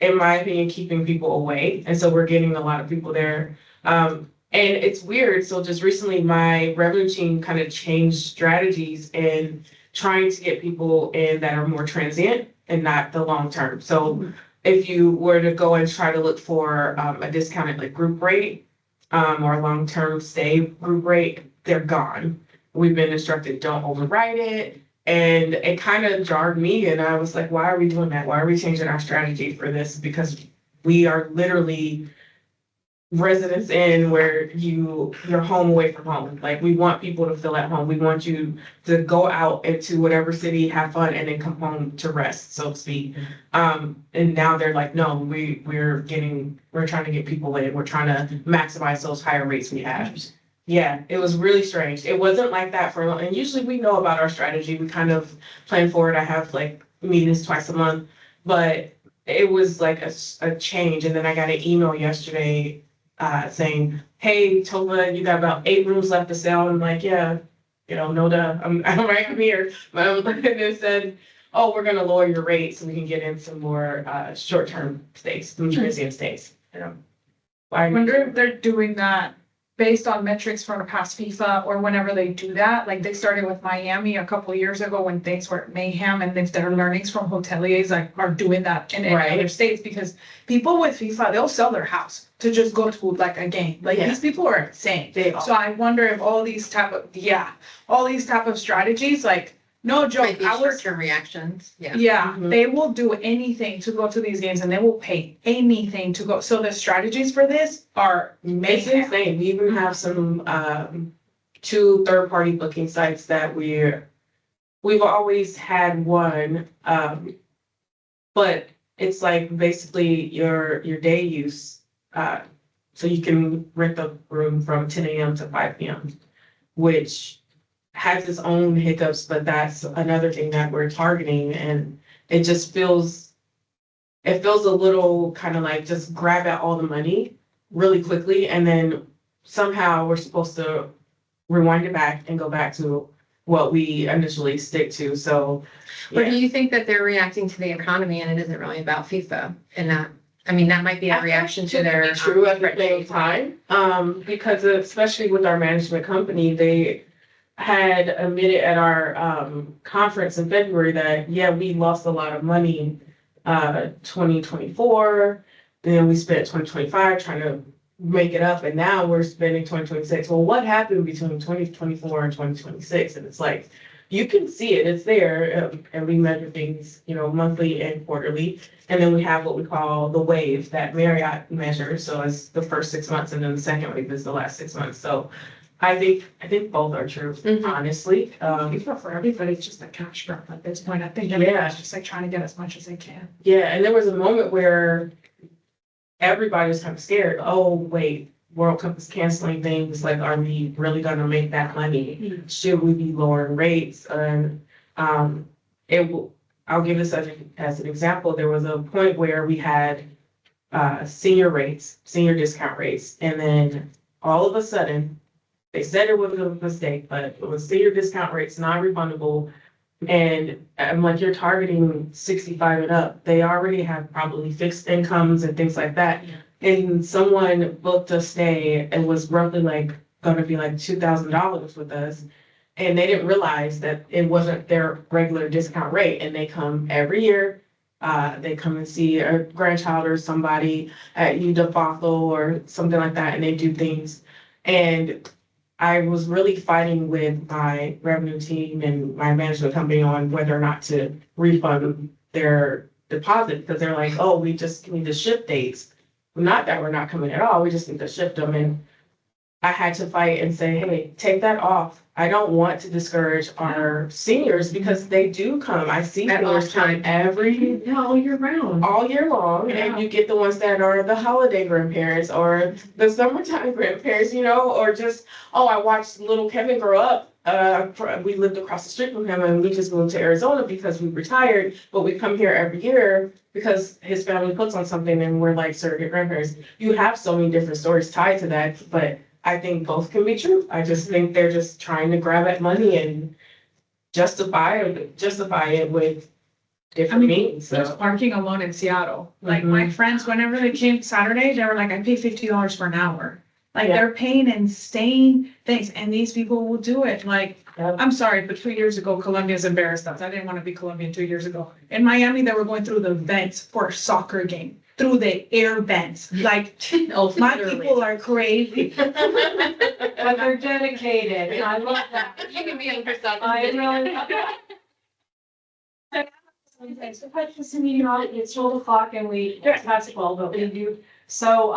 in my opinion, keeping people away, and so we're getting a lot of people there. And it's weird. So just recently, my revenue team kind of changed strategies in trying to get people in that are more transient and not the long term. So if you were to go and try to look for a discounted like group rate or long-term stay group rate, they're gone. We've been instructed, don't override it. And it kind of jarred me and I was like, why are we doing that? Why are we changing our strategy for this? Because we are literally residents in where you're home away from home. Like we want people to feel at home. We want you to go out into whatever city, have fun, and then come home to rest, so to speak. And now they're like, no, we're trying to get people in. We're trying to maximize those higher rates we have. Yeah, it was really strange. It wasn't like that for long. And usually we know about our strategy. We kind of plan for it. I have like meetings twice a month, but it was like a change. And then I got an email yesterday saying, hey, Tova, you got about 8 rooms left to sell. I'm like, yeah, no duh, I'm right here. But and it said, oh, we're gonna lower your rate so we can get in some more short-term stays, some transient stays. I wonder if they're doing that based on metrics from the past FIFA or whenever they do that. Like they started with Miami a couple of years ago when things were mayhem, and if their learnings from hoteliers are doing that in any other states, because people with FIFA, they'll sell their house to just go to like a game. Like these people are insane. So I wonder if all these type of strategies, like no joke, Short-term reactions, yeah. yeah, they will do anything to go to these games and they will pay anything to go. So the strategies for this are It's amazing. insane. We even have some 2 third-party booking sites that we've always had one, but it's like basically your day use. So you can rent the room from 10 a.m. to 5 p.m., which has its own hiccups, but that's another thing that we're targeting, and it just feels a little kind of like just grab at all the money really quickly, and then somehow we're supposed to rewind it back and go back to what we initially stick to, so. Or yeah. do you think that they're reacting to the economy and it isn't really about FIFA and that, I mean, that might be a reaction to their. True at the same time, because especially with our management company, they had admitted at our conference in February that, yeah, we lost a lot of money in 2024. Then we spent 2025 trying to make it up, and now we're spending 2026. Well, what happened between 2024 and 2026? And it's like, you can see it, it's there, and we measure things, monthly and quarterly. And then we have what we call the wave that Marriott measures. So it's the first 6 months, and then the second wave is the last 6 months. So I think both are true, Mhm. honestly. FIFA for everybody, it's just a cash grab at this point. I think Yeah. everybody's just like trying to get as much as they can. Yeah, and there was a moment where everybody was kind of scared. Oh, wait, World Cup is canceling things. Like, are we really gonna make that money? Should we be lowering rates? And I'll give this as an example. There was a point where we had senior discount rates, and then all of a sudden, they said it was a mistake, but it was senior discount rates, non-refundable. And I'm like, you're targeting 65 and up. They already have probably fixed incomes and things like that. And someone booked a stay and was roughly gonna be like $2,000 with us. And they didn't realize that it wasn't their regular discount rate. And they come every year. They come and see a grandchild or somebody at Bothell or something like that, and they do things. And I was really fighting with my revenue team and my management company on whether or not to refund their deposit, because they're like, oh, we just need to shift dates. Not that we're not coming at all, we just need to shift them. And I had to fight and say, hey, take that off. I don't want to discourage our seniors because they do come. I see At all seniors come all year round. all year long, and you get the ones that are the holiday grandparents or the summertime grandparents, or just, oh, I watched little Kevin grow up. We lived across the street from him, and we just moved to Arizona because we retired, but we come here every year because his family puts on something and we're like surrogate grandparents. You have so many different stories tied to that, but I think both can be true. I just think they're just trying to grab at money and justify it with different means. There's So. parking alone in Seattle. Like Mhm. my friends, whenever they came Saturday, they were like, I pay $50 for an hour. Like Yeah. they're paying insane things, and these people will do it. Like, Yep. I'm sorry, but 2 years ago, Colombia's embarrassed us. I didn't want to be Colombian 2 years ago. In Miami, they were going through the vents for a soccer game, through the air vents. Like, my people are crazy. But they're dedicated, and I love that. You can be in Christoph. I really. So catch this meeting on, it's 12 o'clock and it's past 12, but we do. So,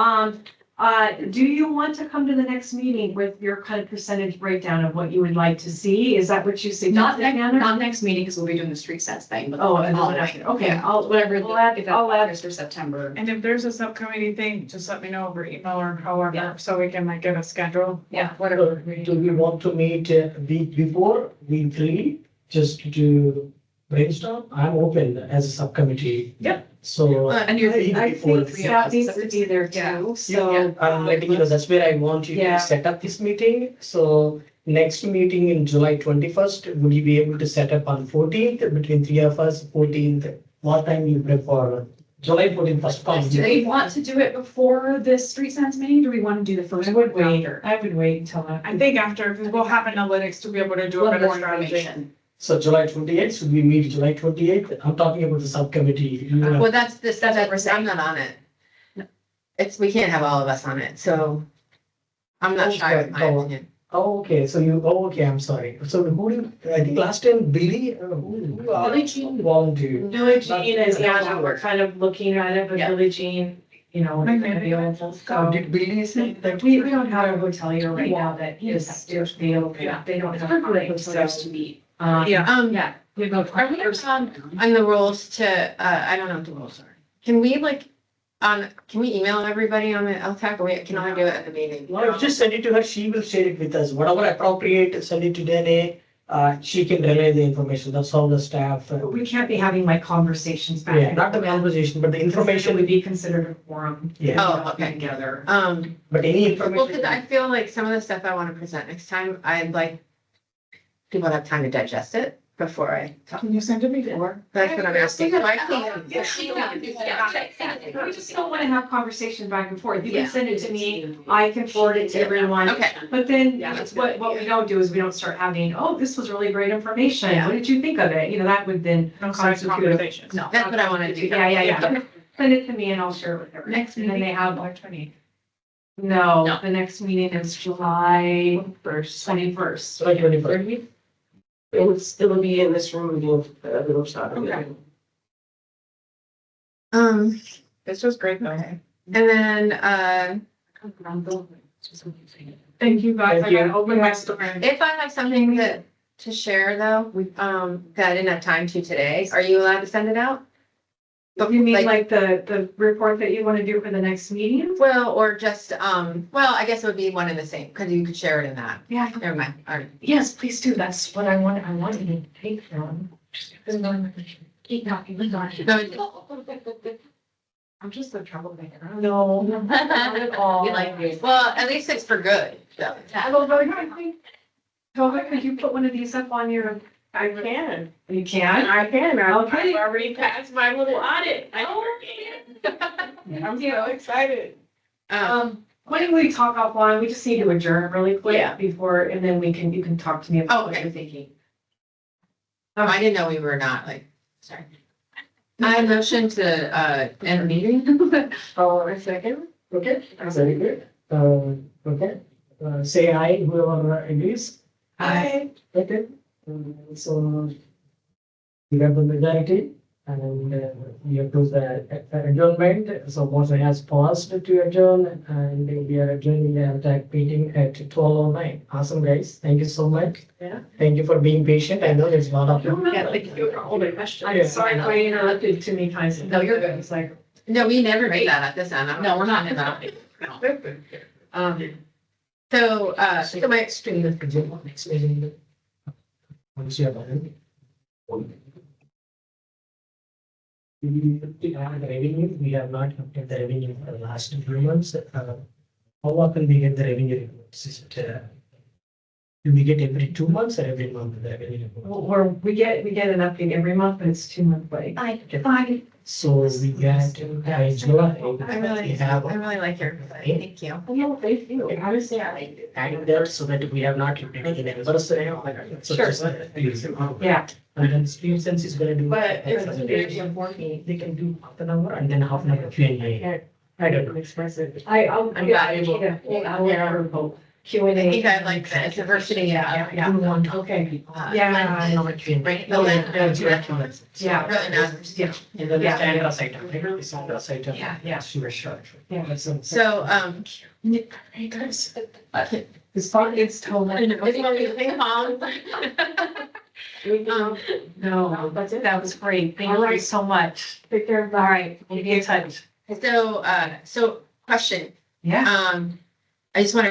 do you want to come to the next meeting with your kind of percentage breakdown of what you would like to see? Is that what you Not suggested, next, Hannah? not next meeting, because we'll be doing the Streetsense thing, but. Oh, and the one following. after. Okay, Yeah, I'll, whatever, I'll add- if that's I'll add- August or September. And if there's a subcommittee thing, just let me know over email or Yeah. however, so we can like get a schedule. Yeah. Whatever. Do we want to meet a week before, week 3, just to brainstorm? I'm open as a subcommittee. Yeah. So. And you're, week I before. think staff needs to be there too, so. I'm letting you know, that's where I want you Yeah. to set up this meeting. So next meeting in July 21st, would you be able to set up on 14th between 3 of us, 14th? What time you prefer? July 14th first come. do we want to do it before the Streetsense meeting, or do we want to do the first? I would one wait, after? I would wait until I think after, because we'll have analytics to be able to do a We'll have better more strategy. information. So July 28th, should we meet July 28th? I'm talking about the subcommittee. You know, Well, that's That's what we're I'm saying. not on it. We can't have all of us on it, so I'm not shy with my Oh. opinion. Oh, okay, so okay, I'm sorry. So who did, I think last time Billy, Billie Jean. volunteered. Billie Jean and Not- Anna, we're kind of looking at it, but Yeah. Billie Jean, we're gonna be available, so. Did Billy say that? We don't have a hotelier right now that He is just available, Yeah. they don't have. Hoteliers to meet. Yeah. Yeah. We go. Are we on the rules to, I don't know what the rules are. Can we can we email everybody on the LTAC, or we can only do it at the meeting? No, just send it to her, she will share it with us, whatever appropriate, send it to Dene, she can relay the information, that's all the staff. We can't be having like conversations back. Yeah, not the conversation, but the Information would information, be considered a forum. Yeah. Oh, okay. Together. but any Well, because I information. feel like some of the stuff I want to present next time, I'd like people have time to digest it before I talk. Can you send it before? That's what I'm asking. So I can't. We just don't want to have conversation back and forth. You Yeah. can send it to me, I can forward it to everyone. Okay. But then Yeah, that's what we don't do is we don't start having, oh, this was really great information. Yeah. What did you think of it? You know, that would then No side constitute. conversations. No. That's what I want to do. Yeah. Send it to me and I'll share it with everyone. Next And then meeting, they have, July 20. no, No. the next meeting is July 21st. So like 24. It'll be in this room again, it'll start again. This was great though. Okay. And then, Thank you guys. I Thank you. gotta open my store. if I have something to share though, that I didn't have time to today, are you allowed to send it out? You mean like the report that you want to do for the next meeting? Well, or just, well, I guess it would be one and the same, because you could share it in that. Yeah. Never mind. All right. Yes, please do. That's what I wanted to take from. Keep talking. No, I'm just a troublemaker. No, not at all. We like you. well, at least it's for good. So. Tova, could you put one of these up on your, I can, you can? I can. I've Okay. already passed my little audit. I can. I'm so excited. Why don't we talk offline? We just need to adjourn really quick Yeah. before, and then you can talk to me about what Okay. you're thinking. I didn't know we were not like, sorry. I motion to, end the meeting. A second, okay, very good. Okay, say aye, whoever agrees. Aye. Okay, so we have the majority and we approve the adjournment. So motion has paused to adjourn and we are adjourning the attack meeting at 12:09. Awesome, guys. Thank you so much. Yeah. Thank you for being patient. I know there's a lot of. Yeah, thank you for all the questions. Yeah. I'm sorry if I interrupted too many times. No, you're good. It's like, No, we never do that at this end. No, we're not in that. So, So my explain the agenda next meeting. Once you have done. We have the revenue, we have not looked at the revenue for the last 2 months. How often we get the revenue reports? Is it, do we get every 2 months or every month the revenue report? or we get an update every month, but it's 2 months late. Bye. So we get July. We have. I really like your, thank you. No, thank you. Honestly, I added that so that we have not looked at the numbers. So Sure. just- Yeah. And then Streetsense is gonna do. But it's They can do half an hour and then half an hour Q&A. I don't know. Express it. I'll. I'm yeah, valuable. yeah, Q&A. I think I like the diversity, yeah. You want, Okay. Uh, Yeah. I know what Q&A. Right, the link. Yeah. Really matters. Yeah. And then the Yeah. standard item, right? The standard item. Yeah. Sure, sure. Yeah. So, It's totally. It's gonna be ping pong. No, that was great. Thank you so much. Take care. All right, we'll be in touch. So, question, Yeah. I just want to